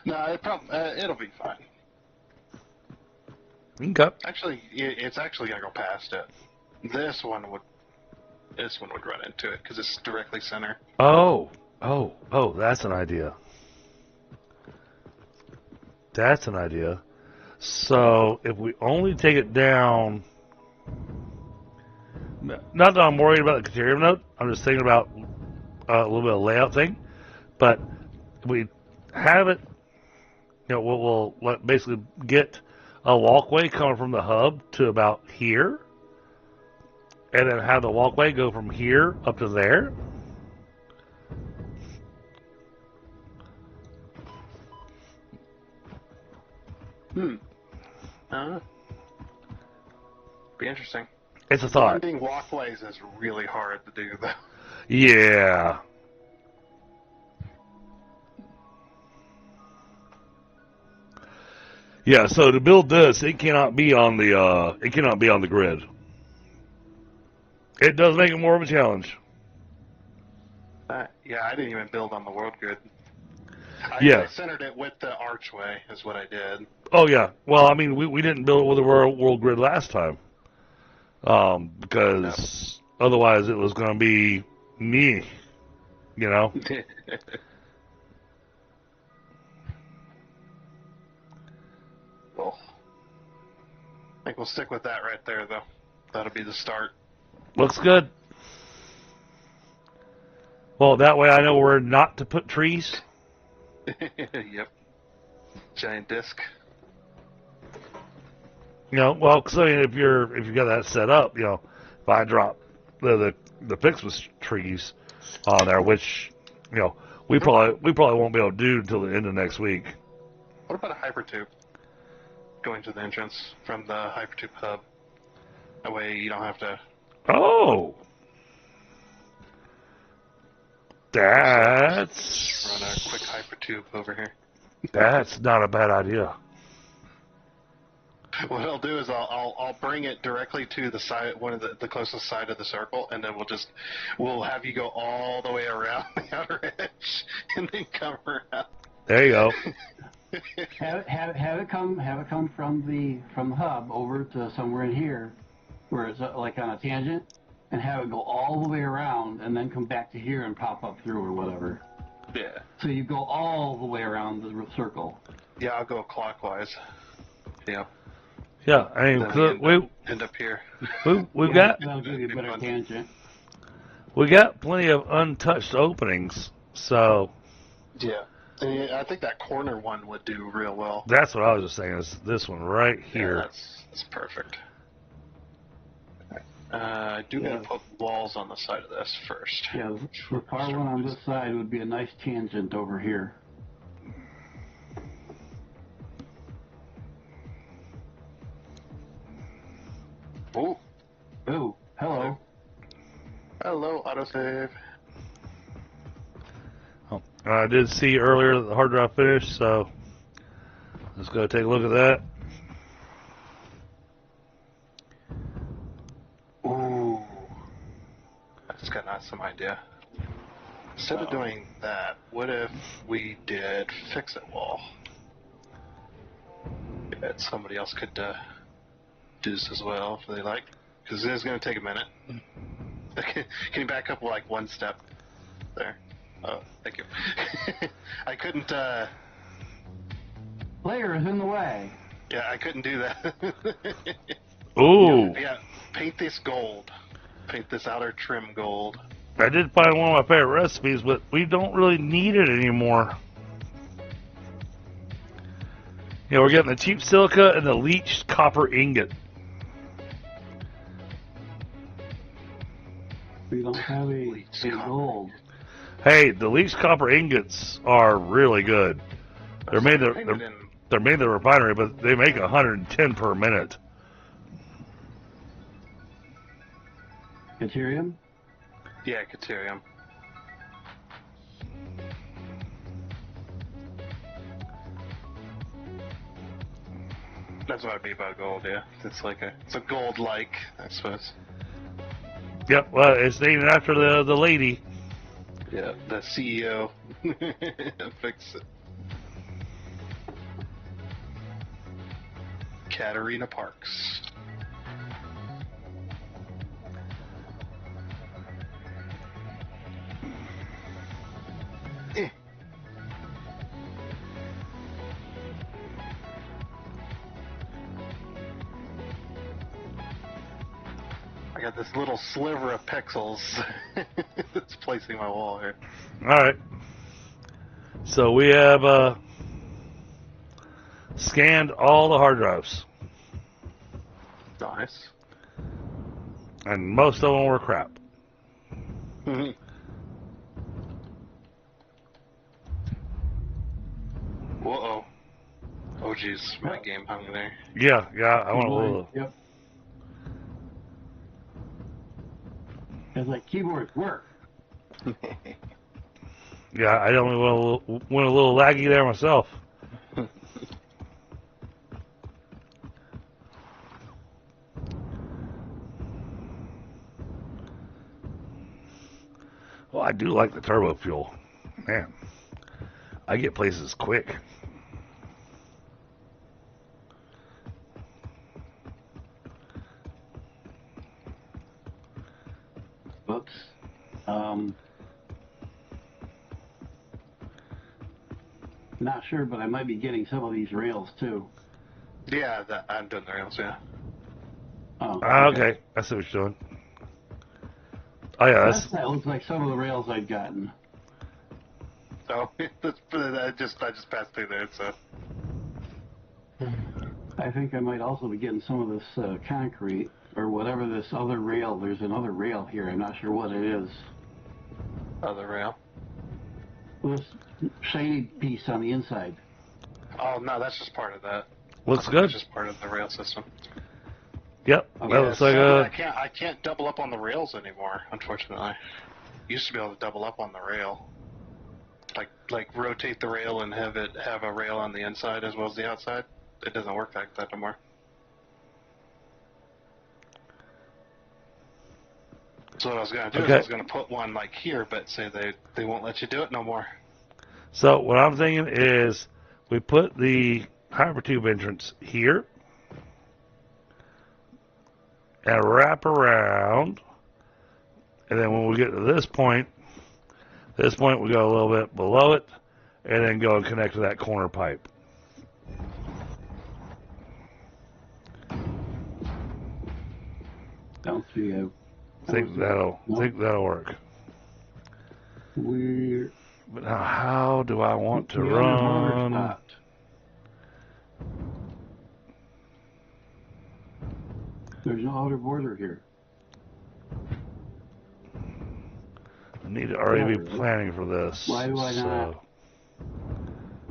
No, it'll be fine. Okay. Actually, it's actually gonna go past it. This one would run into it because it's directly center. Oh, that's an idea. That's an idea. So if we only take it down, not that I'm worried about the Caterium node, I'm just thinking about a little bit of layout thing. But we have it, we'll basically get a walkway coming from the hub to about here, and then have the walkway go from here up to there. Be interesting. It's a thought. Blending walkways is really hard to do, though. Yeah. Yeah, so to build this, it cannot be on the grid. It does make it more of a challenge. Yeah, I didn't even build on the world grid. Yeah. I centered it with the archway, is what I did. Oh yeah. Well, I mean, we didn't build it with a world grid last time, because otherwise it was going to be me, Well, I think we'll stick with that right there, though. That'll be the start. Looks good. Well, that way I know where not to put trees. Yep. Giant disc. Well, because I mean, if you got that set up, if I drop the Pixmas trees on there, which we probably won't be able to do until the end of next week. What about a hypertube going to the entrance from the hypertube hub? That way you don't have to. Oh, that's run a quick hypertube over here. That's not a bad idea. What I'll do is I'll bring it directly to the side, one of the closest side of the circle, and then we'll have you go all the way around the outer edge, and then come around. There you go. have it come from the hub over to somewhere in here, where it's like on a tangent, and have it go all the way around, and then come back to here and pop up through or whatever. Yeah. So you go all the way around the circle. Yeah, I'll go clockwise. Yeah. Yeah, I mean, we end up here. We've got. That'll give you a better tangent. We got plenty of untouched openings, so. Yeah, and I think that corner one would do real well. That's what I was just saying. Is this one right here? Yeah, that's perfect. I do gotta put walls on the side of this first. Yeah, the far one on this side would be a nice tangent over here. Oh. Oh, hello. Hello, autosave. Oh, I did see earlier that the hard drive finished, so let's go take a look at that. Ooh. I just got an awesome idea. Instead of doing that, what if we did fix-it wall? Bet somebody else could do this as well if they like, because it is going to take a minute. Can you back up like one step there? Oh, thank you. I couldn't. Layer is in the way. Yeah, I couldn't do that. Ooh. Yeah, paint this gold. Paint this outer trim gold. I did find one of my favorite recipes, but we don't really need it anymore. You know, we're getting the cheap silica and the leached copper ingot. We don't have a gold. Hey, the leached copper ingots are really good. They're made the refinery, but they make 110 per minute. Deuterium? Yeah, Caterium. That's what I mean by gold, yeah. It's a gold-like, I suppose. Yep, well, it's named after the lady. Yeah, the CEO. Fix it. Katerina Parks. I got this little sliver of pixels that's placing my wall here. Alright. So we have scanned all the hard drives. Nice. And most of them were crap. Mm-hmm. Whoa. Oh, jeez. My game hung there. Yeah, I want a little. Yep. It's like keyboards work. Yeah, I only went a little laggy there myself. Well, I do like the turbo fuel. Man, I get places quick. Oops. Not sure, but I might be getting some of these rails too. Yeah, I'm doing the rails, yeah. Oh, Okay. I see what you're doing. Oh yeah, that looks like some of the rails I'd gotten. Oh, I just passed through there, so. I think I might also be getting some of this concrete or whatever this other rail. There's another rail here. I'm not sure what it is. Other rail. This shady piece on the inside. Oh no, that's just part of that. looks good. That's just part of the rail system. Yep, Okay. that looks like I can't double up on the rails anymore, unfortunately. Used to be able to double up on the rail. Like rotate the rail and have a rail on the inside as well as the outside. It doesn't work like that anymore. So what I was gonna do is I was gonna put one like here, but say they won't let you do it no more. So what I'm thinking is we put the hypertube entrance here and wrap around, and then when we get to this point we go a little bit below it, and then go and connect to that corner pipe. Don't see Think that'll work. We're But now, how do I want to the other motor run? stopped. There's no outer border here. I need to already be planning for this. Why do I so. not?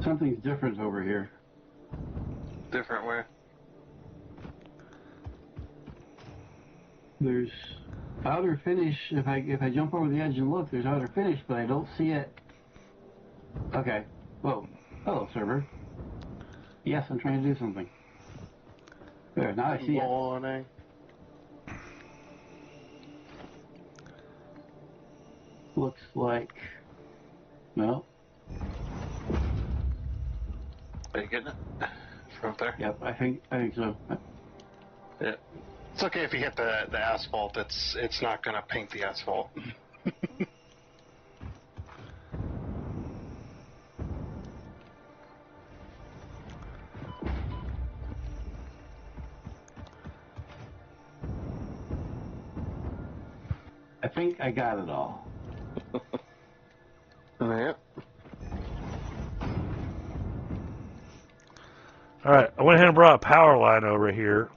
Something's different over here. Different where? There's outer finish. If I jump over the edge and look, there's outer finish, but I don't see it. Okay. Whoa. Hello, server. Yes, I'm trying to do something. There, now I see it. Morning. Looks like. No. Are you getting it? From up there? Yep, I think so. Yeah. It's okay if you hit the asphalt. It's not gonna paint the asphalt. I think I got it all. All right, I went ahead and brought a power line over here,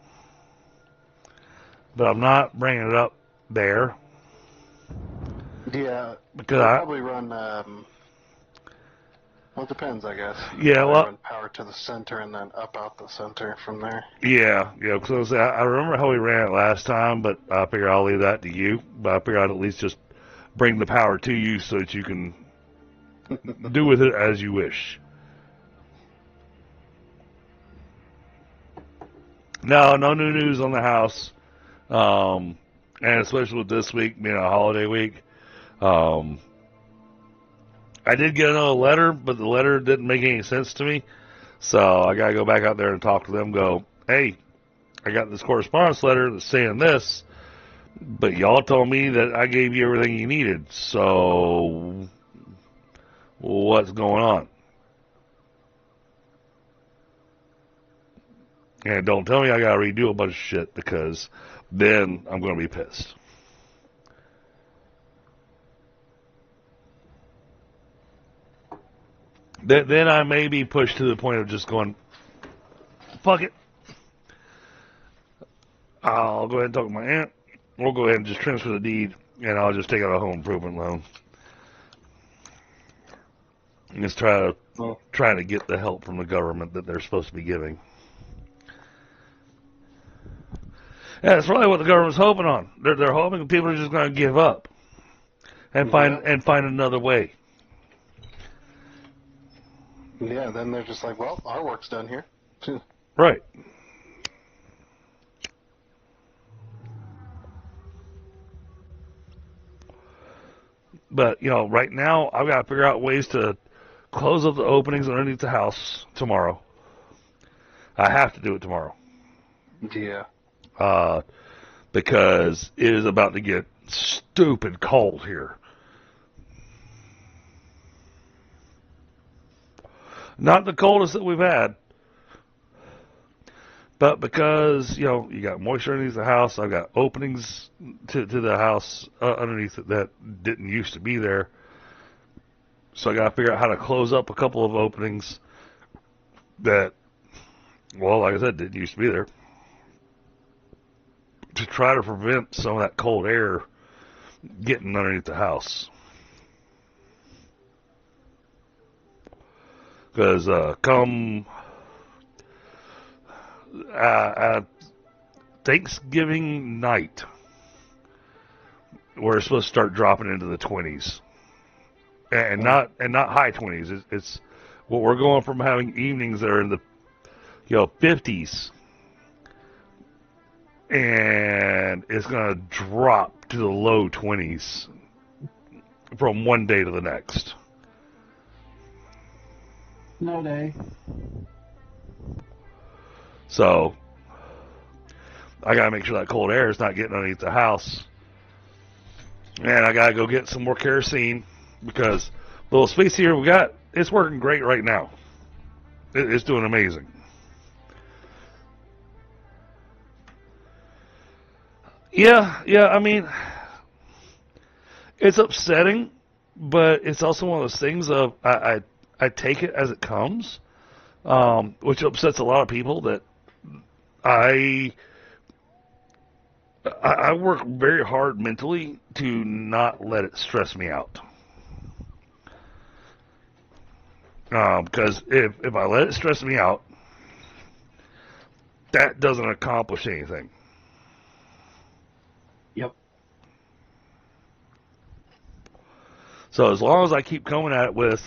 but I'm not bringing it up there Yeah, because we'll I probably run. Well, it depends, I guess. yeah Probably well run power to the center and then up out the center from there. yeah because I remember how we ran it last time, but I figure I'll leave that to you. But I figure I'd at least just bring the power to you so that you can do with it as you wish. No new news on the house, and especially with this week being a holiday week. I did get another letter, but the letter didn't make any sense to me. So I got to go back out there and talk to them. Go, hey, I got this correspondence letter that's saying this, but y'all told me that I gave you everything you needed. So what's going on? And don't tell me I got to redo a bunch of shit, because then I'm going to be pissed. Then I may be pushed to the point of just going, fuck it. I'll go ahead and talk to my aunt. We'll go ahead and just transfer the deed, and I'll just take out a home improvement loan. And just trying to get the help from the government that they're supposed to be giving. Yeah, that's probably what the government's hoping on. They're hoping people are just going to give up and find another way. Yeah, then they're just like, well, our work's done here. Right. But, right now, I've got to figure out ways to close up the openings underneath the house tomorrow. I have to do it tomorrow. Yeah. Because it is about to get stupid cold here. Not the coldest that we've had, but because, you got moisture underneath the house, I've got openings to the house underneath it that didn't used to be there. So I got to figure out how to close up a couple of openings that, well, like I said, didn't used to be there, to try to prevent some of that cold air getting underneath the house. Because come Thanksgiving night, we're supposed to start dropping into the 20s, and not high 20s. It's what we're going from having evenings that are in the 50s, and it's going to drop to the low 20s from one day to the next. No day. So I gotta make sure that cold air is not getting underneath the house, and I gotta go get some more kerosene, because the little space here we got, it's working great right now. It's doing amazing. Yeah. I mean, it's upsetting, but it's also one of those things of I take it as it comes, which upsets a lot of people. That I work very hard mentally to not let it stress me out. Because if I let it stress me out, that doesn't accomplish anything. Yep. So as long as I keep coming at it with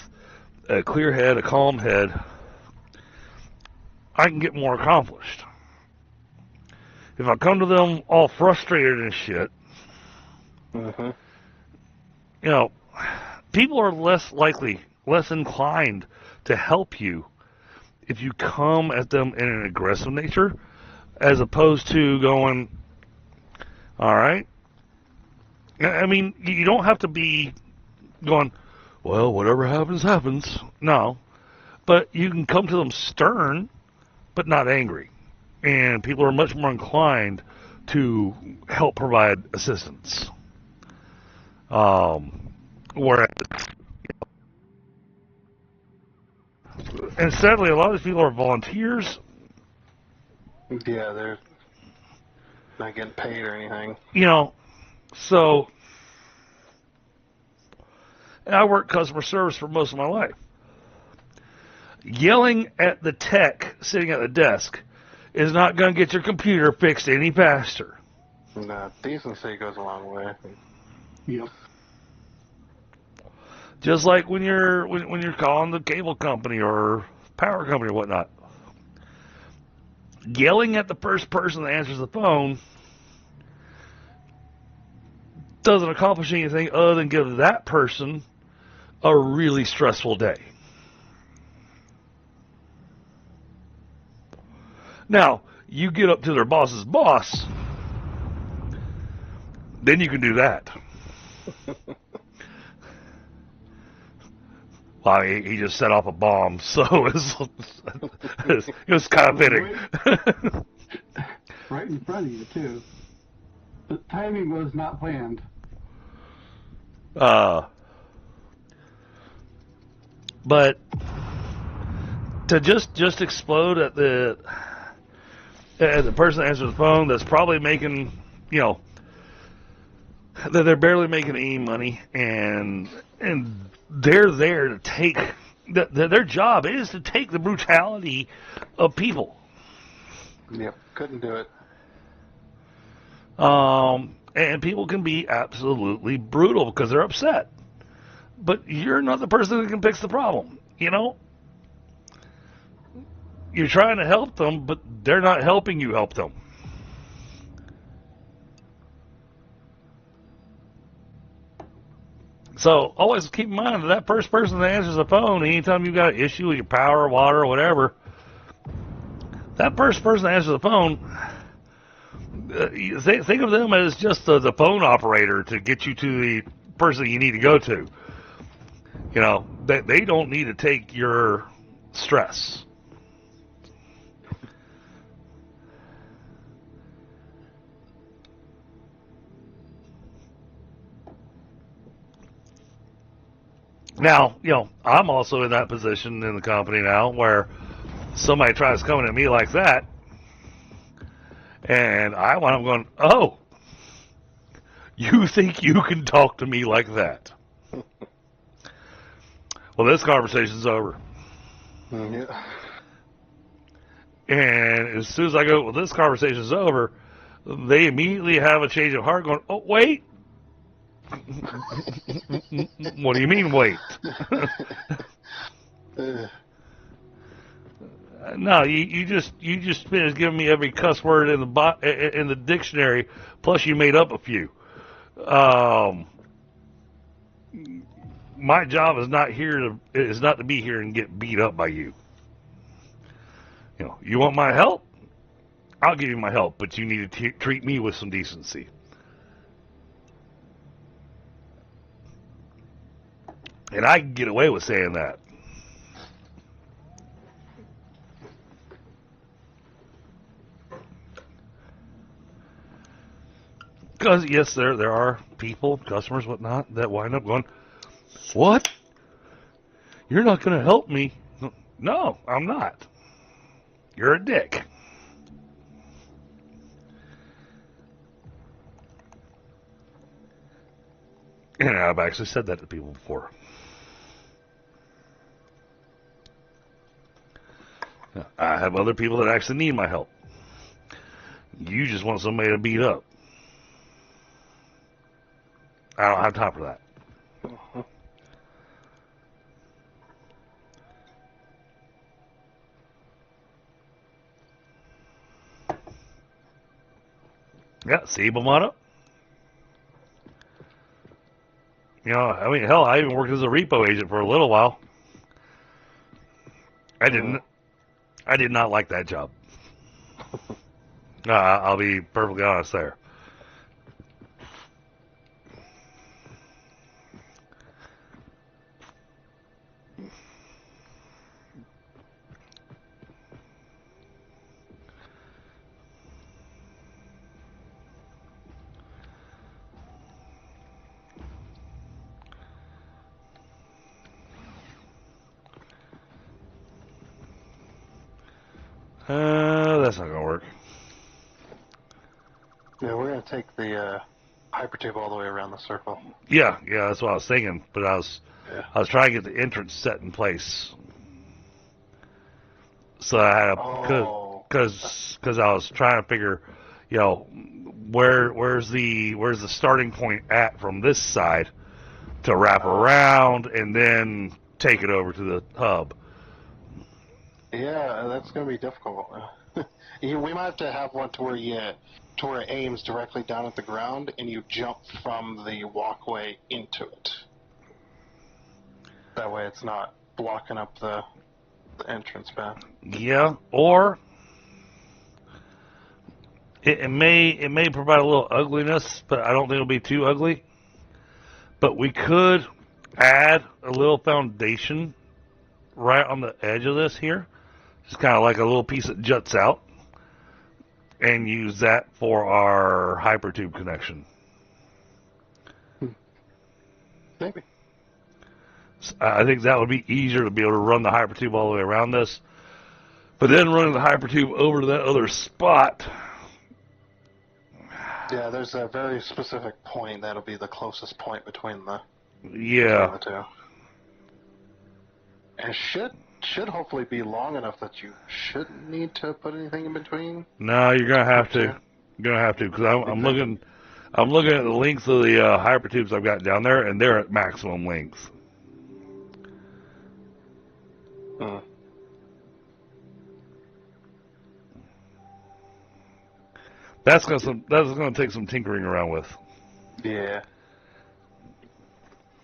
a clear head, a calm head, I can get more accomplished. If I come to them all frustrated and shit, people are less inclined to help you if you come at them in an aggressive nature, as opposed to going, all right. I mean, you don't have to be going, well, whatever happens, happens. No. But you can come to them stern, but not angry. And people are much more inclined to help provide assistance. Whereas, and sadly, a lot of these people are volunteers, Yeah, they're not getting paid or anything. You know, so and I worked customer service for most of my life. Yelling at the tech sitting at the desk is not going to get your computer fixed any faster. No, decency goes a long way. Yep. Just like when you're calling the cable company or power company or whatnot. Yelling at the first person that answers the phone doesn't accomplish anything other than give that person a really stressful day. Now, you get up to their boss's boss, then you can do that. Well, he just set off a bomb, so it was kind of fitting. Right in front of you, too. The timing was not planned. But to just explode at the person that answers the phone that's probably making, that they're barely making any money, and they're there to take their job is to take the brutality of people. Yep, couldn't do it. And people can be absolutely brutal because they're upset. But you're not the person that can fix the problem. You're trying to help them, but they're not helping you help them. So always keep in mind that first person that answers the phone, anytime you've got an issue with your power, water, or whatever, that first person that answers the phone, think of them as just the phone operator to get you to the person you need to go to. They don't need to take your stress. Now, I'm also in that position in the company now where somebody tries coming at me like that, and I'm going, oh, you think you can talk to me like that? Well, this conversation's over. Yeah. And as soon as I go, well, this conversation's over, they immediately have a change of heart going, oh, wait. What do you mean, wait? No, you just finished giving me every cuss word in the dictionary, plus you made up a few. My job is not to be here and get beat up by you. You want my help? I'll give you my help, but you need to treat me with some decency. And I can get away with saying that. Because, yes, there are people, customers, whatnot, that wind up going, what? You're not going to help me? No, I'm not. You're a dick. And I've actually said that to people before. I have other people that actually need my help. You just want somebody to beat up. I don't have time for that. Yeah, see, Bamata? Hell, I even worked as a repo agent for a little while. I did not like that job. I'll be perfectly honest there. That's not going to work. Yeah, we're gonna take the hypertube all the way around the circle. Yeah, that's what I was thinking. But I was trying to get the entrance set in place. So I had because I was trying to figure, where's the starting point at from this side to wrap around and then take it over to the hub. Yeah, that's gonna be difficult. We might have to have one to where it aims directly down at the ground and you jump from the walkway into it. That way, it's not blocking up the entrance path. Yeah, or it may provide a little ugliness, but I don't think it'll be too ugly. But we could add a little foundation right on the edge of this here, just kind of like a little piece that juts out, and use that for our hypertube connection. Maybe. I think that would be easier to be able to run the hypertube all the way around this. But then running the hypertube over to that other spot. Yeah, there's a very specific point that'll be the closest point between the two. And should hopefully be long enough that you shouldn't need to put anything in between. No, you're gonna have to. You're gonna have to, because I'm looking at the length of the hypertubes I've got down there, and they're at maximum length. That's gonna take some tinkering around with. Yeah.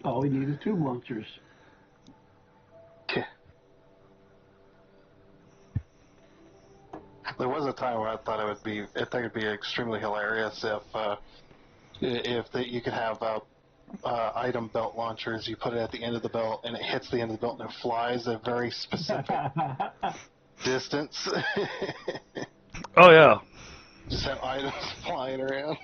All we need is tube launchers. There was a time where I thought it'd be extremely hilarious if you could have item belt launchers. You put it at the end of the belt, and it hits the end of the belt, and it flies a very specific distance. Oh yeah. Just have items flying around.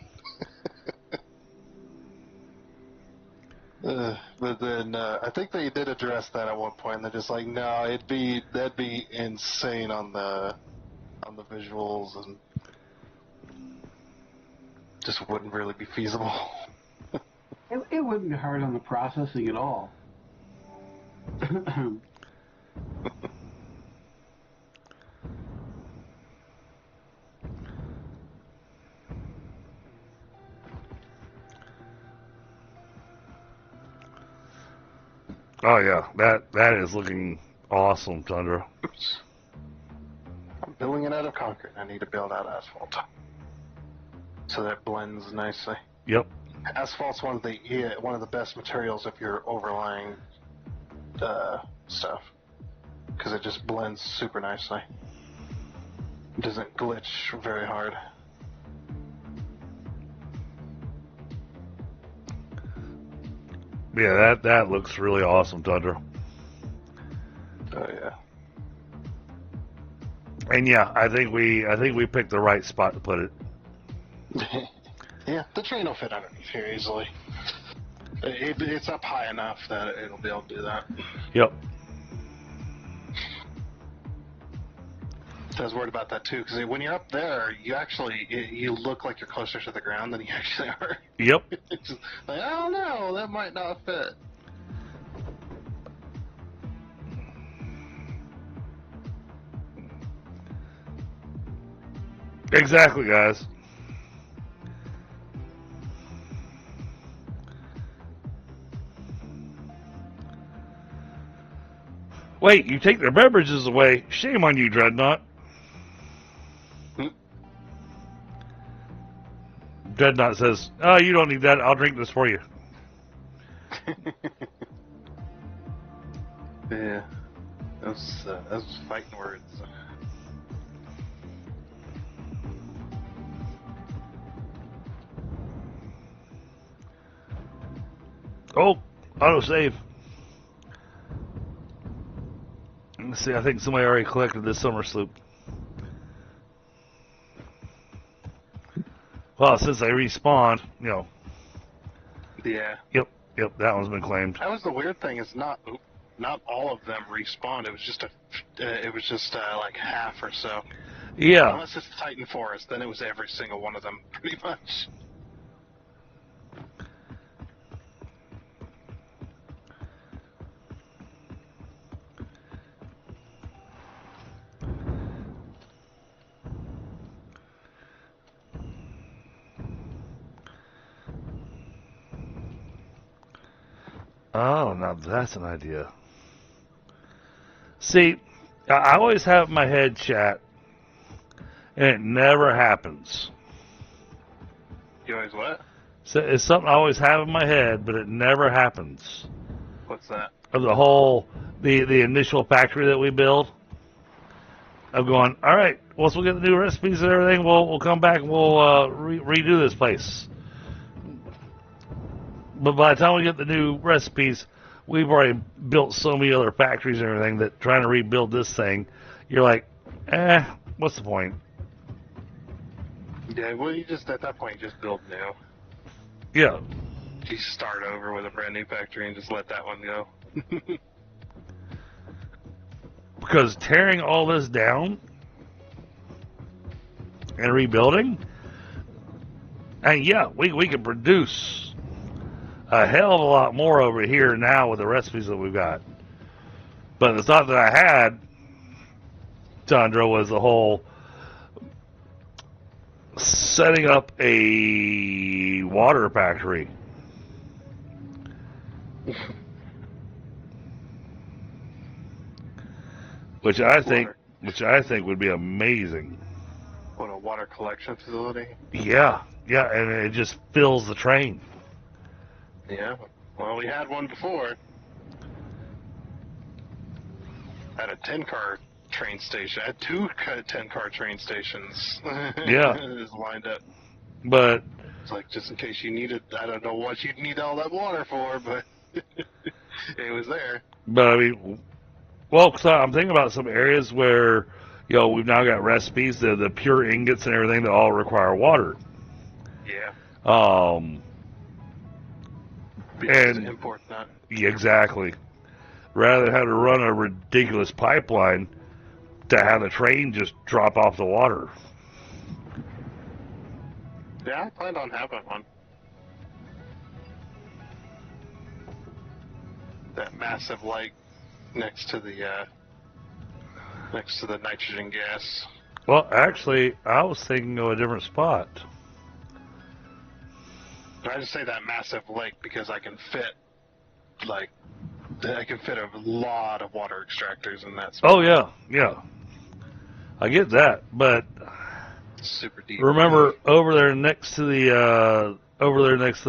But then I think they did address that at one point. And they're just like, no, that'd be insane on the visuals, and just wouldn't really be feasible. It wouldn't be hard on the processing at all. Oh yeah, that is looking awesome, Tundra. Oops. I'm building it out of concrete. I need to build out asphalt, so that blends nicely. Yep. Asphalt's one of the best materials if you're overlaying stuff, because it just blends super nicely. It doesn't glitch very hard. Yeah, that looks really awesome, Tundra. Oh yeah. And yeah, I think we picked the right spot to put it. Yeah, the train will fit underneath here easily. It's up high enough that it'll be able to do that. Yep. I was worried about that too, because when you're up there, you look like you're closer to the ground than you actually are. Yep. It's just like, I don't know, that might not fit. Exactly, guys. Wait, you take their beverages away. Shame on you, Dreadnought. Dreadnought says, "Oh, you don't need that. I'll drink this for you." Yeah, those fighting words. Oh, autosave. Let's see, I think somebody already collected this summer sloop. Well, since they respawned, Yeah. Yep, that one's been claimed. That was the weird thing, is not all of them respawned. It was just like half or so. Yeah. Unless it's Titan Forest, then it was every single one of them, pretty much. Oh, now that's an idea. See, I always have in my head, chat, and it never happens. You always what? So it's something I always have in my head, but it never happens. What's that? Of the initial factory that we build. I'm going, all right, once we get the new recipes and everything, we'll come back and we'll redo this place. But by the time we get the new recipes, we've already built so many other factories and everything that trying to rebuild this thing, you're like, what's the point? Yeah, well, you just, at that point, you just build new. Yeah. You start over with a brand new factory and just let that one go. Because tearing all this down and rebuilding, and yeah, we can produce a hell of a lot more over here now with the recipes that we've got. But the thought that I had, Chandra, was the whole setting up a water factory. Which I think would be amazing. What, a water collection facility? Yeah, and it just fills the train. Yeah. Well, we had one before. Had a 10-car train station. I had two 10-car train stations. Yeah. Just lined up. But it's like, just in case you needed, I don't know what you'd need all that water for, but it was there. But I mean, well, cause I'm thinking about some areas where, we've now got recipes, the pure ingots and everything that all require water. Yeah. And import that. Yeah, exactly. Rather than have to run a ridiculous pipeline to have the train just drop off the water. Yeah, I planned on having one. That massive lake next to the nitrogen gas. Well, actually, I was thinking of a different spot. I just say that massive lake because I can fit a lot of water extractors in that spot. Oh yeah. I get that, but super deep. Remember over there next to the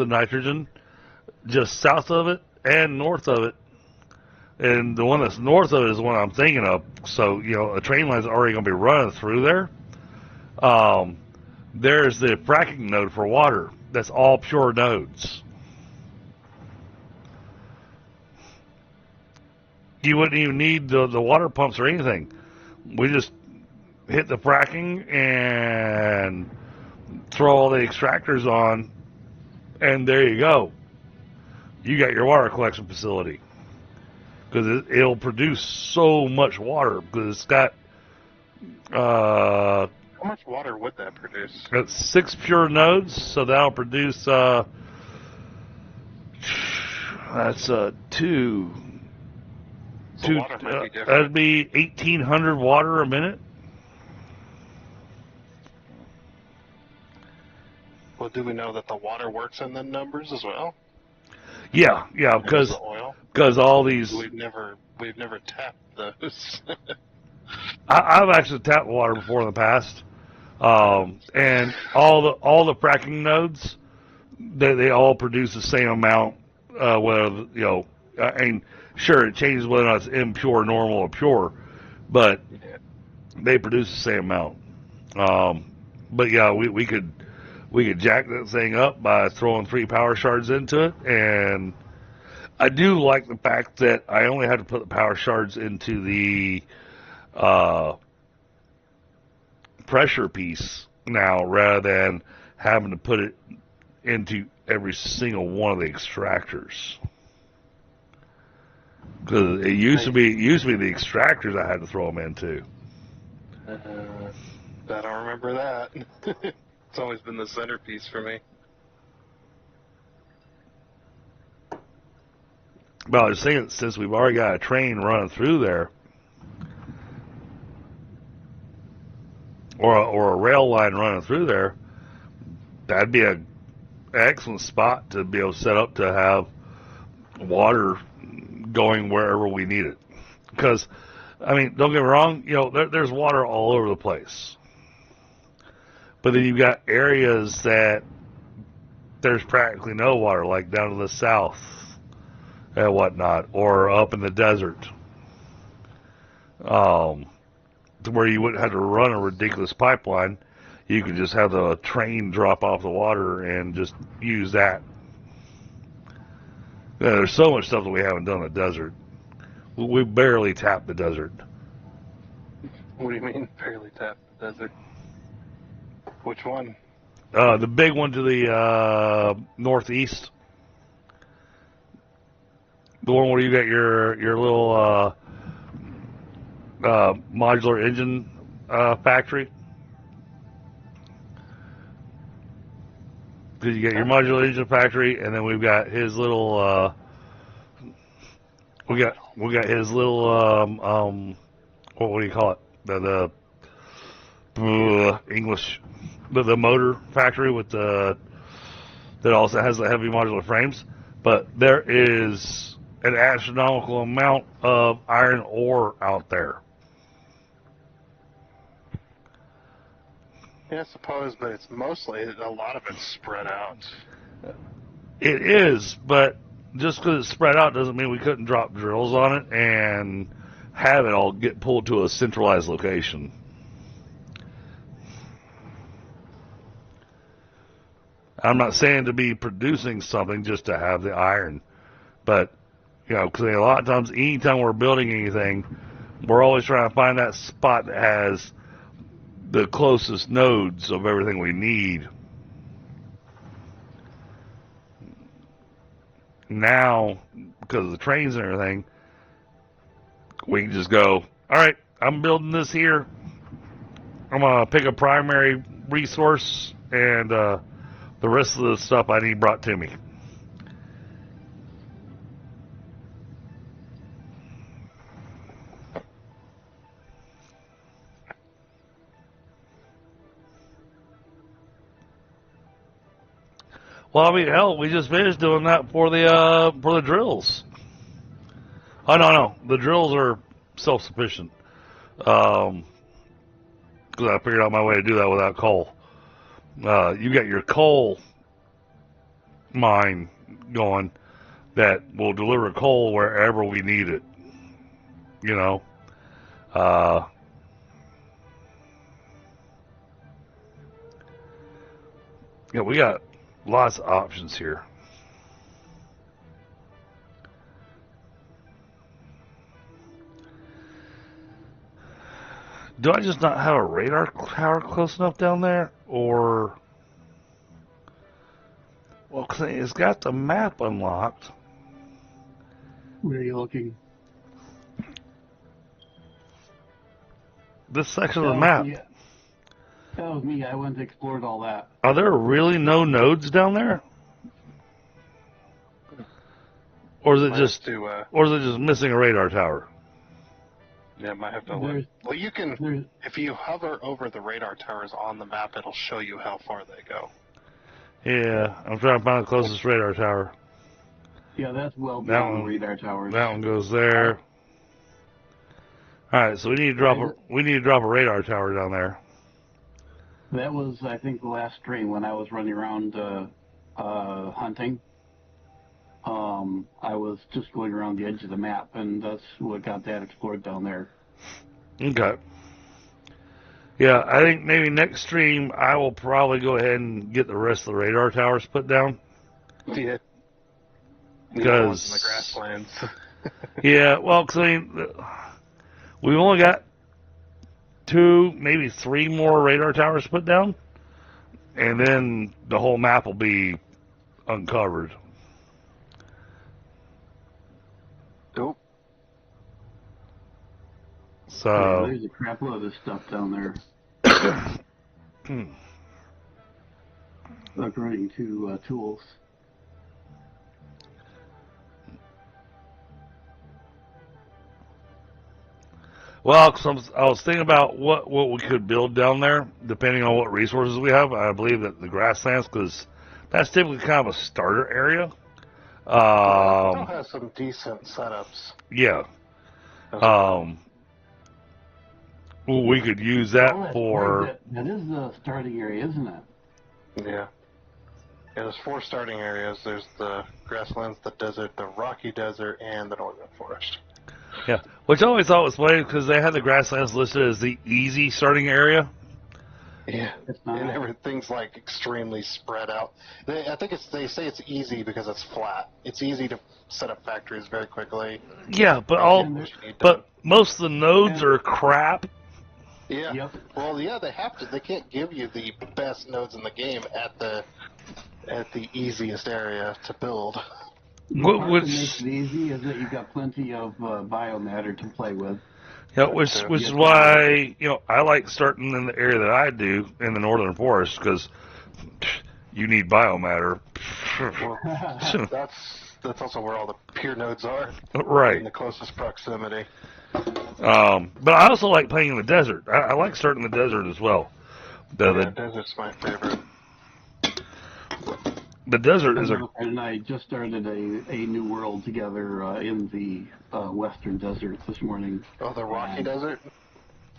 nitrogen, just south of it and north of it, and the one that's north of it is the one I'm thinking of. So a train line's already going to be running through there. There's the fracking node for water. That's all pure nodes. You wouldn't even need the water pumps or anything. We just hit the fracking and throw all the extractors on, and there you go. You got your water collection facility. Because it'll produce so much water. Because it's got... how much water would that produce? It's 6 pure nodes, so that'll produce... that's 2... So water might be different. That'd be 1,800 water a minute. Well, do we know that the water works in the numbers as well? Yeah, because all these... We've never tapped those. I've actually tapped water before in the past, and all the fracking nodes, they all produce the same amount. And sure, it changes whether or not it's impure, normal, or pure, but they produce the same amount. But yeah, we could jack that thing up by throwing 3 power shards into it, and I do like the fact that I only had to put the power shards into the pressure piece now, rather than having to put it into every single one of the extractors. Because it used to be the extractors I had to throw them into. I don't remember that. It's always been the centerpiece for me. Well, I was saying, since we've already got a train running through there, or a rail line running through there, that'd be an excellent spot to be able to set up to have water going wherever we need it. Because, I mean, don't get me wrong, there's water all over the place. But then you've got areas that there's practically no water, like down to the south and whatnot, or up in the desert, to where you wouldn't have to run a ridiculous pipeline. You could just have the train drop off the water and just use that. There's so much stuff that we haven't done in the desert. We barely tapped the desert. What do you mean, barely tap the desert? Which one? The big one to the northeast. The one where you got your little modular engine factory. Because you got your modular engine factory, and then we've got his little. We got his little what do you call it? The English, the motor factory with the that also has the heavy modular frames. But there is an astronomical amount of iron ore out there. Yeah, I suppose, but it's mostly, a lot of it's spread out. It is, but just because it's spread out doesn't mean we couldn't drop drills on it and have it all get pulled to a centralized location. I'm not saying to be producing something just to have the iron, but, because a lot of times, anytime we're building anything, we're always trying to find that spot that has the closest nodes of everything we need. Now, because of the trains and everything, we can just go, all right, I'm building this here. I'm going to pick a primary resource, and the rest of the stuff I need brought to me. Well, I mean, hell, we just finished doing that for the drills. Oh, no, the drills are self-sufficient. Because I figured out my way to do that without coal. You got your coal mine going that will deliver coal wherever we need it. We got lots of options here. Do I just not have a radar tower close enough down there? Or, well, 'cause it's got the map unlocked. Where are you looking? This section of the map. Yeah. That was me. I went and explored all that. Are there really no nodes down there? Or is it just missing a radar tower? Yeah, might have to look. Well, you can, if you hover over the radar towers on the map, it'll show you how far they go. Yeah, I'm trying to find the closest radar tower. Yeah, that's well beyond the radar towers. That one goes there. All right, so we need to drop a radar tower down there. That was, I think, the last stream when I was running around hunting. I was just going around the edge of the map, and that's what got that explored down there. Okay. Yeah, I think maybe next stream I will probably go ahead and get the rest of the radar towers put down. Yeah. Because the grasslands. Yeah, well, because we've only got 2, maybe 3 more radar towers put down, and then the whole map will be uncovered. Nope. So there's a crap load of stuff down there. according to tools. Well, 'cause I was thinking about what we could build down there, depending on what resources we have. I believe that the grasslands, because that's typically kind of a starter area. It still has some decent setups. Yeah. As well. Well, we could use that Oh, that's for. right. That is the starting area, isn't it? Yeah. Yeah, there's 4 starting areas. There's the grasslands, the desert, the rocky desert, and the northern forest. Yeah, which I always thought was funny because they had the grasslands listed as the easy starting area. Yeah, It's not. and everything's like extremely spread out. I think they say it's easy because it's flat. It's easy to set up factories very quickly. Yeah, but most of the nodes are crap. Yeah. Yep. Well, yeah, they have to. They can't give you the best nodes in the game at the easiest area to build. The part that Which makes it easy is that you've got plenty of biomatter to play with. yeah, which is why I like starting in the area that I do in the northern forest because you need biomatter. Well, that's also where all the peer nodes are. Right. In the closest proximity. But I also like playing in the desert. I like starting in the desert as well. The desert's my favorite. The desert is And I just started a new world together in the western desert this morning. Oh, the rocky desert?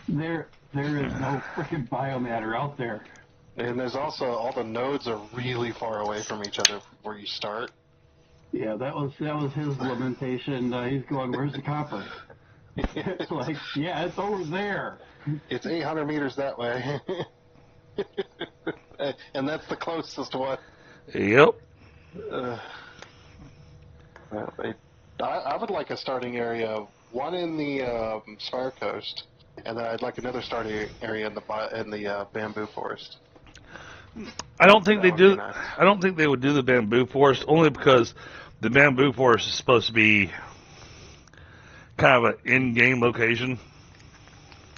There is no freaking biomatter out there. And there's also, all the nodes are really far away from each other where you start. Yeah, that was his lamentation. He's going, "Where's the copper?" It's like, yeah, it's over there. It's 800 meters that way. And that's the closest one. Yep. I would like a starting area, one in the Spire Coast, and then I'd like another starting area in the bamboo forest. I don't think they do. Nice. I don't think they would do the bamboo forest only because the bamboo forest is supposed to be kind of an in-game location.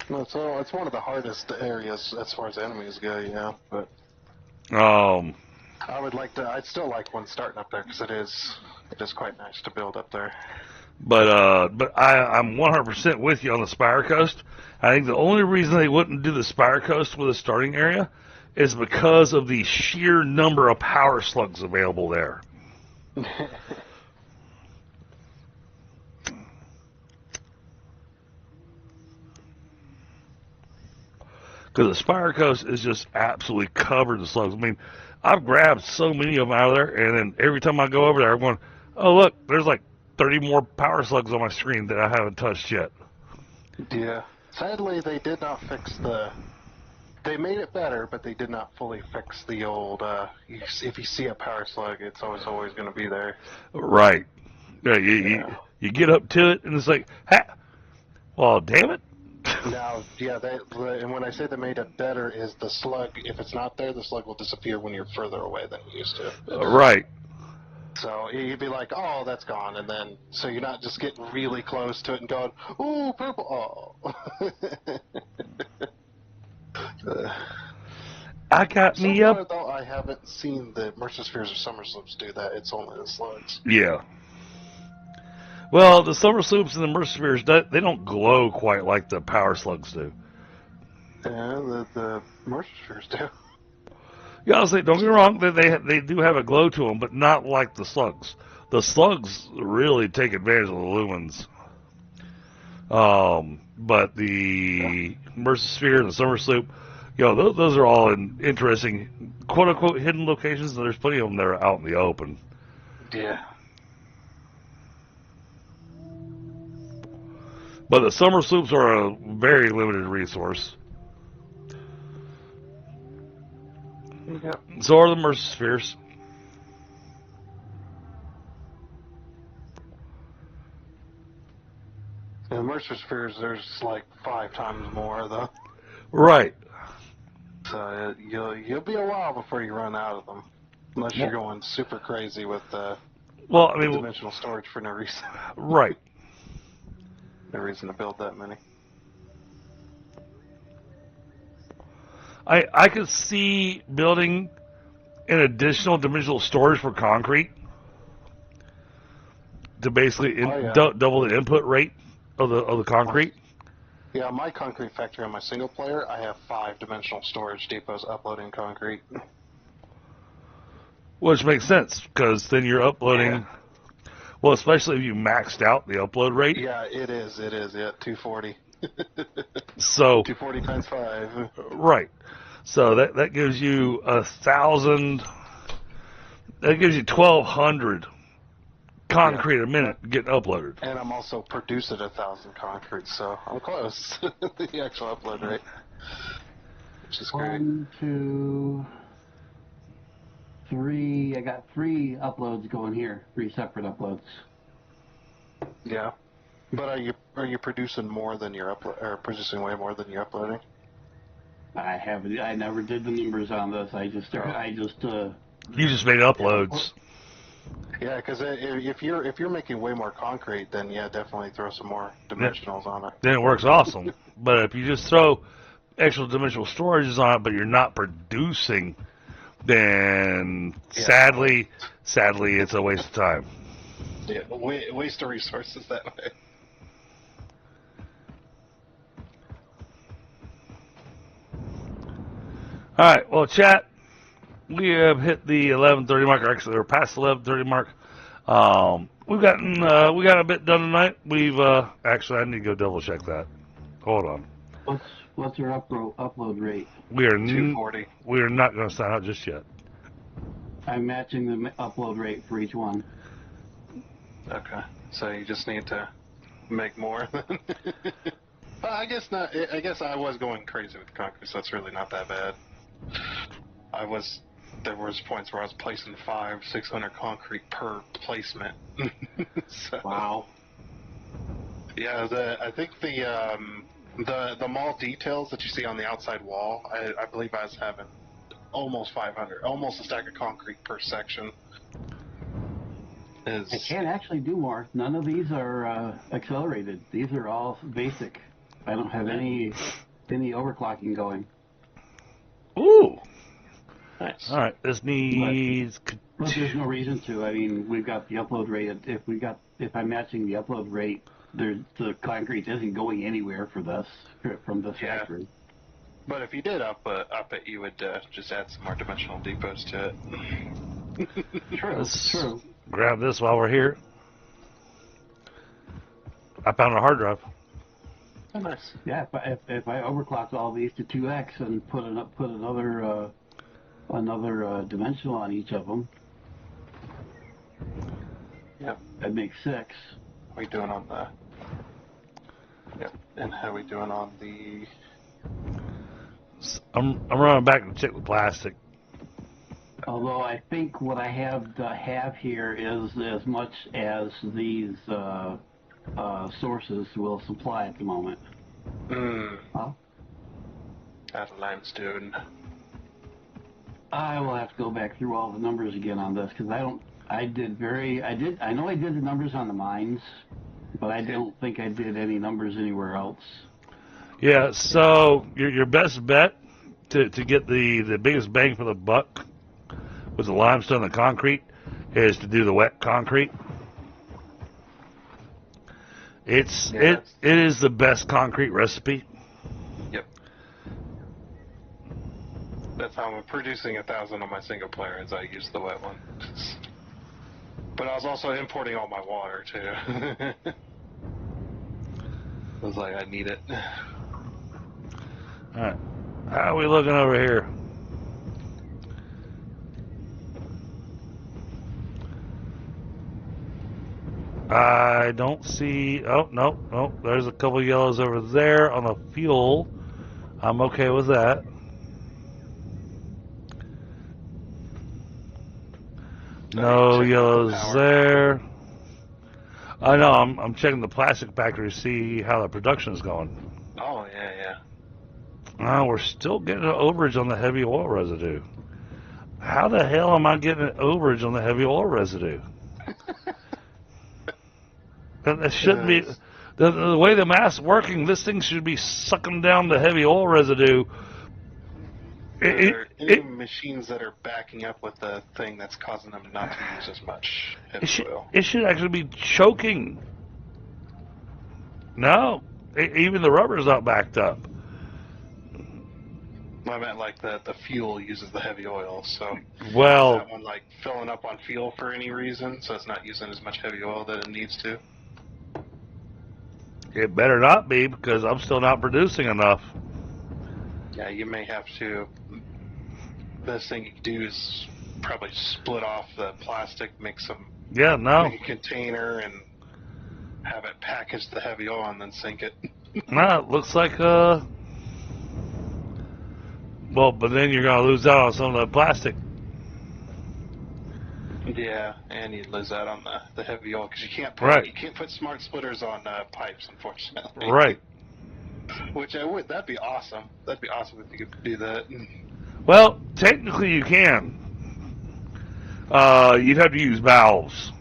No, so it's one of the hardest areas as far as enemies go, yeah. But I'd still like one starting up there because it is quite nice to build up there. But I'm 100% with you on the Spire Coast. I think the only reason they wouldn't do the Spire Coast with a starting area is because of the sheer number of power slugs available there. Because the Spire Coast is just absolutely covered in slugs. I mean, I've grabbed so many of them out of there, and then every time I go over there, I'm going, oh, look, there's like 30 more power slugs on my screen that I haven't touched yet. Yeah. Sadly, they did not fix They made it better, but they did not fully fix the old, if you see a power slug, it's always going to be there. Right. Yeah, you get up to it, and it's like, ha! Well, damn it. Now, yeah, and when I say they made it better, is the slug, if it's not there, the slug will disappear when you're further away than you used to. Right. So you'd be like, oh, that's gone, and then, so you're not just getting really close to it and going, ooh, purple, oh. I got me So up. far, though, I haven't seen the Mercer Spheres or Summer Sloops do that. It's only the slugs. Yeah. Well, the Summer Sloops and the Mercer Spheres, they don't glow quite like the power slugs do. Yeah, the Mercer Spheres do. Yeah, I'll say, don't get me wrong, they do have a glow to them, but not like the slugs. The slugs really take advantage of the lumens. But the Mercer Sphere and the Summer Sloop, those are all in interesting, quote-unquote, hidden locations, and there's plenty of them that are out in the open. Yeah. But the Summer Sloops are a very limited resource. Yep. So are the Mercer Spheres. In the Mercer Spheres, there's like 5 times more, though. Right. So you'll be a while before you run out of them. Unless you're going super crazy with dimensional storage for no reason. Right. No reason to build that many. I could see building an additional dimensional storage for concrete to basically double the input rate of the concrete. Yeah, my concrete factory on my single player, I have 5-dimensional storage depots uploading concrete. Which makes sense, because then you're uploading... Yeah. Well, especially if you maxed out the upload rate. Yeah, it is, yeah, 240. So 240 times 5. Right. So that gives you 1,000... That gives you 1,200 concrete a minute getting uploaded. And I'm also producing 1,000 concrete, so I'm close to the actual upload rate, which is great. 1, 2, 3. I got 3 uploads going here. 3 separate uploads. Yeah, but are you producing more than you're producing way more than you're uploading? I haven't. I never did the numbers on this. I just. You just made uploads. Yeah, because if you're making way more concrete, then yeah, definitely throw some more dimensionals on it. Then it works awesome. But if you just throw extra dimensional storages on it, but you're not producing, then sadly, it's a waste of time. Yeah, waste of resources that way. All right, well, chat, we have hit the 11:30 mark. Or actually, we're past the 11:30 mark. We got a bit done tonight. We've actually, I need to go double check that. Hold on. What's your upload rate? We are 240. We are not going to sign out just yet. I'm matching the upload rate for each one. Okay, so you just need to make more. I guess not. I guess I was going crazy with concrete, so it's really not that bad. There was points where I was placing 500-600 concrete per placement. So, wow. Yeah, I think the mall details that you see on the outside wall, I believe I was having almost 500, almost a stack of concrete per section. I can't actually do more. None of these are accelerated. These are all basic. I don't have any overclocking going. Ooh. Nice. All right. This needs. But there's no reason to. I mean, we've got the upload rate. If I'm matching the upload rate, the concrete isn't going anywhere from this factory. But if you did up it, you would just add some more dimensional depots to it. True. Grab this while we're here. I found a hard drive. Oh, nice. Yeah, if I overclocked all these to 2x and put another dimensional on each of them, Yep. That'd make 6. How are we doing on the? Yep. And how are we doing on the? I'm running back to check the plastic. Although I think what I have here is as much as these sources will supply at the moment. Huh? Out of limestone. I will have to go back through all the numbers again on this because I know I did the numbers on the mines, but I don't think I did any numbers anywhere else. Yeah, so your best bet to get the biggest bang for the buck with the limestone and the concrete is to do the wet concrete. It is the best concrete recipe. Yep. That's how I'm producing 1,000 on my single player, as I use the wet one. But I was also importing all my water too. I was like, I need it. All right, how are we looking over here? I don't see. Oh, no. There's a couple yellows over there on the fuel. I'm okay with that. No yellows there. I know. I'm checking the plastic factory to see how the production is going. Oh yeah. We're still getting an overage on the heavy oil residue. How the hell am I getting an overage on the heavy oil residue? That shouldn't be the way the math's working. This thing should be sucking down the heavy oil residue Are It, there it, any it, machines that are backing up with the thing that's causing them not to use as much heavy oil? it should actually be choking. No, even the rubber's not backed up. I meant like the fuel uses the heavy oil, so is Well, that one like filling up on fuel for any reason, so it's not using as much heavy oil that it needs to? it better not be because I'm still not producing enough. Yeah, you may have to. Best thing you can do is probably split off the plastic, make No, a container, and have it package the heavy oil and then sink it. no, it looks like well, but then you're gonna lose out on some of the plastic. Yeah, and you lose out on the heavy oil because Right, you can't put smart splitters on pipes, unfortunately. right. Which that'd be awesome. That'd be awesome if you could do that. Well, technically you can. You'd have to use valves.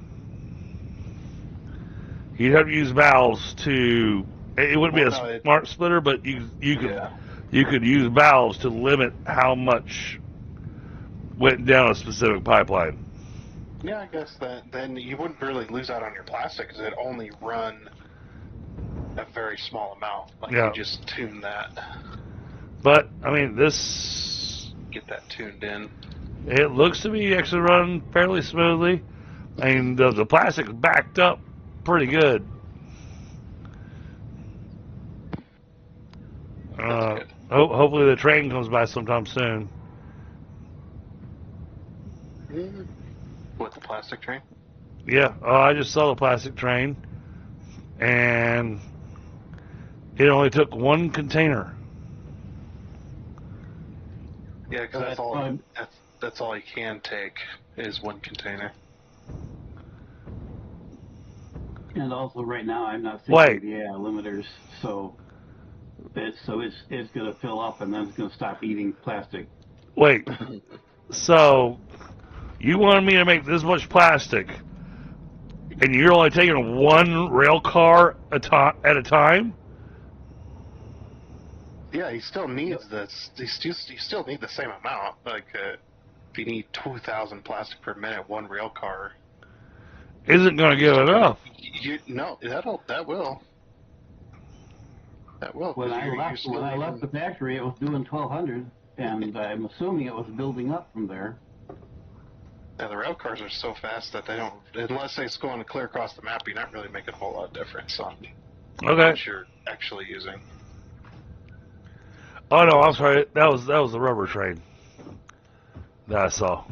You'd have to use valves to. It wouldn't be Well, a no, smart splitter, but yeah. you could use valves to limit how much went down a specific pipeline. Yeah, I guess that then you wouldn't really lose out on your plastic because it'd only run a very small amount. Like Yeah. you just tune that, But I mean, this get that tuned in. it looks to be actually running fairly smoothly. I mean, the plastic's backed up pretty good. That's good. Hopefully the train comes by sometime soon. With the plastic train? Yeah, I just saw the plastic train, and it only took one container. Yeah, because that's all you can take is one container. And also, right now, I'm not seeing Wait. the limiters, so it's going to fill up and then it's going to stop eating plastic. Wait, so you wanted me to make this much plastic, and you're only taking one rail car at a time? Yeah, he still needs this. You still need the same amount. Like, if you need 2,000 plastic per minute, one rail car Isn't going to give enough. No, that will. That will. When I left the factory, it was doing 1,200, and I'm assuming it was building up from there. Yeah, the rail cars are so fast that they don't, unless it's going clear across the map, you're not really making a whole lot of difference on Okay. what you're actually using. Oh no, I'm sorry. That was the rubber train that I saw.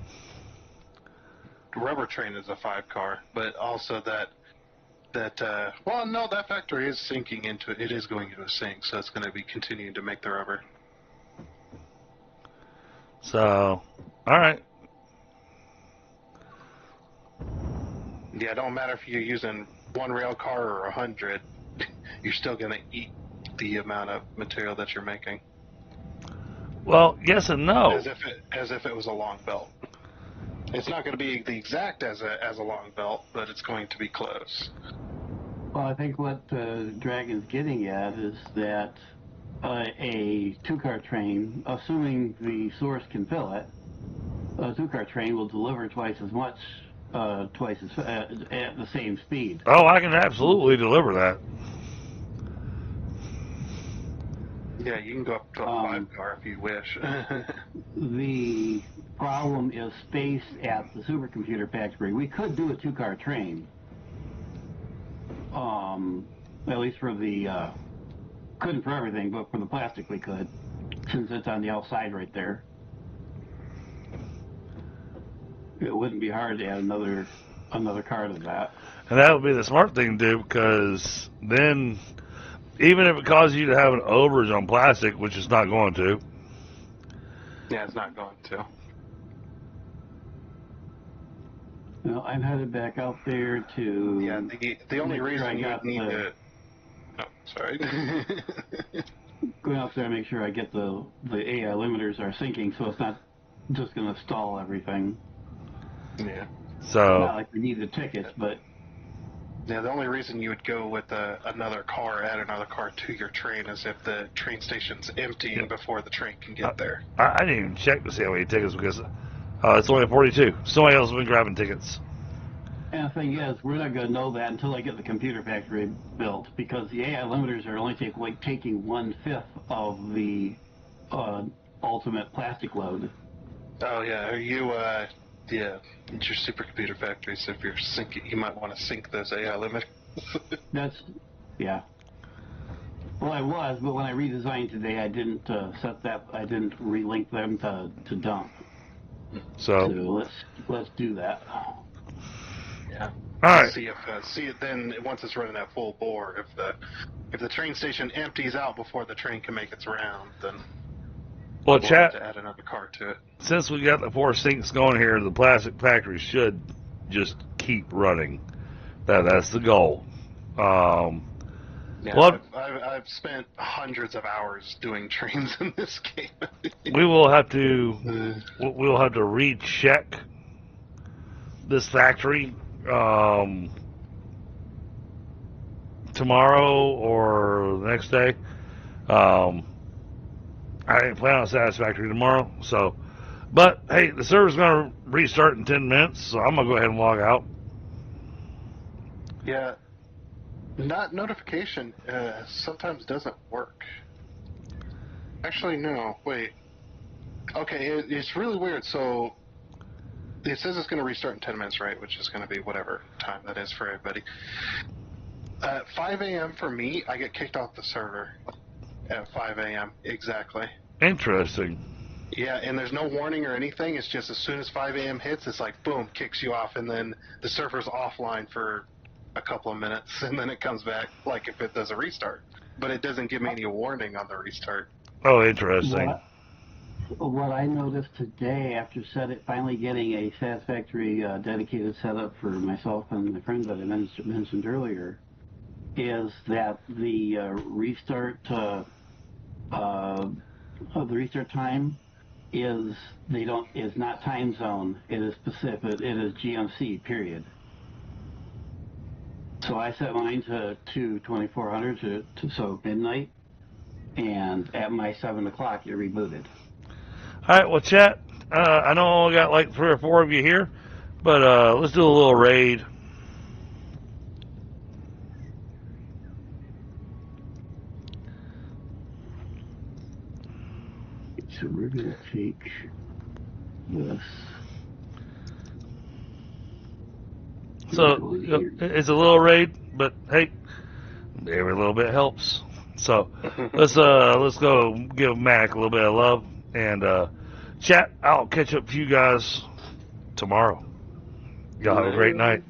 The rubber train is a 5-car, but also that well, no, that factory is sinking into it. It is going into a sink, so it's going to be continuing to make the rubber. So, all right. Yeah, it don't matter if you're using one rail car or 100, you're still going to eat the amount of material that you're making. Well, yes and no. As if it was a long belt. It's not going to be the exact as a long belt, but it's going to be close. Well, I think what Dragon's getting at is that a 2-car train, assuming the source can fill it, a 2-car train will deliver twice as much, at the same speed. Oh, I can absolutely deliver that. Yeah, you can go up to a 5-car if you wish. The problem is space at the supercomputer factory. We could do a 2-car train. At least for the, couldn't for everything, but for the plastic we could, since it's on the outside right there. It wouldn't be hard to add another car to that. And that would be the smart thing to do, because then, even if it causes you to have an overage on plastic, which it's not going to. Yeah, it's not going to. Well, I'm headed back out there to... Yeah, the only reason you need to... Oh, sorry. Going out there to make sure I get the AI limiters are syncing, so it's not just going to stall everything. Yeah. So, Not like we need the tickets, but Yeah, the only reason you would go with another car, add another car to your train, is if the train station's emptying Yep. before the train can get there. I didn't even check to see how many tickets because it's only 42. Somebody else has been grabbing tickets. And the thing is, we're not going to know that until I get the computer factory built, because the AI limiters are only taking 1/5 of the ultimate plastic load. Oh yeah, are you? Yeah, it's your supercomputer factory. So if you're syncing, you might want to sync those AI limiters. Yeah. Well, I was, but when I redesigned today, I didn't set that. I didn't relink them to dump. So let's do that. Yeah. All right. See it then once it's running at full bore. If the train station empties out before the train can make its round, then Well, we'll have chat. to add another car to it. Since we got the 4 sinks going here, the plastic factory should just keep running. That's the goal. Yeah, Well, I've spent hundreds of hours doing trains in this game. we will have to recheck this factory tomorrow or the next day. I didn't plan on Satisfactory tomorrow, so. But hey, the server's going to restart in 10 minutes, so I'm going to go ahead and log out. Yeah, not notification sometimes doesn't work. Actually, no. Wait. Okay, it's really weird. So it says it's going to restart in 10 minutes, right? Which is going to be whatever time that is for everybody. 5 a.m. for me, I get kicked off the server at 5 a.m. exactly. Interesting. Yeah, and there's no warning or anything. It's just as soon as 5 a.m. hits, it's like, boom, kicks you off, and then the server's offline for a couple of minutes, and then it comes back like if it does a restart. But it doesn't give me any warning on the restart. Oh, interesting. What I noticed today, after finally getting a Satisfactory dedicated setup for myself and my friend that I mentioned earlier, is that the restart time is not time zone. It is specific. It is GMC. Period. So I set mine to 2400 so midnight, and at my 7 o'clock it rebooted. All right, well, chat. I know I only got like 3 or 4 of you here, but let's do a little raid. So we're going to take this. So it's a little raid, but hey, every little bit helps. So let's go give Mac a little bit of love and chat. I'll catch up with you guys tomorrow. Y'all have a great night.